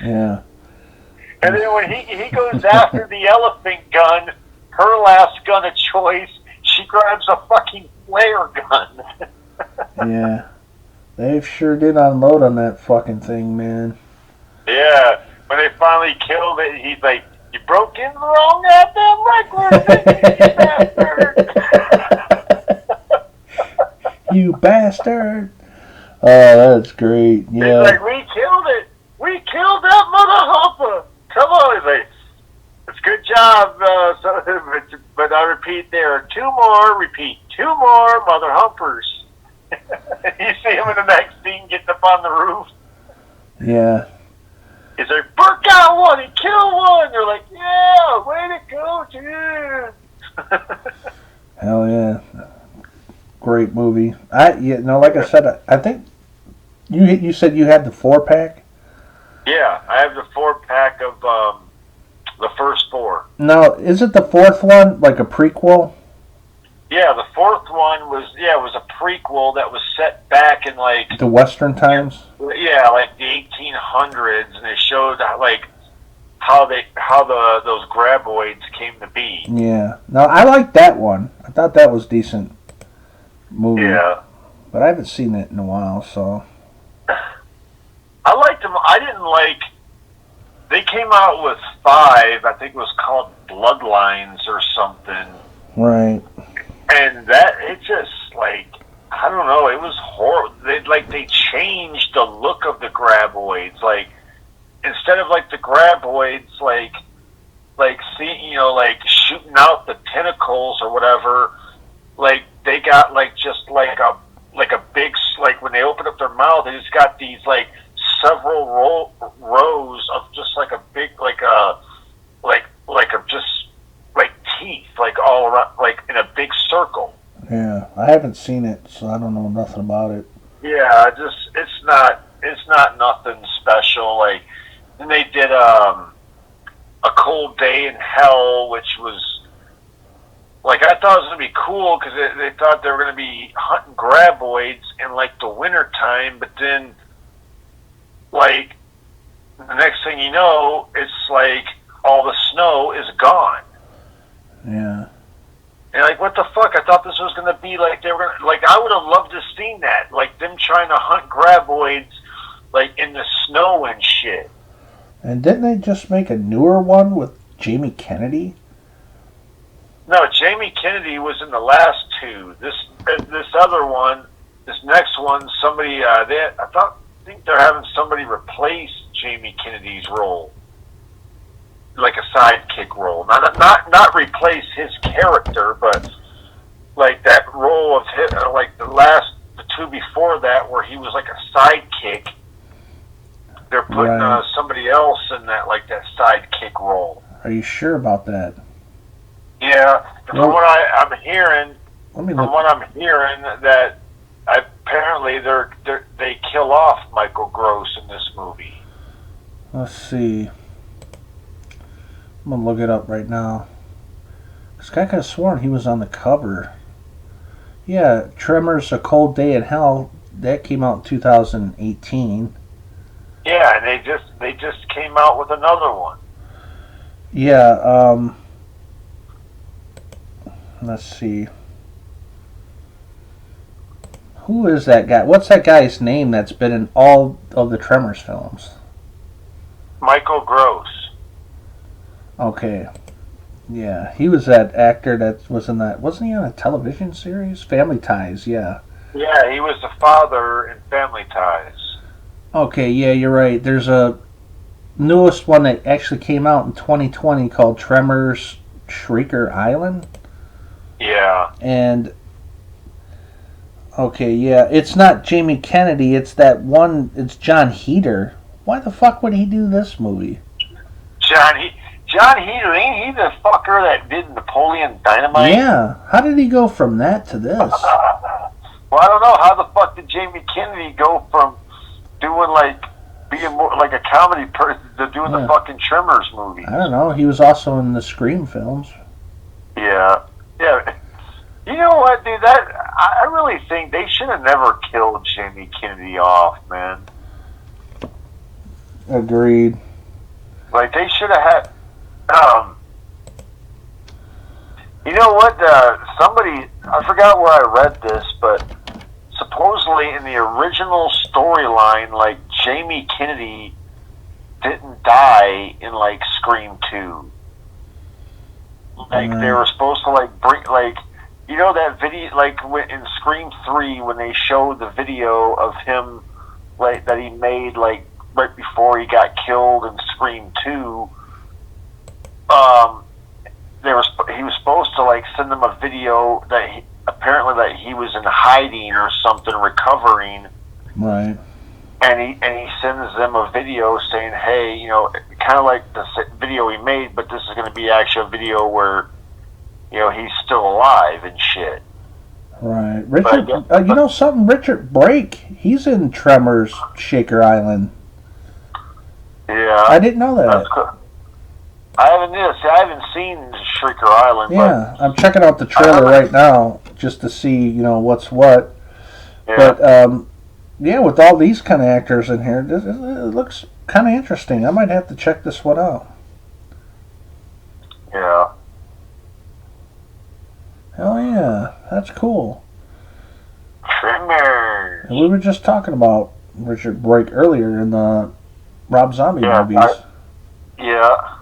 Yeah. And then when he goes after the elephant gun, her last gun of choice, she grabs a fucking flare gun. Yeah. They sure did unload on that fucking thing, man. Yeah, when they finally killed it, he's like, "You broke in the wrong goddamn necklace, You bastard! Oh, that's great. Yeah. He's like, "We killed it. We killed that mother humper. Come on." He's like, "It's a good job." But I repeat, there are two more. Repeat, two more mother humpers. You see him in the next scene getting up on the roof. Yeah. He's like, "Burke got one. He killed one." They're like, "Yeah, way to go, dude." Hell yeah. Great movie. Like I said, I think you said you had the 4-pack. Yeah, I have the 4-pack of the first 4. Now, is it the 4th one like a prequel? Yeah, the 4th one was it was a prequel that was set back in like The Western times. Yeah, like the 1800s, and they showed like how those graboids came to be. Yeah. Now I liked that one. I thought that was decent movie. Yeah. But I haven't seen it in a while, so. I liked them. I didn't like. They came out with 5. I think it was called Bloodlines or something. Right. And that it just like I don't know. It was horrible. They changed the look of the graboids. Like instead of like the graboids like shooting out the tentacles or whatever. Like they got like just like a big like when they open up their mouth, they just got these like several rows of just like a big like a just like teeth like all around like in a big circle. Yeah, I haven't seen it, so I don't know nothing about it. Yeah, it's not nothing special. Like then they did A Cold Day in Hell, which was like I thought it was gonna be cool because they thought they were gonna be hunting graboids in like the winter time, but then like the next thing you know, it's like all the snow is gone. Yeah. And like, what the fuck? I thought this was gonna be like they were gonna like. I would have loved to have seen that, like them trying to hunt graboids, like in the snow and shit. And didn't they just make a newer one with Jamie Kennedy? No, Jamie Kennedy was in the last 2. This other one, this next one, somebody I think they're having somebody replace Jamie Kennedy's role, like a sidekick role. Not replace his character, but like that role of him, like the 2 before that, where he was like a sidekick. They're putting somebody else in that like that sidekick role. Are you sure about that? Yeah, from what I'm hearing, that apparently they kill off Michael Gross in this movie. Let's see. I'm gonna look it up right now. This guy could have sworn he was on the cover. Yeah, Tremors: A Cold Day in Hell. That came out in 2018. Yeah, and they just came out with another one. Yeah. Let's see. Who is that guy? What's that guy's name that's been in all of the Tremors films? Michael Gross. Okay. Yeah, he was that actor that was in that. Wasn't he on a television series? Family Ties, yeah. Yeah, he was the father in Family Ties. Okay, yeah, you're right. There's a newest one that actually came out in 2020 called Tremors Shrieker Island. Yeah. And okay, yeah, it's not Jamie Kennedy, it's that one, it's John Heder. Why the fuck would he do this movie? John Heder, ain't he the fucker that did Napoleon Dynamite? Yeah, how did he go from that to this? Well, I don't know. How the fuck did Jamie Kennedy go from doing being more like a comedy person to doing the fucking Tremors movie? I don't know. He was also in the Scream films. Yeah. Yeah. You know what, dude? I really think they should have never killed Jamie Kennedy off, man. Agreed. Like, they should have had... you know what? Somebody... I forgot where I read this, but supposedly in the original storyline, like Jamie Kennedy didn't die in like Scream 2. Like they were supposed to like bring like you know that video like in Scream 3 when they showed the video of him like that he made like right before he got killed in Scream 2. He was supposed to like send them a video that apparently that he was in hiding or something, recovering. Right. And he sends them a video saying, "Hey, you know, kind of like the video he made, but this is going to be actually a video where, you know, he's still alive and shit." Right. Richard, you know something? Richard Brake, he's in Tremors, Shaker Island. Yeah. I didn't know that. I haven't seen Shrieker Island. Yeah, I'm checking out the trailer right now just to see, you know, what's what. Yeah. But, yeah, with all these kind of actors in here, it looks kind of interesting. I might have to check this one out. Yeah. Hell yeah, that's cool. Tremors. And we were just talking about Richard Brake earlier in the Rob Zombie movies. Yeah.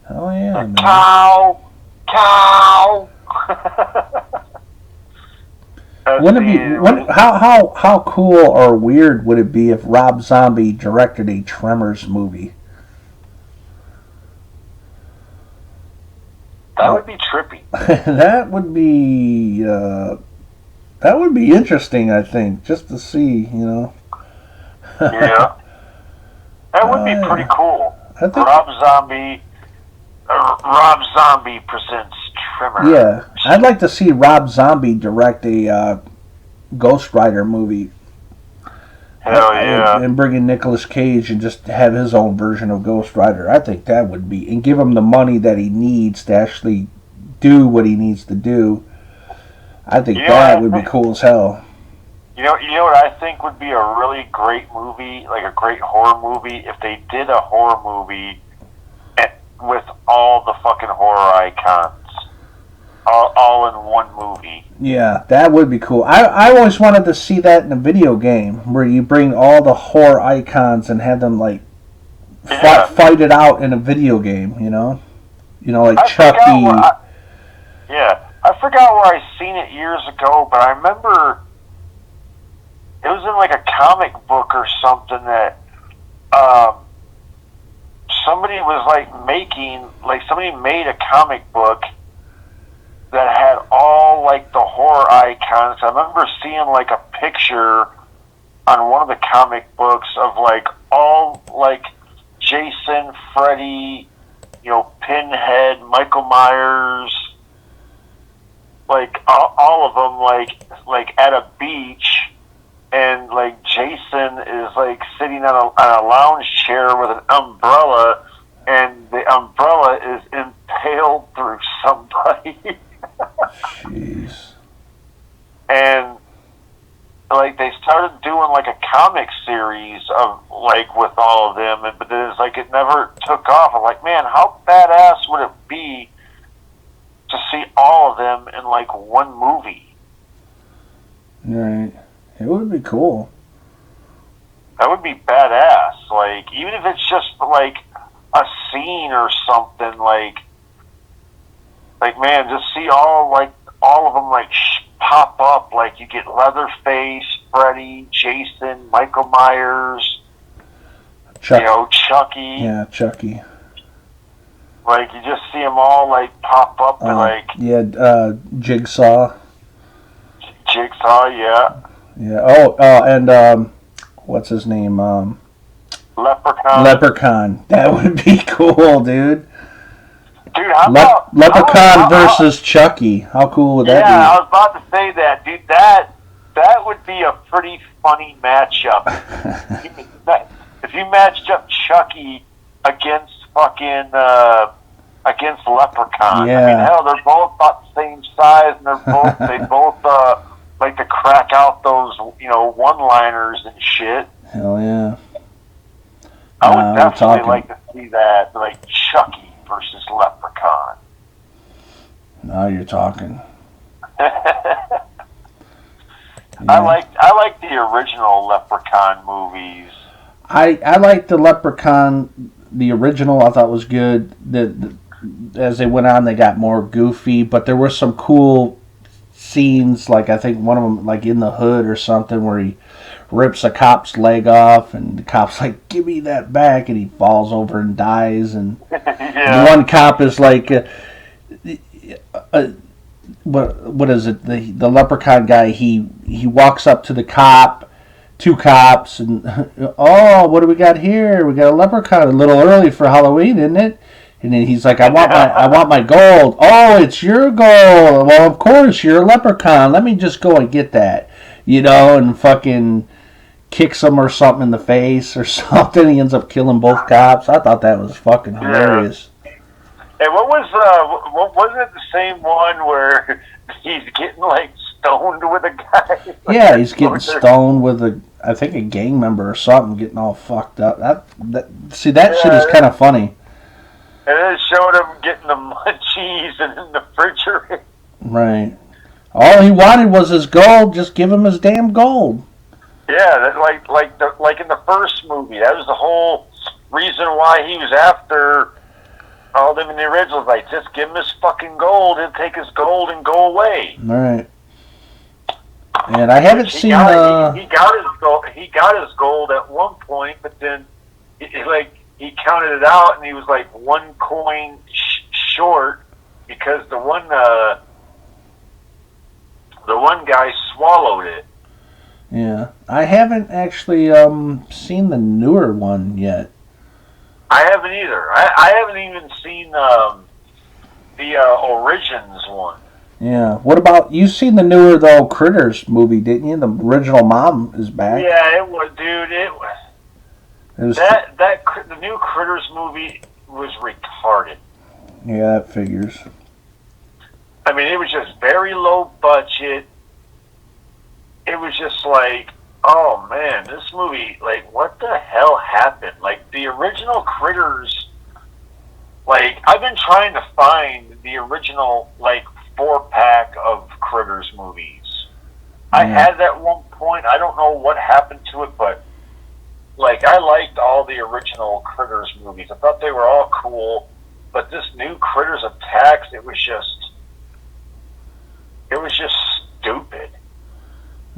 Oh yeah, man. Cow. Wouldn't it be? How cool or weird would it be if Rob Zombie directed a Tremors movie? That would be trippy. That would be interesting. I think just to see, you know. Yeah. That would be pretty cool. Rob Zombie presents Tremors. Yeah, I'd like to see Rob Zombie direct a Ghost Rider movie. Hell yeah! And bring in Nicolas Cage and just have his own version of Ghost Rider. I think that would be, and give him the money that he needs to actually do what he needs to do. I think that would be cool as hell. You know what I think would be a really great movie, like a great horror movie, if they did a horror movie with all the fucking horror icons, all in one movie. Yeah, that would be cool. I always wanted to see that in a video game, where you bring all the horror icons and have them like fight it out in a video game. You know, like Chucky. I forgot where I seen it years ago, but I remember it was in like a comic book or something that somebody was like making, like somebody made a comic book that had all like the horror icons. I remember seeing like a picture on one of the comic books of like all like Jason, Freddy, you know, Pinhead, Michael Myers, like all of them like at a beach, and like Jason is like sitting on a lounge chair with an umbrella, and the umbrella is impaled through somebody. Jeez. And like they started doing like a comic series of like with all of them, but then it's like it never took off. I'm like, man, how badass would it be to see all of them in like one movie? Right. It would be cool. That would be badass. Like, even if it's just like a scene or something, like man, just see all of them like pop up. Like you get Leatherface, Freddy, Jason, Michael Myers, Chucky. You know, Chucky. Yeah, Chucky. Like you just see them all like pop up and like Jigsaw. Jigsaw, yeah. Yeah. And what's his name? Leprechaun. Leprechaun. That would be cool, dude. Dude, how about Leprechaun versus Chucky? How cool would that be? Yeah, I was about to say that, dude. That would be a pretty funny matchup. If you matched up Chucky against against Leprechaun. Yeah. I mean, hell, they're both about the same size, and they both like to crack out those, you know, one-liners and shit. Hell yeah. I would definitely like to see that, like Chucky versus Leprechaun. Now you're talking. I like the original Leprechaun movies. I liked the Leprechaun, the original. I thought was good. As they went on, they got more goofy, but there were some cool scenes. Like I think one of them, like in the hood or something, where he rips a cop's leg off, and the cop's like, "Give me that back," and he falls over and dies. And Yeah. one cop is like, what is it? The Leprechaun guy. He walks up to the cop. Two cops, and oh, what do we got here? We got a leprechaun. A little early for Halloween, isn't it? And then he's like, I want my gold. Oh, it's your gold. Well, of course, you're a leprechaun. Let me just go and get that, and fucking kicks him or something in the face or something. He ends up killing both cops. I thought that was fucking hilarious. And what wasn't it the same one where he's getting like stoned with a guy? Yeah, he's getting stoned with I think a gang member or something, getting all fucked up. That shit is kind of funny. And then it showed him getting the munchies and in the refrigerator. Right. All he wanted was his gold. Just give him his damn gold. Yeah, that, like in the first movie, that was the whole reason why he was after all them in the originals. Like, just give him his fucking gold. He'll take his gold and go away. All right. And I haven't seen. He got his gold. He got his gold at one point, but then, he counted it out, and he was like one coin short because the one guy swallowed it. Yeah, I haven't actually seen the newer one yet. I haven't either. I haven't even seen the Origins one. Yeah. What about you? Seen the newer Critters movie, didn't you? The original mom is back. Yeah, it was, dude. It was the new Critters movie was retarded. Yeah, that figures. I mean, it was just very low budget. It was just like, oh man, this movie, like, what the hell happened? Like, the original Critters, like, I've been trying to find the original, like, 4-pack of Critters movies. I had that one point. I don't know what happened to it, but, like, I liked all the original Critters movies. I thought they were all cool, but this new Critters Attacks, it was just stupid.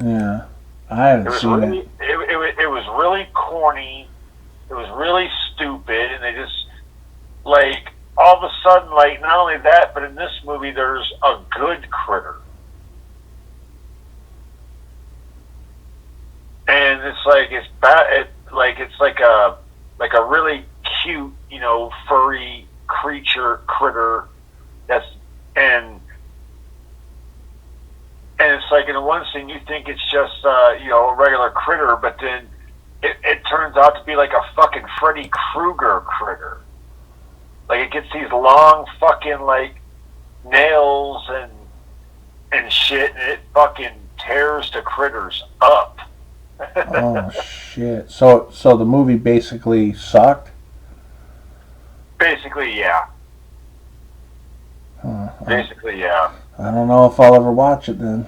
Yeah. I haven't seen it. It was really corny. It was really stupid, and they just, like, all of a sudden, like, not only that, but in this movie, there's a good critter. And it's like, it's bad, it's like a really cute, furry critter and it's like in one scene you think it's just a regular critter, but then it turns out to be like a fucking Freddy Krueger critter. Like, it gets these long fucking like nails and shit, and it fucking tears the critters up. Oh shit! So the movie basically sucked. Basically, yeah. Basically, yeah. I don't know if I'll ever watch it then.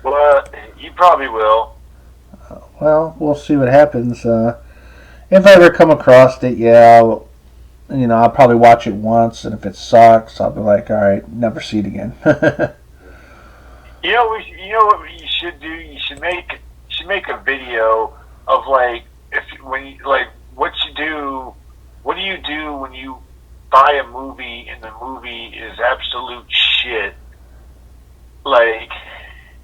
Well, you probably will. Well, we'll see what happens. If I ever come across it, yeah, I'll probably watch it once, and if it sucks, I'll be like, all right, never see it again. You know what you should do? You should make a video of what do you do when you buy a movie and the movie is absolute shit? Like,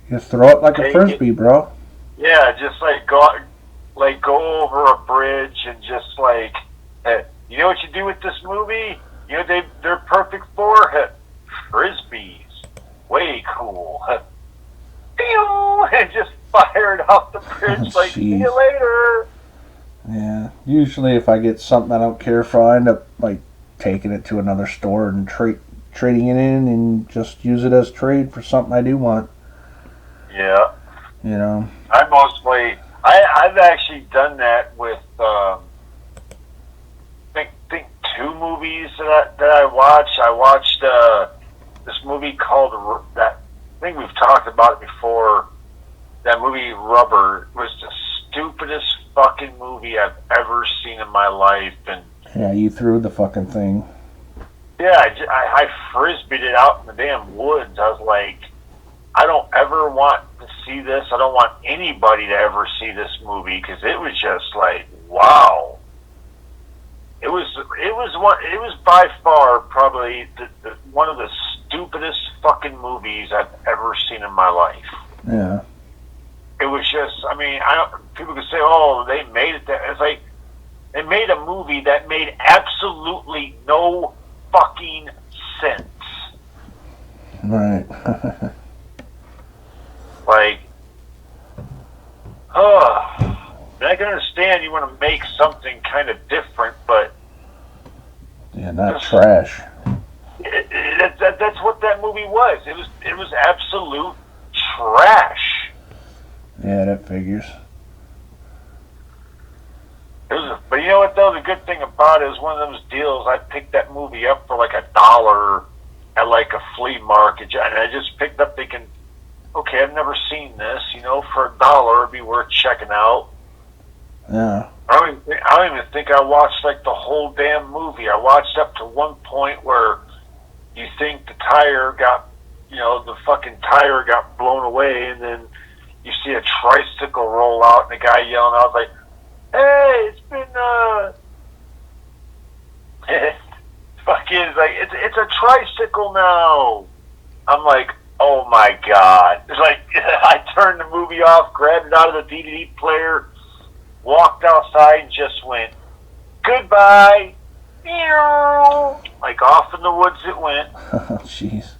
you throw it like a frisbee, bro. Yeah, just go over a bridge and just you know what you do with this movie? They're perfect for frisbees. Way cool. And just fire it off the bridge. See you later. Yeah, usually if I get something I don't care for, I end up taking it to another store and trading it in and just use it as trade for something I do want. Yeah. I've actually done that with think 2 movies that I watched. I watched this movie called I think we've talked about it before. that movie Rubber was the stupidest fucking movie I've ever seen in my life. And Yeah, you threw the fucking thing. yeah, I frisbeed it out in the damn woods. I was like, I don't ever want to see this. I don't want anybody to ever see this movie because it was just like, wow. It was by far probably one of the stupidest fucking movies I've ever seen in my life. Yeah. It was just, I mean, people could say, oh, they made it that. It's like, they made a movie that made absolutely no fucking sense. Right. Like, I can understand you want to make something kind of different, but Yeah, not trash. That's what that movie was. It was absolute trash. Yeah, that figures. But you know what though? The good thing about it is one of those deals. I picked that movie up for like $1 at like a flea market, and I just picked up thinking, okay, I've never seen this. You know, for $1, it'd be worth checking out. Yeah. I don't even think I watched like the whole damn movie. I watched up to one point where you think the tire got, the fucking tire got blown away, and then you see a tricycle roll out and a guy yelling. I was like, hey, it's been fucking like it's a tricycle now. I'm like, oh my god! It's like I turned the movie off, grabbed it out of the DVD player, walked outside, and just went goodbye. Like off in the woods it went. Oh, jeez.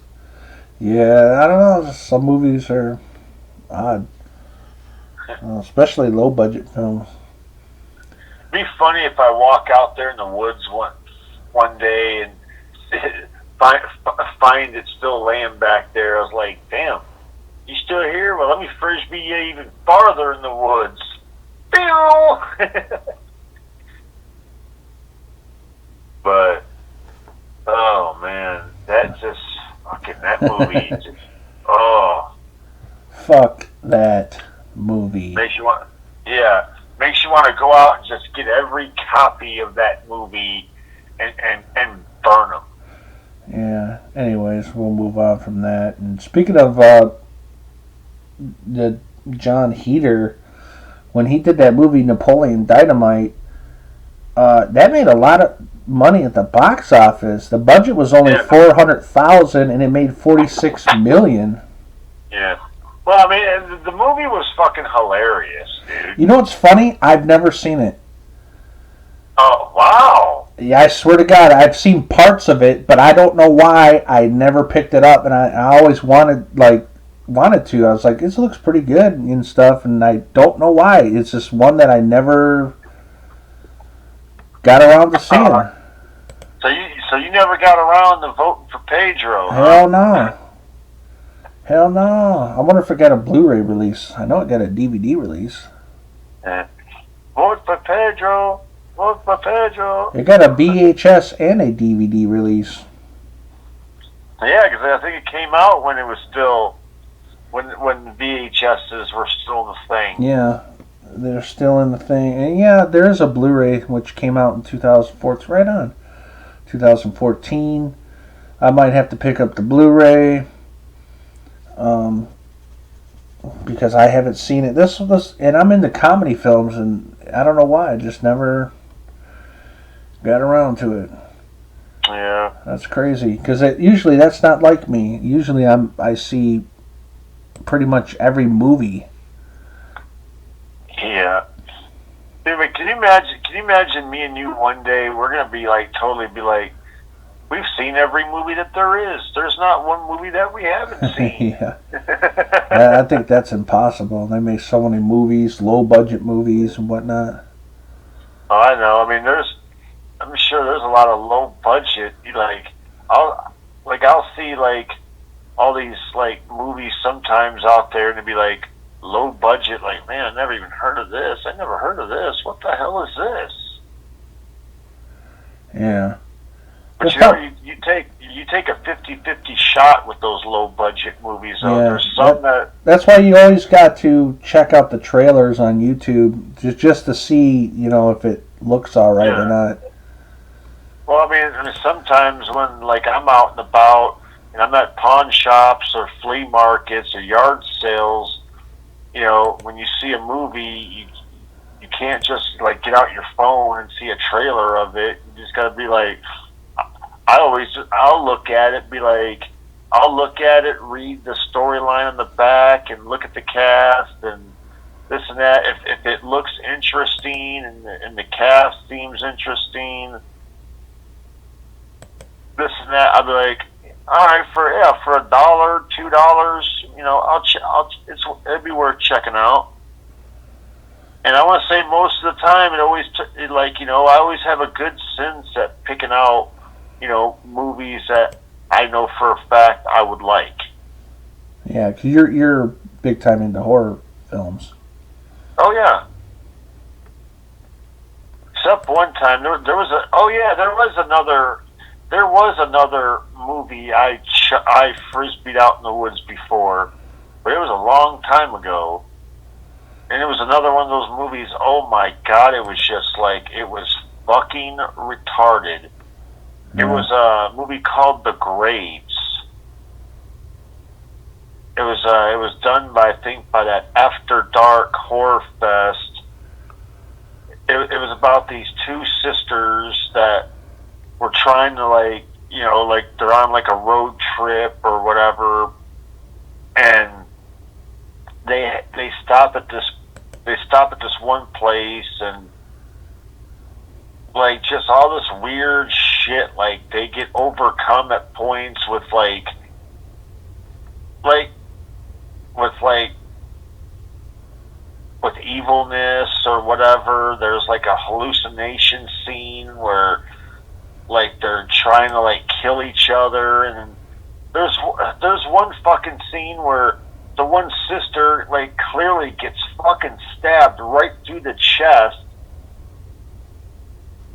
Yeah, I don't know. Some movies are odd, especially low budget films. It'd be funny if I walk out there in the woods one day and find it still laying back there. I was like, damn, you still here? Well, let me frisbee you even farther in the woods. But, oh man, that movie just, oh. Fuck that movie. Makes you want to go out and just get every copy of that movie and burn them. Yeah. Anyways, we'll move on from that. And speaking of the John Heder, when he did that movie Napoleon Dynamite, that made a lot of money at the box office. The budget was only $400,000, and it made $46 million. Yeah. Well, I mean, the movie was fucking hilarious, dude. You know what's funny? I've never seen it. Oh, wow. Yeah, I swear to God, I've seen parts of it, but I don't know why I never picked it up, and I always wanted to. I was like, this looks pretty good and stuff, and I don't know why. It's just one that I never got around to seeing. So you never got around to voting for Pedro? Hell no. Hell no. I wonder if it got a Blu-ray release. I know it got a DVD release. Vote for Pedro. Vote for Pedro. It got a VHS and a DVD release. Yeah, because I think it came out when it was still when the VHSs were still the thing. Yeah, they're still in the thing. And yeah, there is a Blu-ray which came out in 2004. It's right on. 2014. I might have to pick up the Blu-ray because I haven't seen it. This and I'm into comedy films, and I don't know why I just never got around to it. Yeah, that's crazy. Because usually that's not like me. Usually I see pretty much every movie. Yeah. Anyway, can you imagine me and you one day? We're gonna be like we've seen every movie that there is. There's not one movie that we haven't seen. Yeah. I think that's impossible. They make so many movies, low budget movies and whatnot. Oh, I know. I mean, I'm sure there's a lot of low budget. I'll see like all these like movies sometimes out there, and it'd be like low budget. Like, man, I never even heard of this. I never heard of this. What the hell is this? Yeah. But you take a 50-50 shot with those low budget movies. Though. Yeah, There's some that's why you always got to check out the trailers on YouTube just to see, if it looks all right or not. Well, I mean, sometimes when like I'm out and about and I'm at pawn shops or flea markets or yard sales, when you see a movie, you can't just like get out your phone and see a trailer of it. You just got to be like, I'll look at it, read the storyline on the back, and look at the cast and this and that. If it looks interesting and the cast seems interesting, this and that, I'll be like, all right, for $1, $2, it'd be worth checking out. And I want to say most of the time, I always have a good sense at picking out, movies that I know for a fact I would like. Yeah, because you're big time into horror films. Oh yeah. Except one time there was another movie I frisbeed out in the woods before, but it was a long time ago. And it was another one of those movies, oh my God, it was just like, it was fucking retarded. It was a movie called The Graves. It was done by that After Dark Horror Fest. It was about these two sisters that were trying to they're on like a road trip or whatever, and they stop at this one place, and like just all this weird shit, like they get overcome at points with with evilness or whatever. There's like a hallucination scene where like they're trying to like kill each other, and there's one fucking scene where the one sister like clearly gets fucking stabbed right through the chest.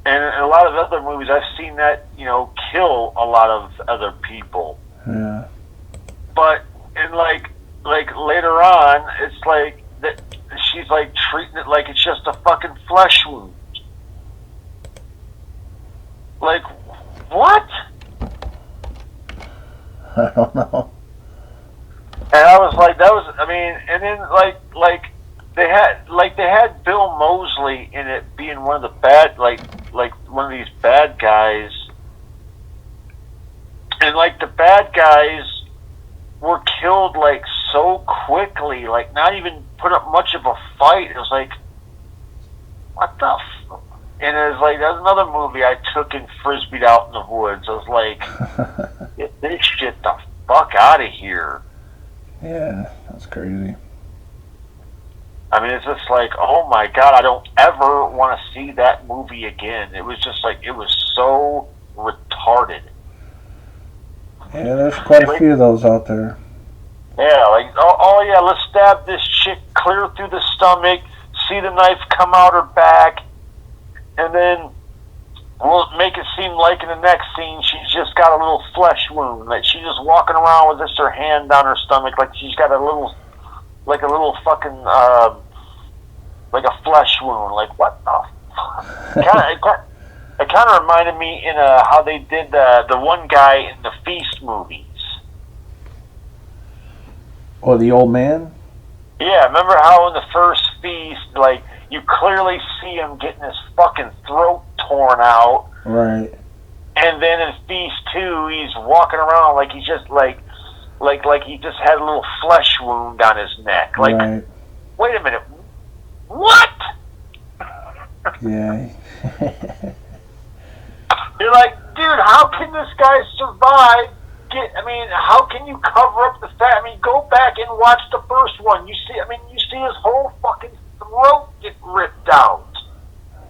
And in a lot of other movies I've seen that, kill a lot of other people. Yeah. But and like later on, it's like that she's like treating it like it's just a fucking flesh wound. Like, what? I don't know. And I was like, and then like they had Bill Moseley in it being one of the bad, like one of these bad guys, and like the bad guys were killed like so quickly, like not even put up much of a fight. It was like, what the and it was like, that's another movie I took and frisbeed out in the woods. I was like, get this shit the fuck out of here. Yeah, that's crazy. I mean, it's just like, oh my God, I don't ever want to see that movie again. It was just like, it was so retarded. Yeah, there's quite a few of those out there. Yeah, like, oh yeah, let's stab this chick clear through the stomach, see the knife come out her back, and then we'll make it seem like in the next scene she's just got a little flesh wound. Like she's just walking around with just her hand down her stomach, like she's got a little fucking, like a flesh wound. Like, what the fuck? It kind of reminded me in how they did the one guy in the Feast movies. Oh, the old man? Yeah, remember how in the first Feast, like, you clearly see him getting his fucking throat torn out. Right. And then in Feast 2, he's walking around like he's just like he just had a little flesh wound on his neck. Like, right. Wait a minute. What? Yeah. You're like, dude, how can this guy survive? How can you cover up the fact? Go back and watch the first one. You see his whole fucking throat get ripped out.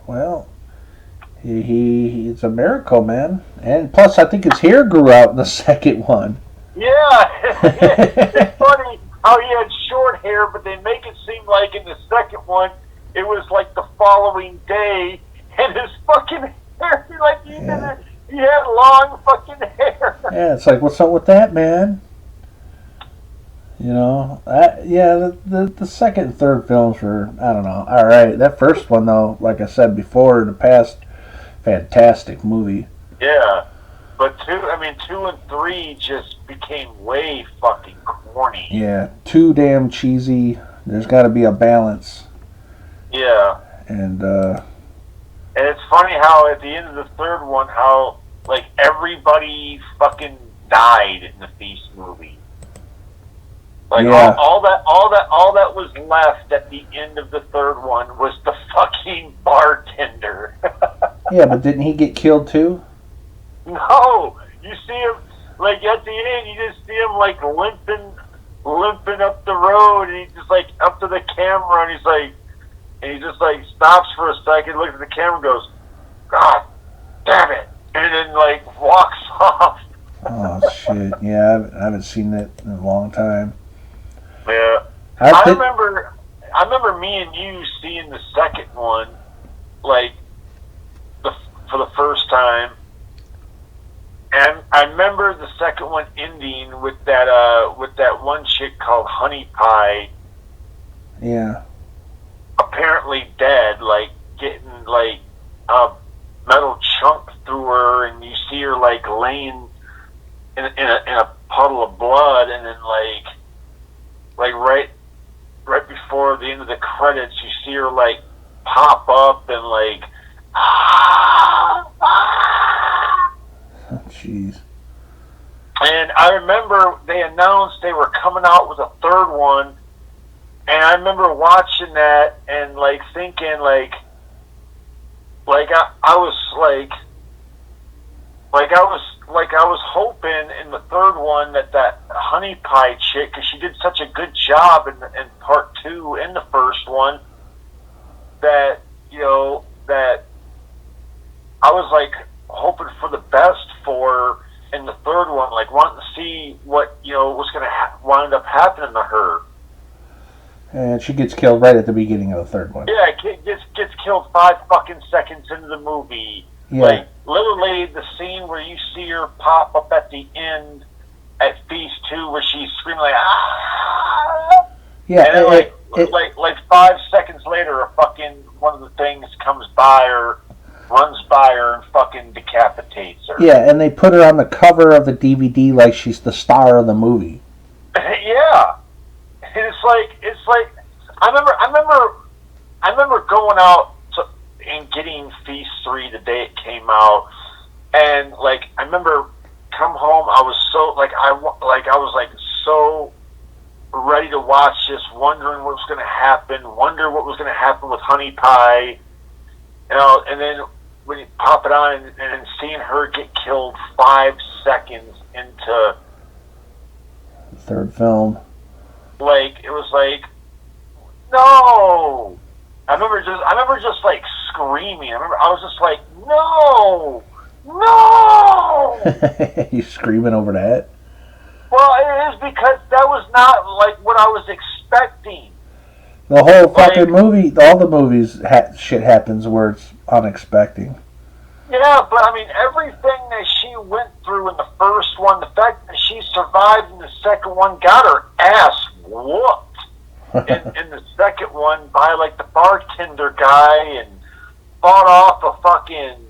Well, he's a miracle, man. And plus, I think his hair grew out in the second one. Yeah. It's funny how he had short hair, but they make it seem like in the second one, it was like the following day, and his fucking hair, he He had long fucking hair. Yeah, it's like, what's up with that, man? You know, the second and third films were, I don't know, all right. That first one, though, like I said before in the past, fantastic movie. Yeah, but two and three just became way fucking corny. Yeah, too damn cheesy. There's got to be a balance. Yeah. And it's funny how at the end of the third one, how like everybody fucking died in the Feast movie. Like yeah. all that was left at the end of the third one was the fucking bartender. Yeah, but didn't he get killed too? No, you see him like at the end. You just see him like limping up the road, and he's just like up to the camera, and he just like stops for a second, looks at the camera, and goes, "God damn it," and then like walks off. Oh shit! Yeah, I haven't seen that in a long time. Yeah, I remember me and you seeing the second one, like for the first time, and I remember the second one ending with that one chick called Honey Pie. Yeah. Apparently dead, like getting like a metal chunk through her, and you see her like laying in a puddle of blood, and then like right before the end of the credits, you see her like pop up and like Jeez. And I remember they announced they were coming out with a third one, and I remember watching that and like thinking like I was hoping in the third one that Honey Pie chick, because she did such a good job in part two in the first one, that that I was like hoping for the best for her in the third one, like wanting to see what was going to wind up happening to her. And she gets killed right at the beginning of the third one. Yeah, gets killed 5 fucking seconds into the movie. Yeah. Like, literally, the scene where you see her pop up at the end at Feast 2, where she's screaming like, ah! Yeah, and then, like 5 seconds later, a fucking one of the things comes by her, runs by her, and fucking decapitates her. Yeah, and they put her on the cover of the DVD like she's the star of the movie. Yeah. It's like I remember going out and getting Feast 3 the day it came out, and like I remember come home, I was so I was so ready to watch this, wondering what was going to happen, wonder what was going to happen with Honey Pie, and then when you pop it on and seeing her get killed 5 seconds into The third film. Like it was like, no. I remember just like screaming. I was just like, no. You screaming over that? Well, it is because that was not like what I was expecting. The whole fucking movie, all the movies, shit happens where it's unexpected. Yeah, but I mean, everything that she went through in the first one, the fact that she survived in the second one, got her ass whooped in the second one by like the bartender guy, and fought off a fucking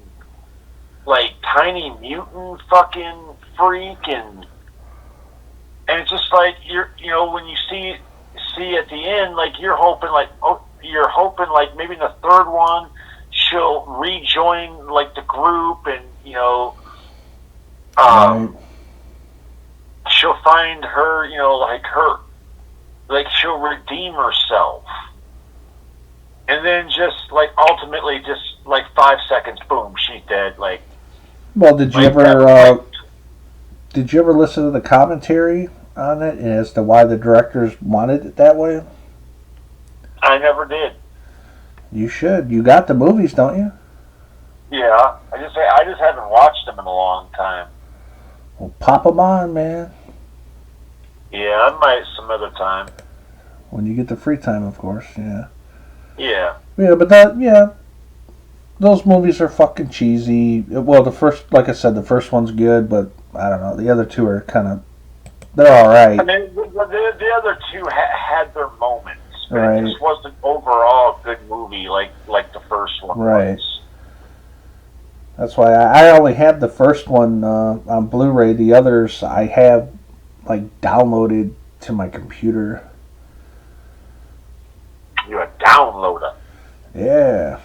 like tiny mutant fucking freak, and it's just like when you see at the end, like you're hoping like maybe in the third one she'll rejoin like the group, and Right. she'll find her, like she'll redeem herself, and then just like ultimately just like 5 seconds, boom, she's dead. Like, well, did you ever listen to the commentary on it as to why the directors wanted it that way? I never did. You should. You got the movies, don't you? Yeah, I just haven't watched them in a long time. Well, pop them on, man. Yeah, I might some other time. When you get the free time, of course. Yeah. Yeah. Yeah, but that, yeah. those movies are fucking cheesy. Well, the first, like I said, the first one's good, but I don't know. The other two are kind of, they're all right. I mean, the other two had their moments, but Right. it just wasn't overall a good movie like the first one Right. was. That's why I only had the first one on Blu-ray. The others I have like downloaded to my computer. You a downloader. Yeah.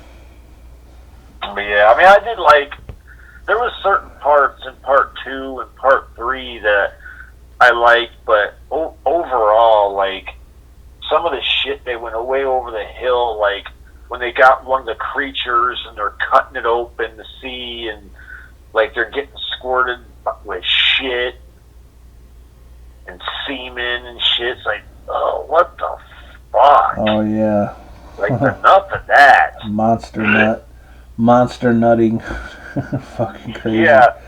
But yeah, I mean, I did like. There was certain parts in part 2 and part 3 that I liked, but overall, like some of the shit they went way over the hill, like when they got one of the creatures and they're cutting it open to see, and like they're getting squirted with shit and semen and shit. It's like, oh, what the fuck? Oh yeah. Like enough of that. Monster nutting. Fucking crazy. Yeah.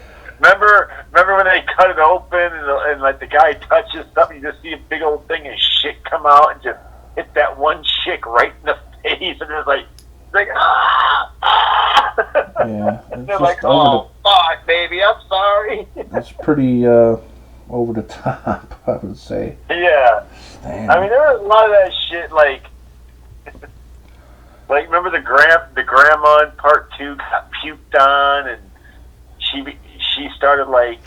Remember when they cut it open and like the guy touches something, you just see a big old thing of shit come out and just hit that one chick right in the face, and it's like ah, ah. Yeah. And they're like, oh fuck, baby, I'm sorry. It's pretty over the top, I would say. Yeah. Damn. I mean, there was a lot of that shit, like remember the grandma in part 2 got puked on, and she started like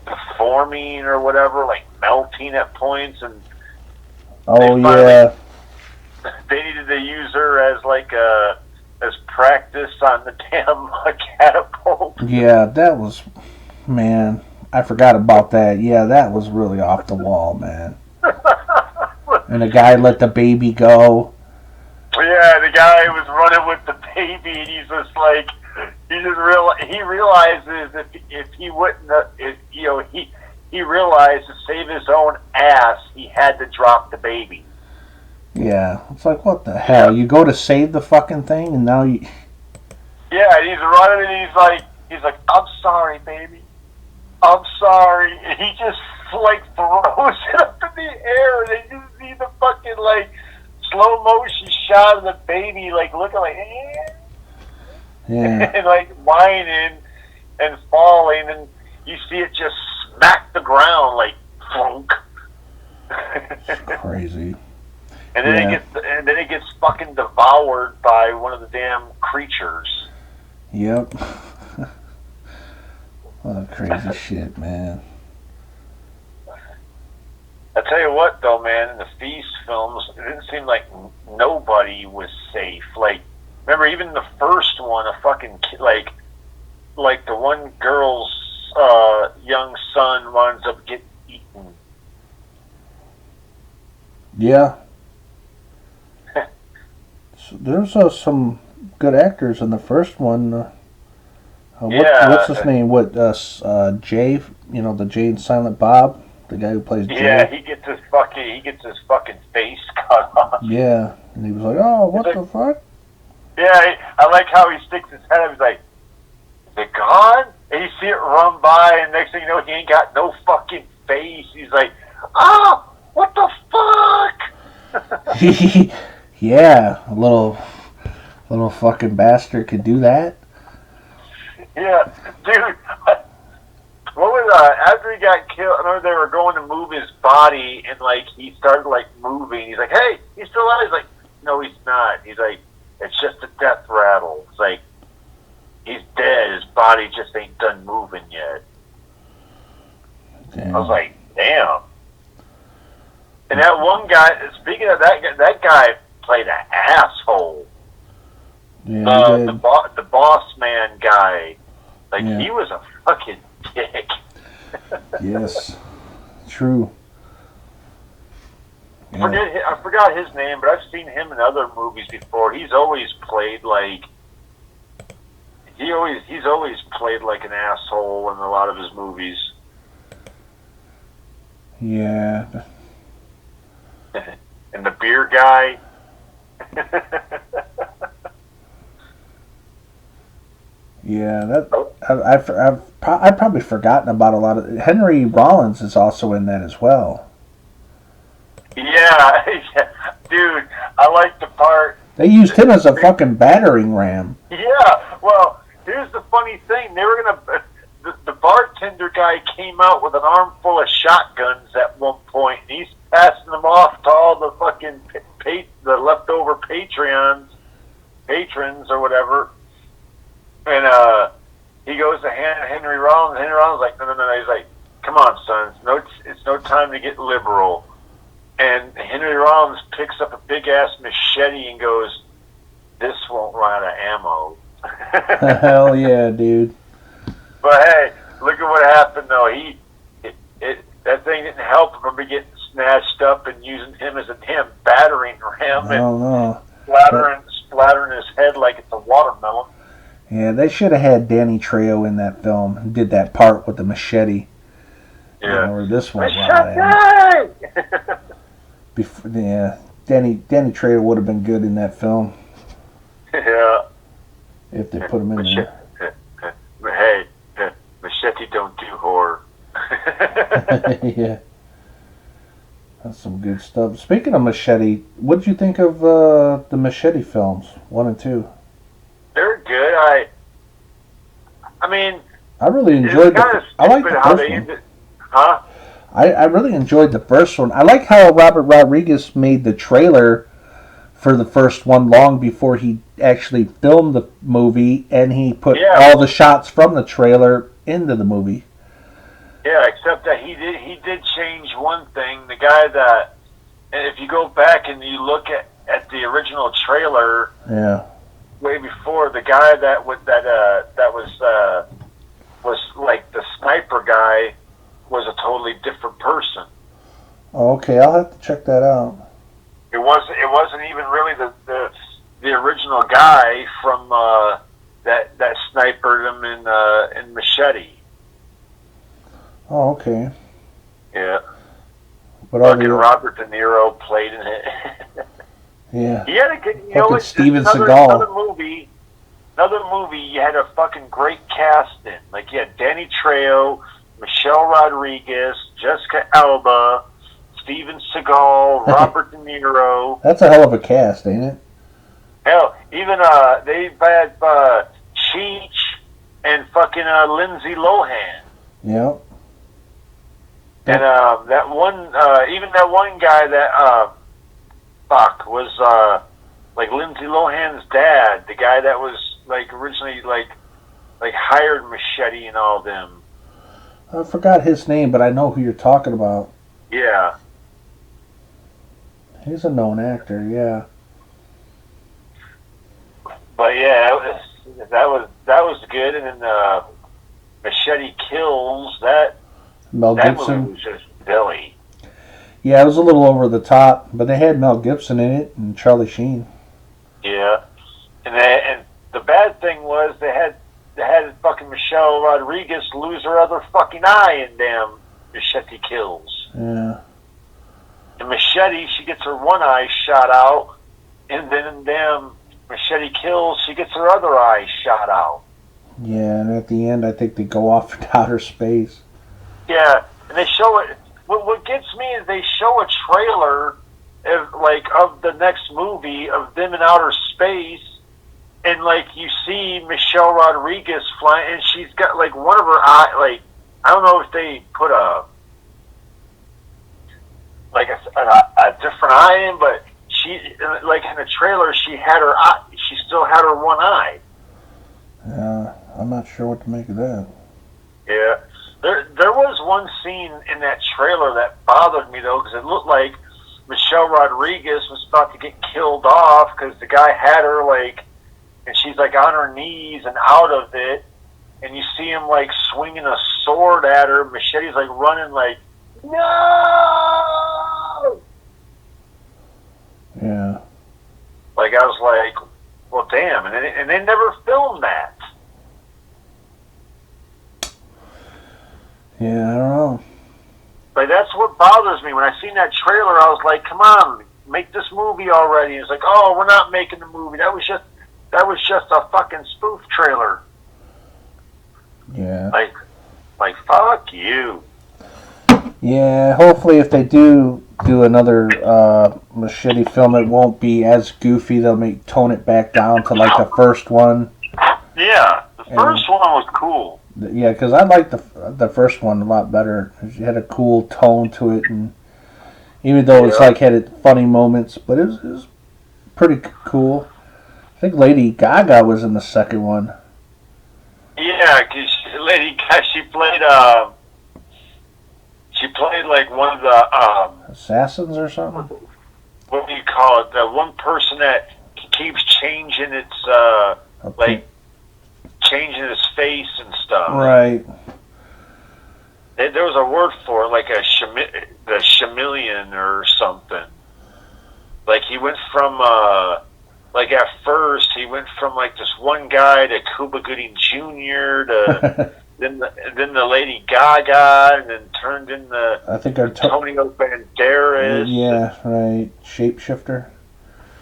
deforming or whatever, like melting at points, and oh yeah. they needed to use her as practice on the damn catapult. Yeah, that was, man, I forgot about that. Yeah, that was really off the wall, man. And the guy let the baby go. Yeah, the guy was running with the baby, and he's just like, he realizes if he wouldn't, he realized to save his own ass, he had to drop the baby. Yeah, it's like, what the hell? You go to save the fucking thing, and now you... Yeah, and he's running, and he's like, I'm sorry, baby. I'm sorry. And he just, like, throws it up in the air, and they just see the fucking, like, slow motion shot of the baby, like, looking like, Yeah. and, like, whining and falling, and you see it just smack the ground, like, thunk. Crazy. And then it gets fucking devoured by one of the damn creatures. Yep. What crazy shit, man. I tell you what, though, man, in the Feast films, it didn't seem like nobody was safe. Like, remember, even the first one, a fucking kid, like the one girl's young son winds up getting eaten. Yeah. So there's some good actors in the first one. What's his name? Jay? You know, the Jay and Silent Bob, the guy who plays Jay. Yeah, he gets his fucking face cut off. Yeah, and he was like, "Oh, what the fuck?" Yeah, I like how he sticks his head up. He's like, "Is it gone?" And you see it run by, and next thing you know, he ain't got no fucking face. He's like, "Oh, what the fuck?" Yeah, a little fucking bastard could do that. Yeah, dude. What was after he got killed? I remember they were going to move his body, and like he started like moving. He's like, "Hey, he's still alive." He's like, "No, he's not." He's like, "It's just a death rattle." It's like he's dead. His body just ain't done moving yet. Damn. I was like, "Damn." And that one guy. Speaking of that guy played an asshole. Yeah, he did. The boss man guy. Like Yeah. he was a fucking dick. Yes, true. Yeah. I forgot his name, but I've seen him in other movies before. He's always played like he's always played like an asshole in a lot of his movies. Yeah. And the beer guy. Yeah, that I've probably forgotten about a lot of. Henry Rollins is also in that as well. Yeah, dude, I like the part They used him as a fucking battering ram. Yeah, well, here's the funny thing. They were gonna. The bartender guy came out with an armful of shotguns at one point, and he's passing them off to all the fucking the leftover patrons or whatever. And he goes to Henry Rollins. Henry Rollins is like, no. He's like, come on, son. It's no time to get liberal. And Henry Rollins picks up a big ass machete and goes, "This won't run out of ammo." Hell yeah, dude. But hey, look at what happened though. That thing didn't help him from getting snatched up and using him as a damn battering ram and splattering his head like it's a watermelon. Yeah, they should have had Danny Trejo in that film and did that part with the machete. Yeah. Or this one. Machete! Yeah, Danny Trejo would have been good in that film. Yeah. If they put him in there. Hey, Machete don't do horror. Yeah. That's some good stuff. Speaking of Machete, what did you think of the Machete films, 1 and 2? They're good. I mean, I really enjoyed I like the first one. Huh? I really enjoyed the first one. I like how Robert Rodriguez made the trailer for the first one long before he actually filmed the movie, and he put all the shots from the trailer into the movie. Yeah, except that he did change one thing. The guy that, and if you go back and you look at the original trailer, way before, the guy that was like the sniper guy was a totally different person. Oh, okay, I'll have to check that out. It wasn't even really the original guy from that snipered him in Machete. Oh, okay. Yeah. But fucking Robert De Niro played in it. Yeah. He had a good, you know, it's Steven another, Seagal. Another movie you had a fucking great cast in. Like you had Danny Trejo, Michelle Rodriguez, Jessica Alba, Steven Seagal, Robert De Niro. That's a hell of a cast, ain't it? Hell, even they had Cheech and fucking Lindsay Lohan. Yep. And that one, even that one guy that was like Lindsay Lohan's dad, the guy that was like originally like hired Machete and all them. I forgot his name, but I know who you're talking about. Yeah. He's a known actor, yeah. But yeah, that was good, and then Machete Kills, that Gibson. movie was just Billy. Yeah, it was a little over the top, but they had Mel Gibson in it and Charlie Sheen. Yeah, and the bad thing was they had fucking Michelle Rodriguez lose her other fucking eye in damn Machete Kills. Yeah. And Machete, she gets her one eye shot out, and then in damn Machete Kills, she gets her other eye shot out. Yeah, and at the end, I think they go off into outer space. Yeah, and they show it. What gets me is they show a trailer of the next movie of them in outer space, and like you see Michelle Rodriguez flying, and she's got like one of her eye, like I don't know if they put a different eye in, but she like in the trailer she had her eye, she still had her one eye. Yeah, I'm not sure what to make of that. Yeah. There was one scene in that trailer that bothered me, though, because it looked like Michelle Rodriguez was about to get killed off because the guy had her, like, and she's, like, on her knees and out of it, and you see him, like, swinging a sword at her. Machete's, like, running, like, no! Yeah. Like, I was like, well, damn, and they never filmed that. Yeah, I don't know. Like, that's what bothers me. When I seen that trailer, I was like, come on, make this movie already. It's like, oh, we're not making the movie. That was just a fucking spoof trailer. Yeah. Like fuck you. Yeah, hopefully if they do do another machete film, it won't be as goofy. They'll tone it back down to like the first one. Yeah, the first one was cool. Yeah, because I liked the first one a lot better. It had a cool tone to it, and even though it's like had funny moments, but it was pretty cool. I think Lady Gaga was in the second one. Yeah, because Lady Gaga, she played like one of the Assassins or something. What do you call it? The one person that keeps changing its like changing his face and stuff. Right. There was a word for it, like the chameleon or something. Like he went from like at first he went from like this one guy to Cuba Gooding Jr. to then the Lady Gaga, and then turned into I think Antonio Banderas. Yeah, right. Shapeshifter.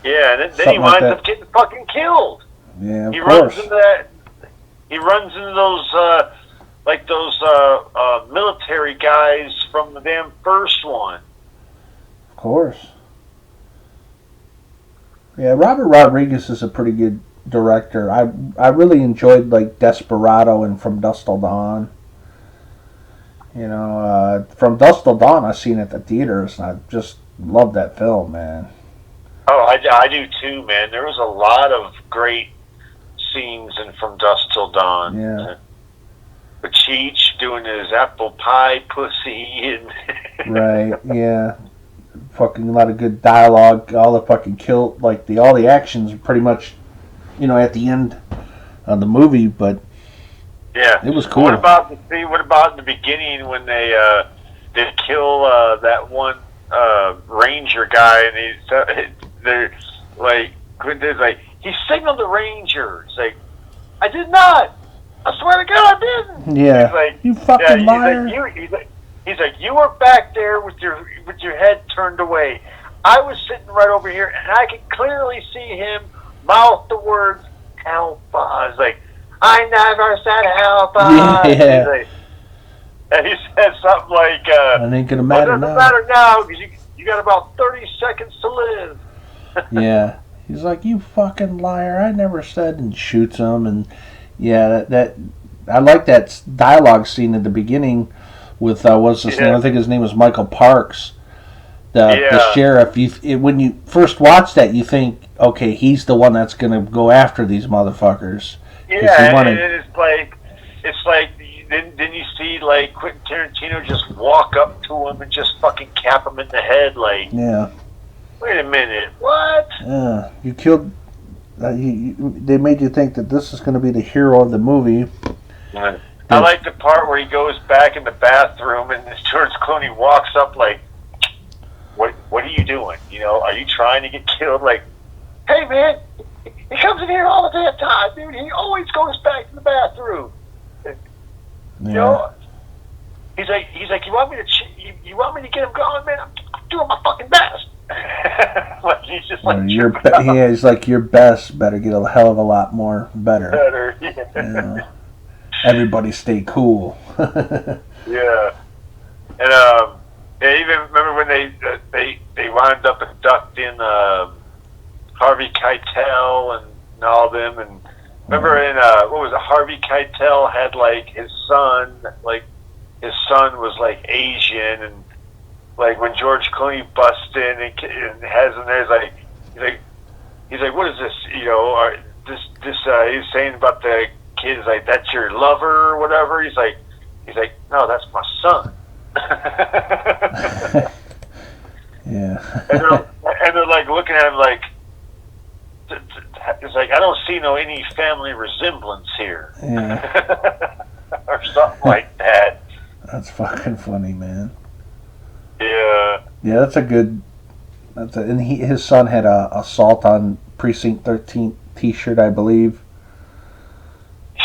Yeah, and then he winds up getting fucking killed. Yeah, of course. He runs into those like those military guys from the damn first one. Of course. Yeah, Robert Rodriguez is a pretty good director. I really enjoyed like Desperado and From Dusk Till Dawn. You know, From Dusk Till Dawn I've seen at the theaters, and I just love that film, man. Oh, I do too, man. There was a lot of great scenes in From Dusk Till Dawn. Yeah. With Cheech doing his apple pie pussy and right, yeah. Fucking a lot of good dialogue, all the fucking all the actions pretty much, you know, at the end of the movie, but yeah, it was cool. What about in the beginning when they kill that one ranger guy, and they're like, Quentin's like, he signaled the ranger. It's like, I did not. I swear to God, I didn't. Yeah. He's like, you fucking liar. He's like, you were back there with your head turned away. I was sitting right over here, and I could clearly see him mouth the words "help us." Like, I never said help us. Yeah. Like, and he said something like, "It ain't gonna matter now." It doesn't matter now because you got about 30 seconds to live. Yeah. He's like, you fucking liar! I never said, and shoots him, and yeah, that I like that dialogue scene at the beginning with what's his name? I think his name was Michael Parks, the sheriff. When you first watch that, you think, okay, he's the one that's gonna go after these motherfuckers. Yeah, and it's like then you see like Quentin Tarantino just walk up to him and just fucking cap him in the head, like, yeah. Wait a minute, what? Yeah, you killed. They made you think that this is going to be the hero of the movie. Right. I like the part where he goes back in the bathroom and George Clooney walks up like, "What are you doing? You know, are you trying to get killed?" Like, hey man, he comes in here all the damn time, dude. He always goes back to the bathroom. Yeah. You know, he's like, you want me to get him going, man? I'm doing my fucking best. Like he's just like, he's like, your best better get a hell of a lot more better. Yeah. Everybody stay cool. Yeah. And even remember when they wound up inducting Harvey Keitel and all them, and remember in what was it? Harvey Keitel had like his son was like Asian, and like when George Clooney busts in and has him there, he's like, what is this? You know, he's saying about the kids, like, that's your lover or whatever. He's like, no, that's my son. Yeah. and they're like looking at him like, it's like, I don't see any family resemblance here. Yeah. Or something like that. That's fucking funny, man. Yeah. Yeah, that's a good. And his son had a Assault on Precinct 13 T-shirt, I believe.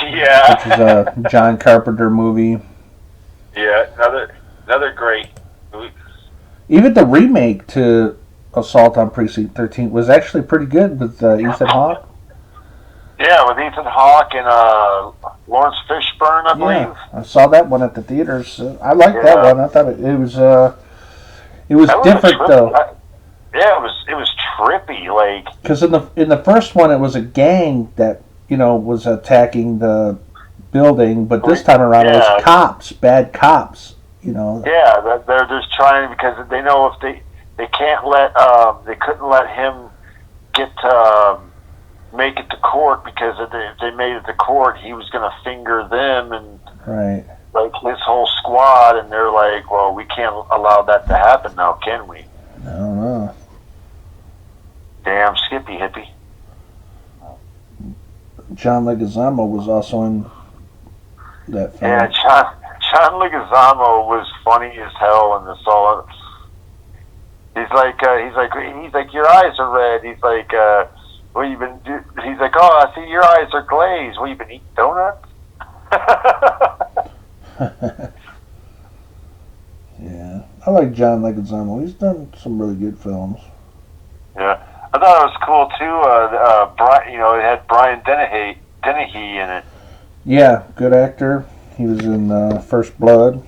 Yeah. Which is a John Carpenter movie. Yeah, another great movie. Even the remake to Assault on Precinct 13 was actually pretty good with Ethan Hawke. Yeah, with Ethan Hawke and Lawrence Fishburne, I believe. I saw that one at the theaters. I liked that one. I thought it was It was That was different though, yeah, it was trippy. Like, because in the first one it was a gang that was attacking the building, but this time around it was yeah, cops, bad cops. You know. yeah, that they're just trying because they know if they can't let they couldn't let him get make it to court because if they made it to court, he was going to finger them and Right. like his whole squad, and they're like, well, we can't allow that to happen now, can we? I don't know. Damn Skippy hippie. John Leguizamo was also in that film. Yeah, John Leguizamo was funny as hell in this all. He's like, your eyes are red. He's like, what you been do? He's like, oh, I see your eyes are glazed. What you been eating donuts? Yeah, I like John Leguizamo. He's done some really good films. Yeah, I thought it was cool too. Brian, it had Brian Dennehy in it. Yeah, good actor. He was in First Blood.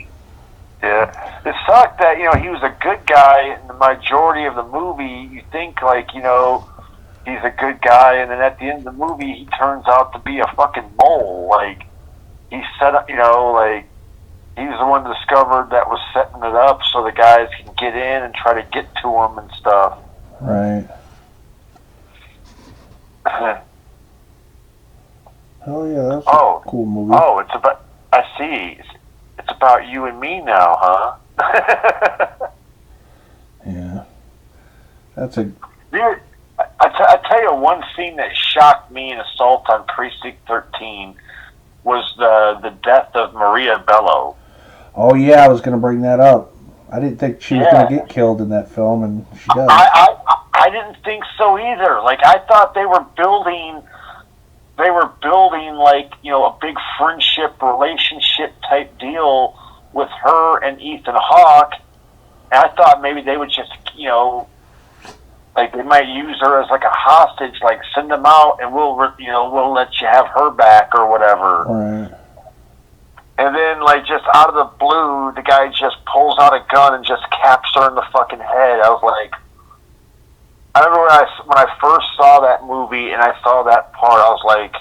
Yeah, it sucked that he was a good guy in the majority of the movie. You think like he's a good guy, and then at the end of the movie he turns out to be a fucking mole. Like he set up, like he was the one that discovered that was setting it up so the guys can get in and try to get to him and stuff. Right. Oh yeah, that's a cool movie. Oh, it's about. I see. It's about you and me now, huh? Yeah. That's a. Dude, I tell you one scene that shocked me in Assault on Precinct 13 was the death of Maria Bello. Oh yeah, I was going to bring that up. I didn't think she was going to get killed in that film, and she does. I didn't think so either. Like I thought they were building like a big friendship relationship type deal with her and Ethan Hawke. And I thought maybe they would just like they might use her as like a hostage, like send them out and we'll let you have her back or whatever. Right. And then like just out of the blue, the guy just pulls out a gun and just caps her in the fucking head. I was like, I remember when I first saw that movie and I saw that part, I was like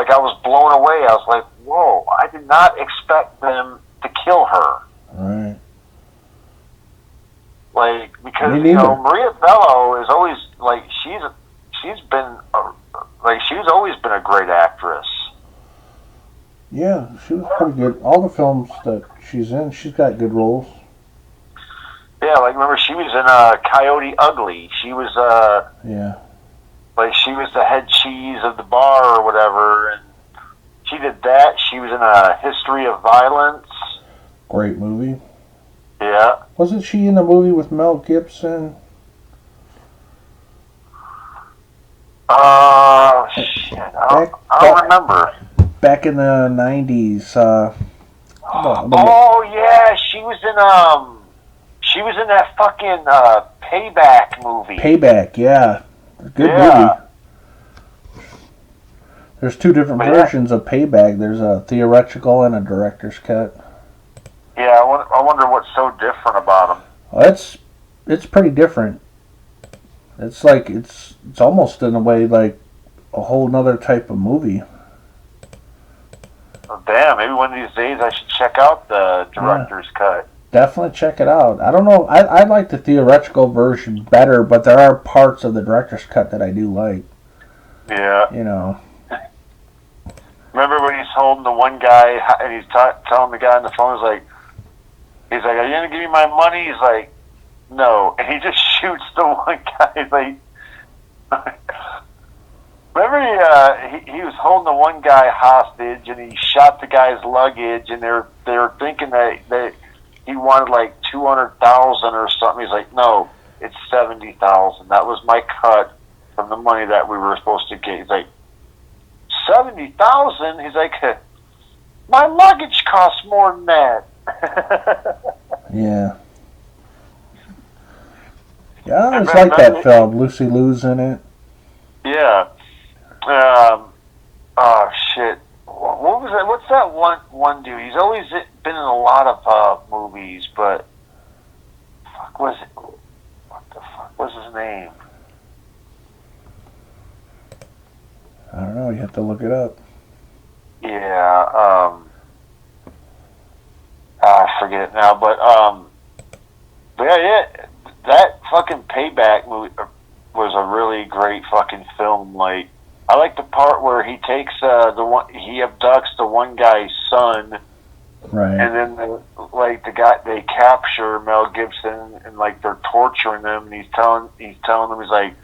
I was blown away. I was like, whoa, I did not expect them to kill her. Right. Like, because, Maria Bello is always, like, she's always been a great actress. Yeah, she was pretty good. All the films that she's in, she's got good roles. Yeah, like, remember she was in Coyote Ugly. She was, yeah. Like, she was the head cheese of the bar or whatever, and she did that. She was in A History of Violence. Great movie. Yeah. Wasn't she in a movie with Mel Gibson? Shit. I don't remember. Back in the 90s. Oh, yeah. She was in that fucking Payback movie. Payback, yeah. Good movie. There's two different versions of Payback. There's a theatrical and a director's cut. Yeah, I wonder what's so different about them. Well, it's pretty different. It's like it's almost in a way like a whole nother type of movie. Oh, damn, maybe one of these days I should check out the director's cut. Definitely check it out. I don't know. I like the theatrical version better, but there are parts of the director's cut that I do like. Yeah. Remember when he's holding the one guy and he's telling the guy on the phone, he's like, are you going to give me my money? He's like, no. And he just shoots the one guy. He's like, remember he was holding the one guy hostage and he shot the guy's luggage and they were thinking that he wanted like $200,000 or something. He's like, no, it's $70,000. That was my cut from the money that we were supposed to get. He's like, $70,000? He's like, my luggage costs more than that. Yeah. Yeah, I always like that film. Lucy Liu's in it. Yeah. Oh shit. What was that? What's that one dude? He's always been in a lot of movies, but fuck, fuck was it? What the fuck was his name? I don't know. You have to look it up. Yeah. I forget it now, but yeah, that fucking Payback movie was a really great fucking film. Like, I like the part where he takes he abducts the one guy's son, Right. and then the guy, they capture Mel Gibson, and like they're torturing him, and he's telling them, he's like,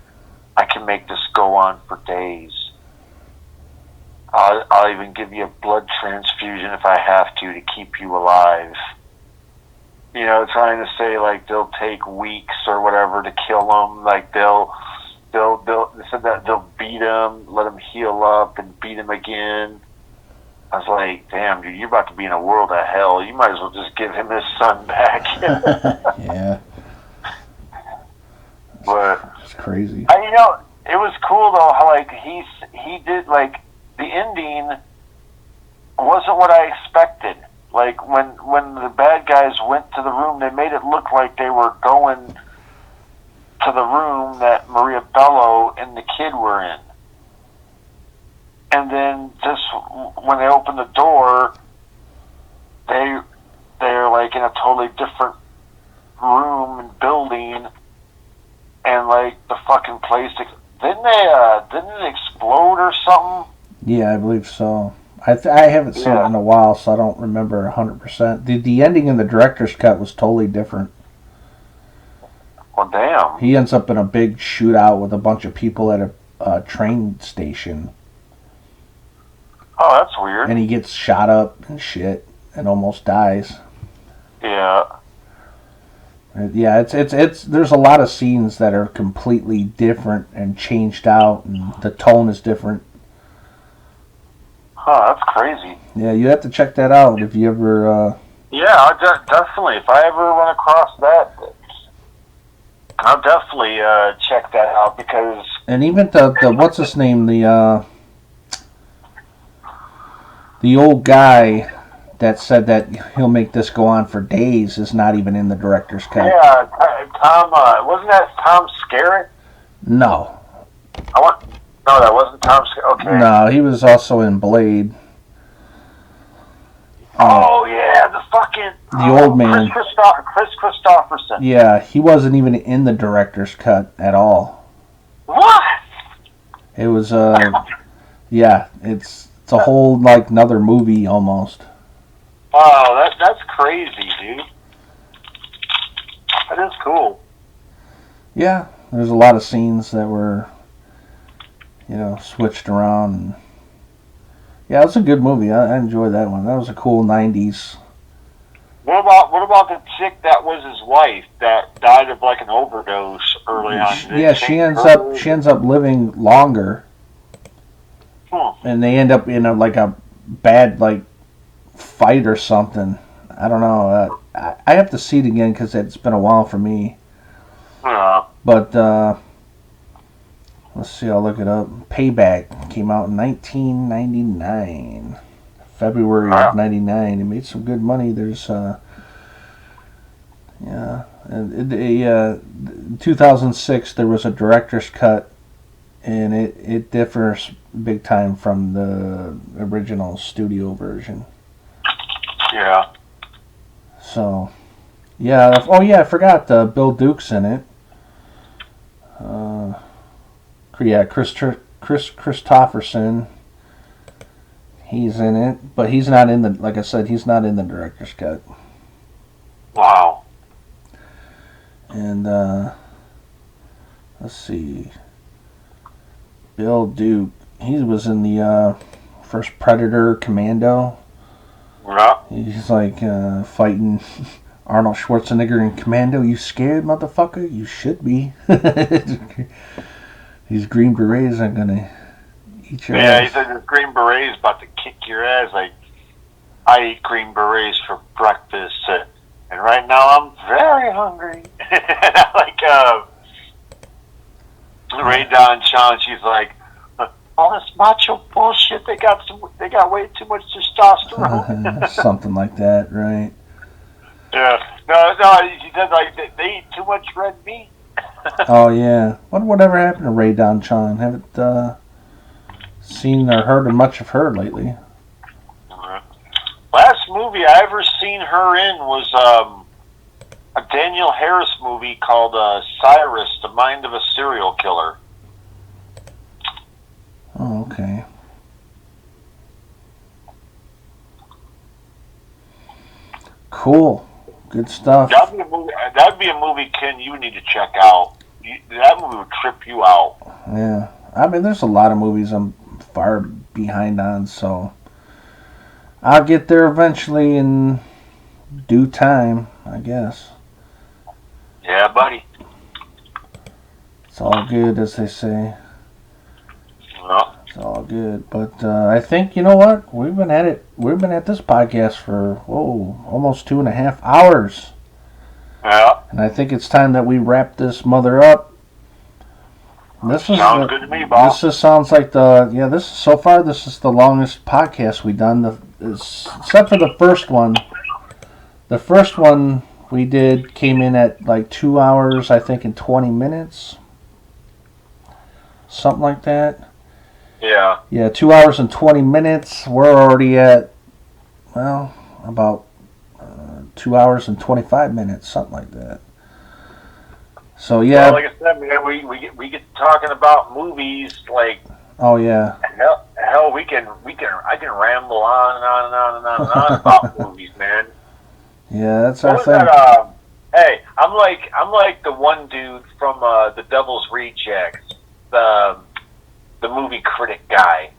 I can make this go on for days. I'll even give you a blood transfusion if I have to keep you alive. You know, trying to say like they'll take weeks or whatever to kill him. Like they said that they'll beat him, let him heal up, and beat him again. I was like, damn, dude, you're about to be in a world of hell. You might as well just give him his son back. Yeah. But it's crazy. you know, it was cool though how like he did like. The ending wasn't what I expected. Like when the bad guys went to the room, they made it look like they were going to the room that Maria Bello and the kid were in. And then just when they opened the door, they're like in a totally different room and building, and like the fucking place didn't it explode or something? Yeah, I believe so. I haven't seen it in a while, so I don't remember 100%. The ending in the director's cut was totally different. Well, damn. He ends up in a big shootout with a bunch of people at a train station. Oh, that's weird. And he gets shot up and shit and almost dies. Yeah. Yeah, it's there's a lot of scenes that are completely different and changed out, and the tone is different. Huh, that's crazy. Yeah, you have to check that out if you ever... Yeah, definitely. If I ever run across that, I'll definitely check that out, because... And even the what's his name, the old guy that said that he'll make this go on for days is not even in the director's cut. Yeah, Tom, wasn't that Tom Skerritt? No. No, that wasn't Tom Skerritt. Okay. No, he was also in Blade. Oh, yeah, the fucking... The old man. Chris Christopherson. Yeah, he wasn't even in the director's cut at all. What? It was, yeah, it's a whole, like, another movie almost. Wow, that's crazy, dude. That is cool. Yeah, there's a lot of scenes that were, switched around. And yeah, it was a good movie. I enjoyed that one. That was a cool 90s. What about the chick that was his wife that died of like an overdose early on? Yeah, she ends up living longer. And they end up in a bad fight or something. I don't know. I have to see it again because it's been a while for me. But let's see. I'll look it up. Payback came out in 1999, February of '99. It made some good money. There's in 2006 there was a director's cut, and it differs big time from the original studio version. Yeah. So, yeah. Oh, yeah. I forgot. Bill Duke's in it. Yeah, Chris Christopherson. He's in it, but he's not in the. Like I said, he's not in the director's cut. Wow. And let's see. Bill Duke. He was in the first Predator Commando. Yeah. He's fighting Arnold Schwarzenegger in Commando. You scared, motherfucker? You should be. These Green Berets are gonna eat your ass. Yeah, he said the Green Berets about to kick your ass. Like, I eat Green Berets for breakfast, and right now I'm very hungry. Ray Don Sean, she's like, all this macho bullshit. They got way too much testosterone. Something like that, right? Yeah. No, he said like they eat too much red meat. Oh yeah. Whatever happened to Ray Don Chon? Haven't seen or heard much of her lately. Last movie I ever seen her in was a Daniel Harris movie called Cyrus: The Mind of a Serial Killer. Oh, okay. Cool. Good stuff. That'd be a movie, Ken, you need to check out. That movie would trip you out. Yeah. I mean, there's a lot of movies I'm far behind on, so I'll get there eventually in due time, I guess. Yeah, buddy. It's all good, as they say. No. It's all good. But I think, you know what? We've been at this podcast for, almost 2.5 hours. Yeah. And I think it's time that we wrap this mother up. Sounds good to me, boss. This sounds like this is the longest podcast we've done, except for the first one. The first one we did came in at like 2 hours, I think, and 20 minutes. Something like that. Yeah. Yeah, 2 hours and 20 minutes. We're already at, about 2 hours and 25 minutes, something like that. So yeah. Well, like I said, man, we get talking about movies like. Oh yeah. Hell, I can ramble on and on and on and on and on about movies, man. Yeah, that's our thing. Hey, I'm like the one dude from The Devil's Rejects, the movie critic guy.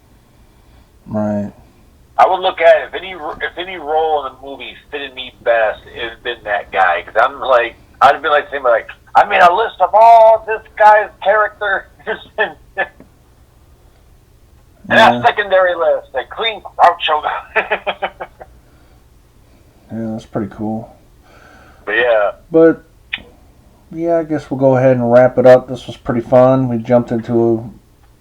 Right. I would look at it, if any role in the movie fitted me best, it would have been that guy. Because I'd have been like saying like, I made a list of all this guy's characters and a secondary list, a clean Groucho. Yeah, that's pretty cool. But yeah, I guess we'll go ahead and wrap it up. This was pretty fun. We jumped into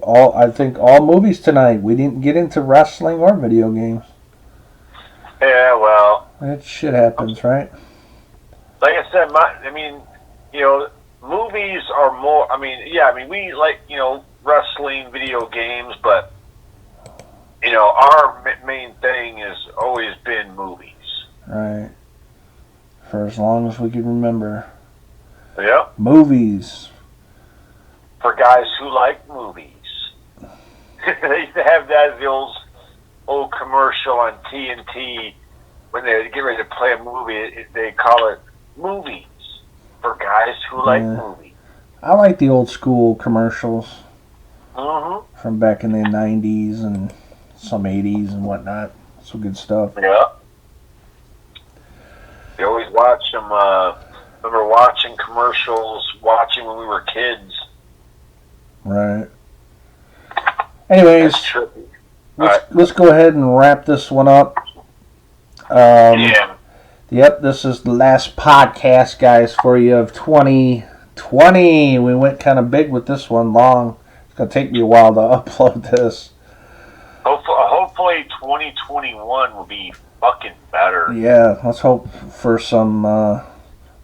all movies tonight. We didn't get into wrestling or video games. Yeah, well, that shit happens, right? Like I said, movies are more. We like wrestling, video games, but our main thing has always been movies. Right. For as long as we can remember. Yep. Movies. For guys who like movies. They used to have that as the old commercial on TNT when they get ready to play a movie. They call it movies for guys who like movies. I like the old school commercials. Mm-hmm. From back in the 90s and some 80s and whatnot. Some good stuff. Yeah. We always watch them. Remember watching commercials, watching when we were kids. Right. Anyways, let's go ahead and wrap this one up. Yeah. Yep, this is the last podcast, guys, for you of 2020. We went kind of big with this one, long. It's going to take me a while to upload this. Hopefully 2021 will be fucking better. Yeah, let's hope for some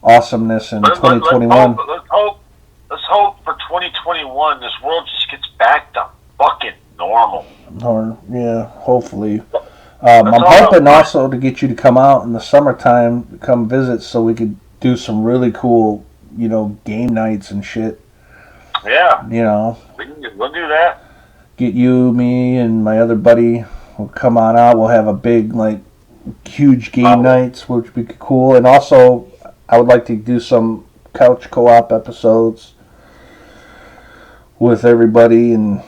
awesomeness in 2021. Let's hope for 2021 this world just gets back to fucking normal. Yeah, hopefully. I'm hoping also to get you to come out in the summertime, come visit, so we could do some really cool, game nights and shit. Yeah. We'll do that. Get you, me, and my other buddy. We'll come on out. We'll have a big, huge game nights, which would be cool. And also, I would like to do some couch co-op episodes with everybody, and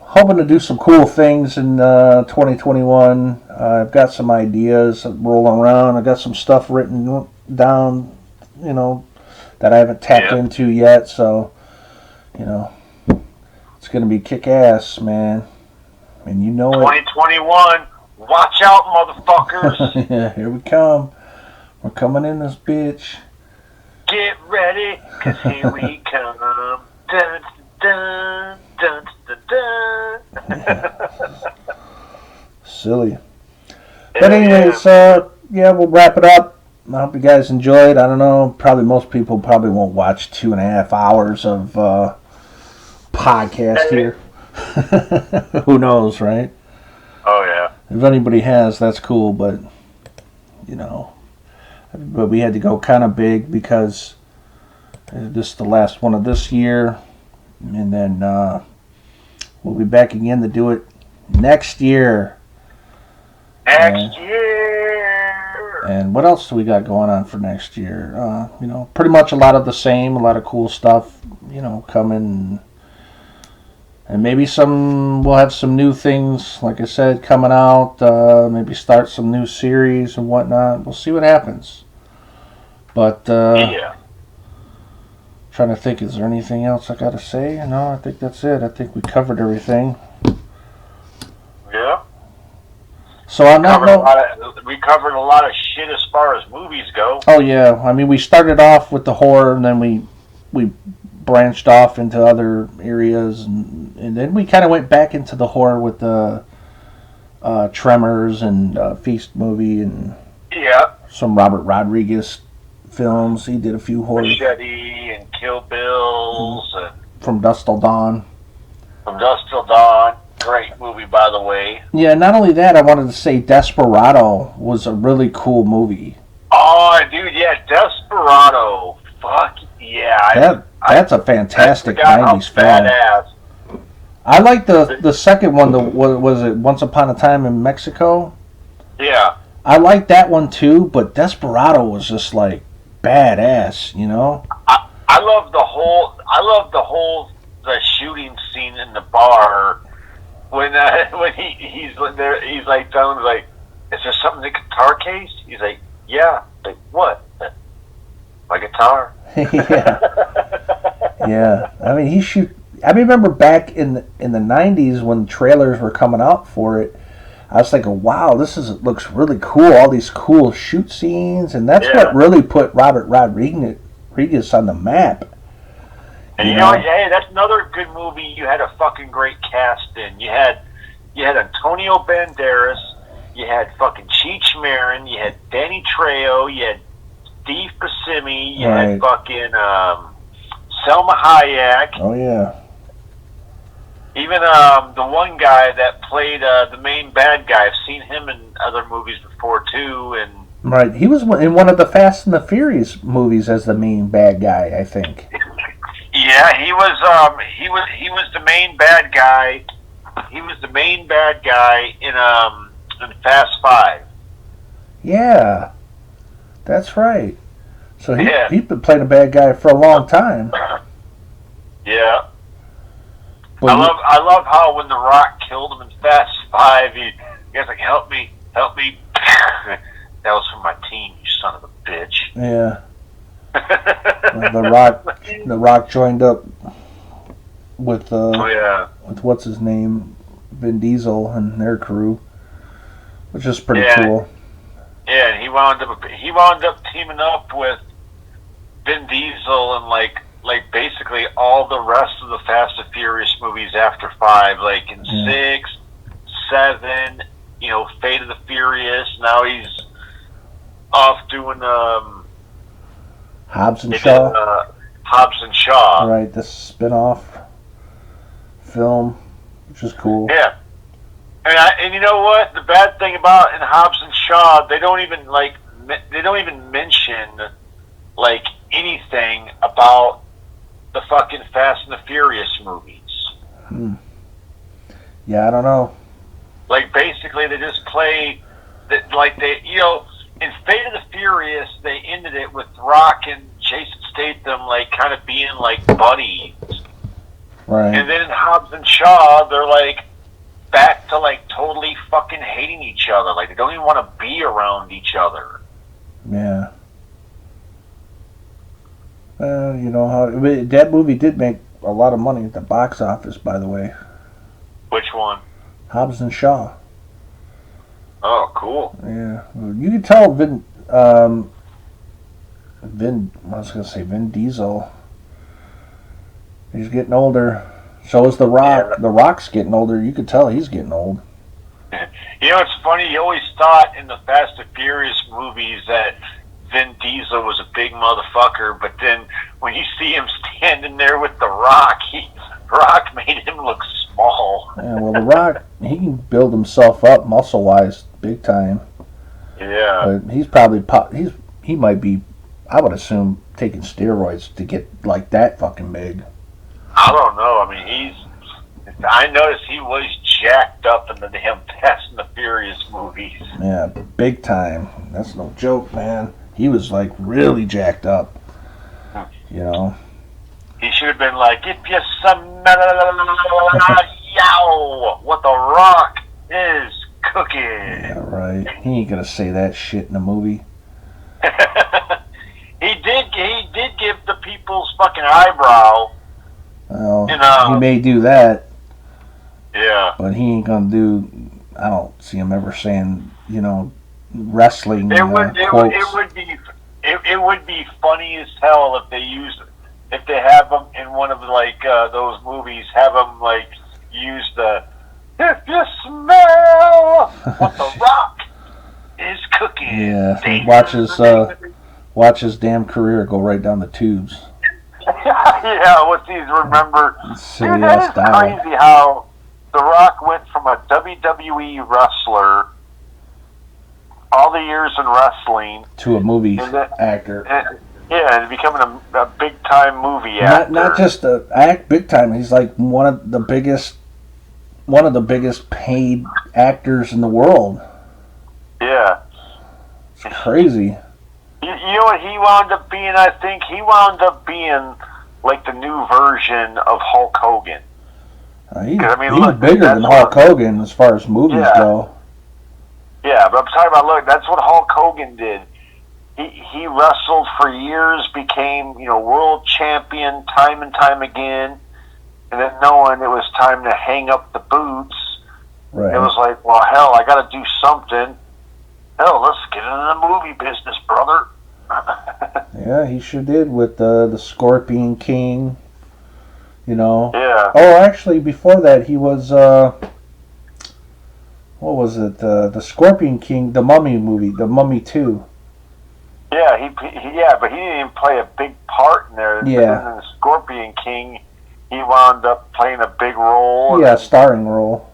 hoping to do some cool things in 2021. I've got some ideas rolling around. I've got some stuff written down, that I haven't tapped into yet. So, it's going to be kick-ass, man. And you know 2021, watch out, motherfuckers. Yeah, here we come. We're coming in this bitch. Get ready, because here we come. Dun, dun, dun, dun, dun. Silly. But anyways, we'll wrap it up. I hope you guys enjoyed. I don't know. Probably most people probably won't watch 2.5 hours of podcast here. Who knows, right? Oh yeah. If anybody has, that's cool. But but we had to go kind of big because this is the last one of this year, and then we'll be back again to do it next year. Next year. And what else do we got going on for next year? Pretty much a lot of the same, a lot of cool stuff, coming. And maybe we'll have some new things, like I said, coming out. Maybe start some new series and whatnot. We'll see what happens. But, trying to think, is there anything else I got to say? No, I think that's it. I think we covered everything. Yeah. So I'm not. We covered a lot of shit as far as movies go. Oh yeah, I mean we started off with the horror, and then we branched off into other areas, and then we kind of went back into the horror with the Tremors and Feast movie and some Robert Rodriguez films. He did a few horror. Machete and Kill Bills and From Dusk Till Dawn. From Dusk Till Dawn. Great movie, by the way. Yeah, not only that, I wanted to say Desperado was a really cool movie. Oh, dude, yeah, Desperado. Fuck yeah. That's a fantastic 90s film. Badass. I like the second one, was it Once Upon a Time in Mexico? Yeah. I like that one too, but Desperado was just like badass, I love the shooting scene in the bar. When he's there, he's like telling him, like, is there something in the guitar case? He's like, yeah. Like, what? My guitar. Yeah. I mean, I remember back in the 90s when trailers were coming out for it. I was thinking, wow, looks really cool. All these cool shoot scenes, and that's what really put Robert Rodriguez on the map. And hey, that's another good movie. You had a fucking great cast in. You had Antonio Banderas. You had fucking Cheech Marin. You had Danny Trejo. You had Steve Buscemi. You had fucking Selma Hayek. Oh yeah. Even the one guy that played the main bad guy. I've seen him in other movies before too. And right, he was in one of the Fast and the Furious movies as the main bad guy, I think. Yeah, he was the main bad guy. He was the main bad guy in Fast 5. Yeah, that's right. So he's been playing a bad guy for a long time. Yeah. But I love how when The Rock killed him in Fast 5, he was like, help me. That was for my team, you son of a bitch. Yeah. The Rock joined up with with what's his name, Vin Diesel and their crew, which is pretty cool. Yeah, and he wound up teaming up with Vin Diesel and like basically all the rest of the Fast and Furious movies after 5, like in 6, 7, Fate of the Furious. Now he's off doing Hobbs and Shaw. Hobbs and Shaw. Right, this spin-off film, which is cool. Yeah. And you know what? The bad thing about in Hobbs and Shaw, they don't even mention like anything about the fucking Fast and the Furious movies. Yeah, I don't know. Like basically they just play that, like they, in Fate of the Furious, they ended it with Rock and Jason Statham like kind of being like buddies. Right. And then in Hobbs and Shaw, they're like back to like totally fucking hating each other. Like they don't even want to be around each other. Yeah. That movie did make a lot of money at the box office, by the way. Which one? Hobbs and Shaw. Oh, cool. Yeah, you can tell Vin Diesel. He's getting older. So is The Rock. The Rock's getting older. You can tell he's getting old. It's funny. You always thought in the Fast and Furious movies that Vin Diesel was a big motherfucker, but then when you see him standing there with The Rock, Rock made him look small. Yeah, well, The Rock, he can build himself up muscle-wise big time. Yeah. But he's probably, he might be, I would assume, taking steroids to get like that fucking big. I don't know. I mean, I noticed he was jacked up in the damn Fast and the Furious movies. Yeah, big time. That's no joke, man. He was like really jacked up. You know. He should have been like, if you smell yow, what The Rock is cooking. Yeah, right. He ain't gonna say that shit in a movie. He did give the people's fucking eyebrow. Well, You know. he may do that, Yeah. but he ain't gonna do. I don't see him ever saying, you know, wrestling It would quotes. be funny as hell if they have them in one of like those movies, have them like use the if you smell what The Rock is cooking. Yeah, Dangerous. watch his damn career go right down the tubes. Yeah, what these remember? Silly Dude, that ass is dial. crazy how The Rock went from a WWE wrestler all the years in wrestling To a movie And that- actor. and becoming a big time movie actor. Not just a act big time. He's like one of the biggest paid actors in the world. Yeah. It's crazy. You know what he wound up being? I think he wound up being like the new version of Hulk Hogan. He's, I mean, he's look, bigger that's than what- Hulk Hogan as far as movies Yeah. go. Yeah, but I'm talking about, look, that's what Hulk Hogan did. He wrestled for years, became, world champion time and time again, and then knowing it was time to hang up the boots, Right. it was like, well, hell, I got to do something. Hell, let's get into the movie business, brother. Yeah, he sure did with the Scorpion King. You know. Yeah. Oh, actually, before that, he was what was it? The Scorpion King, the Mummy movie, the Mummy 2. Yeah, but he didn't even play a big part in there. Yeah. But then in the Scorpion King, he wound up playing a big role. Yeah, And starring role.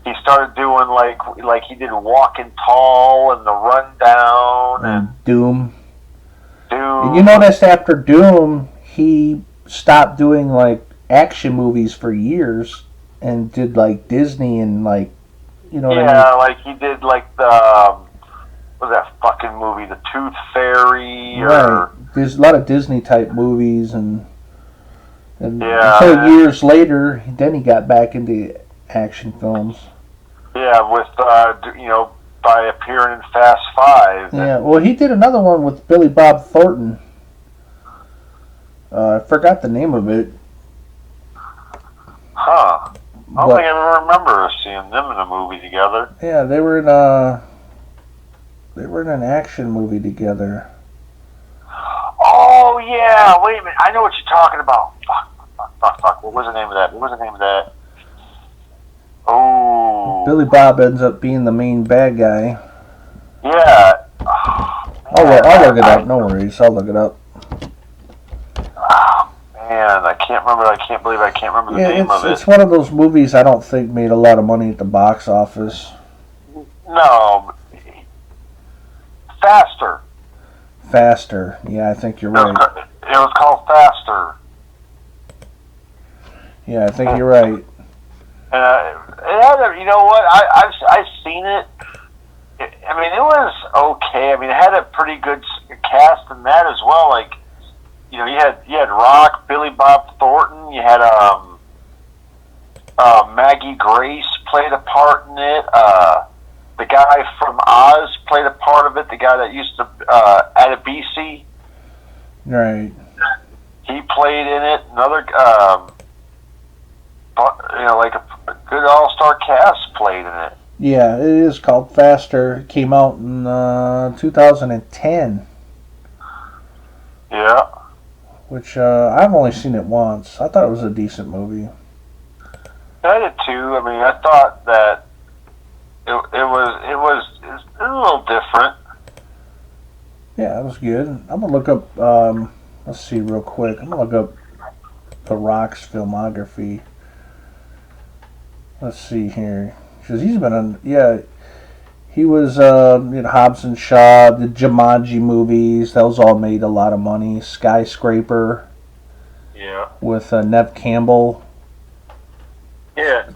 he started doing like he did Walking Tall and The Rundown and Doom. Dude. And you notice after Doom, he stopped doing like action movies for years and did like Disney and like, you know what I mean? Yeah, like he did like the what was that fucking movie, The Tooth Fairy, Right. or There's a lot of Disney type movies and Yeah. until years later, then he got back into action films. yeah, with by appearing in Fast Five. Yeah, well, he did another one with Billy Bob Thornton. I forgot the name of it. Huh. I don't But- think I ever remember seeing them in a movie together. Yeah, they were in an action movie together. Oh yeah, wait a minute. I know what you're talking about. Fuck. What was the name of that? Oh. Billy Bob ends up being the main bad guy. Yeah. I'll look it up. No worries, I'll look it up. Oh, man, I can't believe I can't remember the Yeah, name of it. it's one of those movies I don't think made a lot of money at the box office. No. Faster. Faster. Yeah, I think you're It was, right. it was called Faster. Yeah, I think you're right. It had you know what? I've seen it. I mean, it was okay. I mean, it had a pretty good cast in that as well. Like, you had Rock, Billy Bob Thornton. You had Maggie Grace played a part in it. The guy from Oz played a part of it. The guy that used to Adebisi, Right. he played in it. Another, like a good all-star cast played in it. Yeah, it is called Faster. It came out in 2010, Yeah. which I've only seen it once. I thought it was a decent movie. I did too. I mean, I thought that it was a little different. Yeah, that was good. I'm gonna look up. Let's see real quick. I'm gonna look up The Rock's filmography. Let's see here, because he's been on. Yeah, he was Hobbs and Shaw, the Jumanji movies. Those all made a lot of money. Skyscraper. Yeah. With Nev Campbell. Yeah.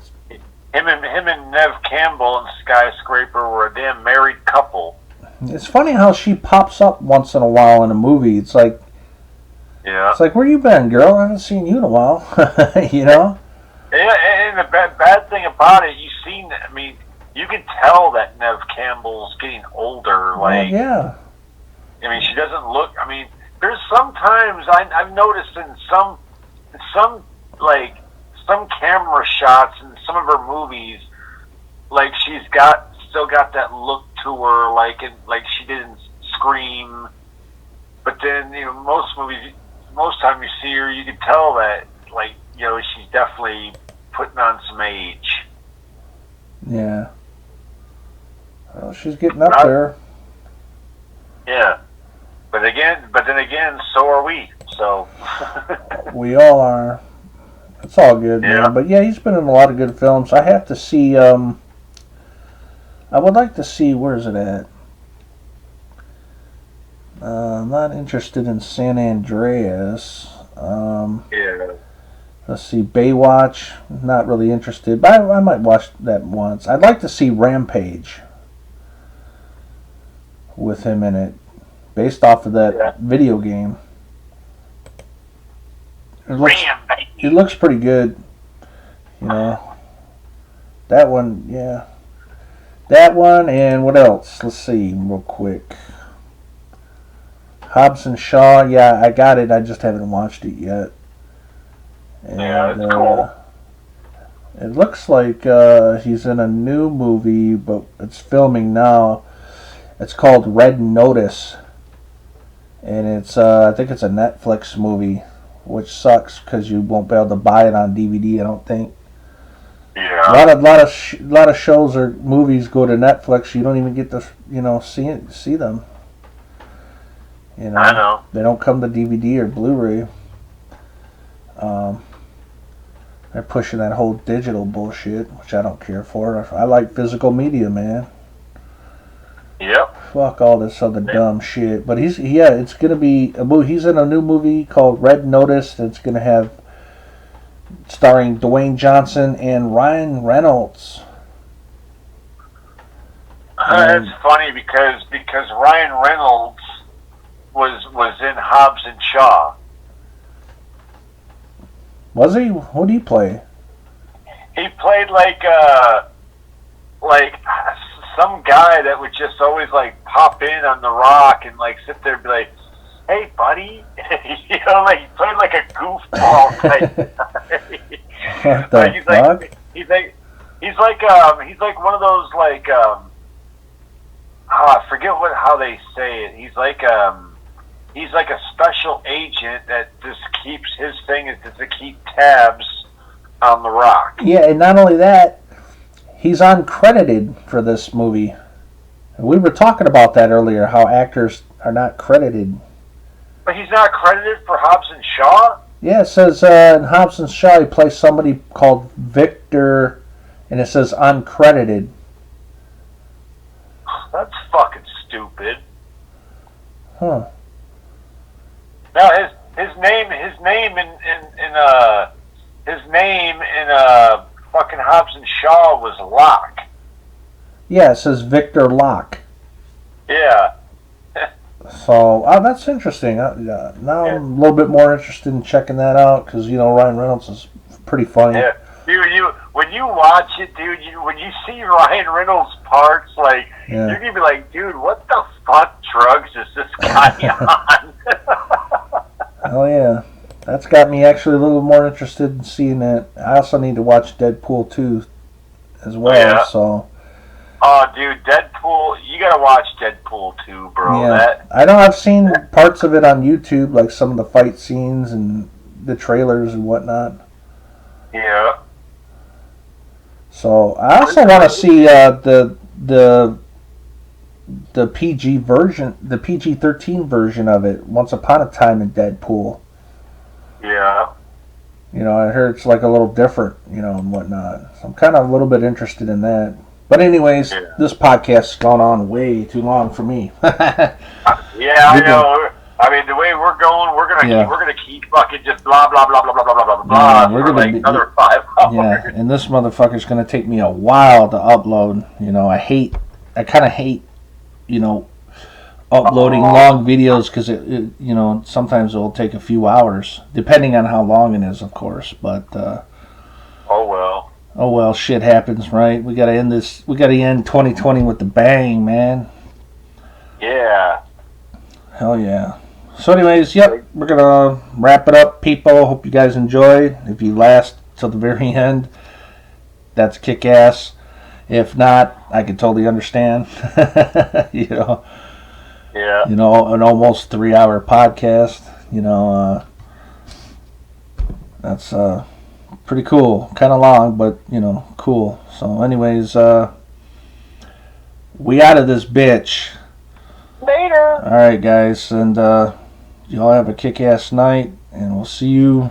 Him and Nev Campbell and Skyscraper were a damn married couple. It's funny how she pops up once in a while in a movie. It's like, where you been, girl? I haven't seen you in a while. You know? Yeah, and the bad thing about it, you can tell that Nev Campbell's getting older. Like, yeah. I mean, she doesn't look. I mean, there's sometimes I've noticed in some camera shots in some of her movies, like she's still got that look to her, like she didn't Scream. But then most time you see her, you can tell that she's definitely putting on some age. Yeah. Well, she's getting up there. Yeah. But then again, so are we. So we all are. It's all good, man. But yeah, he's been in a lot of good films. I have to see. I would like to see. Where is it at? I'm not interested in San Andreas. Yeah. Let's see, Baywatch. Not really interested, but I might watch that once. I'd like to see Rampage with him in it, based off of that video game. It looks pretty good. That one, yeah. That one, and what else? Let's see, real quick. Hobbs and Shaw, yeah, I got it. I just haven't watched it yet. And, it's cool. It looks like he's in a new movie, but it's filming now. It's called Red Notice, and it's I think it's a Netflix movie, which sucks because you won't be able to buy it on DVD. I don't think. Yeah. A lot of shows or movies go to Netflix. You don't even get to see them. I know. They don't come to DVD or Blu-ray. They're pushing that whole digital bullshit, which I don't care for. I like physical media, man. Yep. Fuck all this other dumb shit. But it's gonna be a movie. He's in a new movie called Red Notice that's gonna have starring Dwayne Johnson and Ryan Reynolds. It's funny because Ryan Reynolds was in Hobbs and Shaw. Was he? Who did he play? He played like some guy that would just always like pop in on The Rock and like sit there and be like, "Hey, buddy," like he played like a goofball type. What the fuck? He's like one of those like I forget how they say it. He's like a special agent that just keeps his thing is just to keep tabs on The Rock. Yeah, and not only that, he's uncredited for this movie. We were talking about that earlier, how actors are not credited. But he's not credited for Hobbs and Shaw? Yeah, it says in Hobbs and Shaw he plays somebody called Victor, and it says uncredited. That's fucking stupid. Huh. Now his name in fucking Hobbs and Shaw was Locke. Yeah, it says Victor Locke. Yeah. So that's interesting. Now I'm a little bit more interested in checking that out because Ryan Reynolds is pretty funny. Yeah, dude. When you watch it, dude, when you see Ryan Reynolds' parts, like you're gonna be like, dude, what the fuck drugs is this guy on? Oh yeah, that's got me actually a little more interested in seeing that. I also need to watch Deadpool 2 as well. Yeah. So. Oh, dude, Deadpool! You gotta watch Deadpool 2, bro. Yeah. I know I've seen parts of it on YouTube, like some of the fight scenes and the trailers and whatnot. Yeah. So I also want to see the the PG version, the PG-13 version of it, Once Upon a Time in Deadpool. Yeah. You know, I heard it's like a little different, you know, and whatnot. So I'm kind of a little bit interested in that. But anyways, this podcast's gone on way too long for me. Yeah, I know. I mean, the way we're going, we're gonna keep fucking just blah blah blah blah blah blah blah blah. We're gonna like another 5 hours. Yeah, and this motherfucker's gonna take me a while to upload. You know, I kind of hate, you know, uploading long videos because it, you know, sometimes it will take a few hours, depending on how long it is, of course. But oh well, shit happens, right? We gotta end 2020 with the bang, man. Yeah. Hell yeah. So anyways, yep, we're gonna wrap it up, people. Hope you guys enjoyed. If you last till the very end, that's kick-ass. If not, I can totally understand. You know. Yeah. You know, an almost 3-hour podcast. You know, that's pretty cool. Kind of long, but you know, cool. So anyways, we out of this bitch. Later. All right, guys, and y'all have a kick-ass night, and we'll see you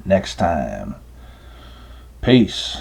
next time. Peace.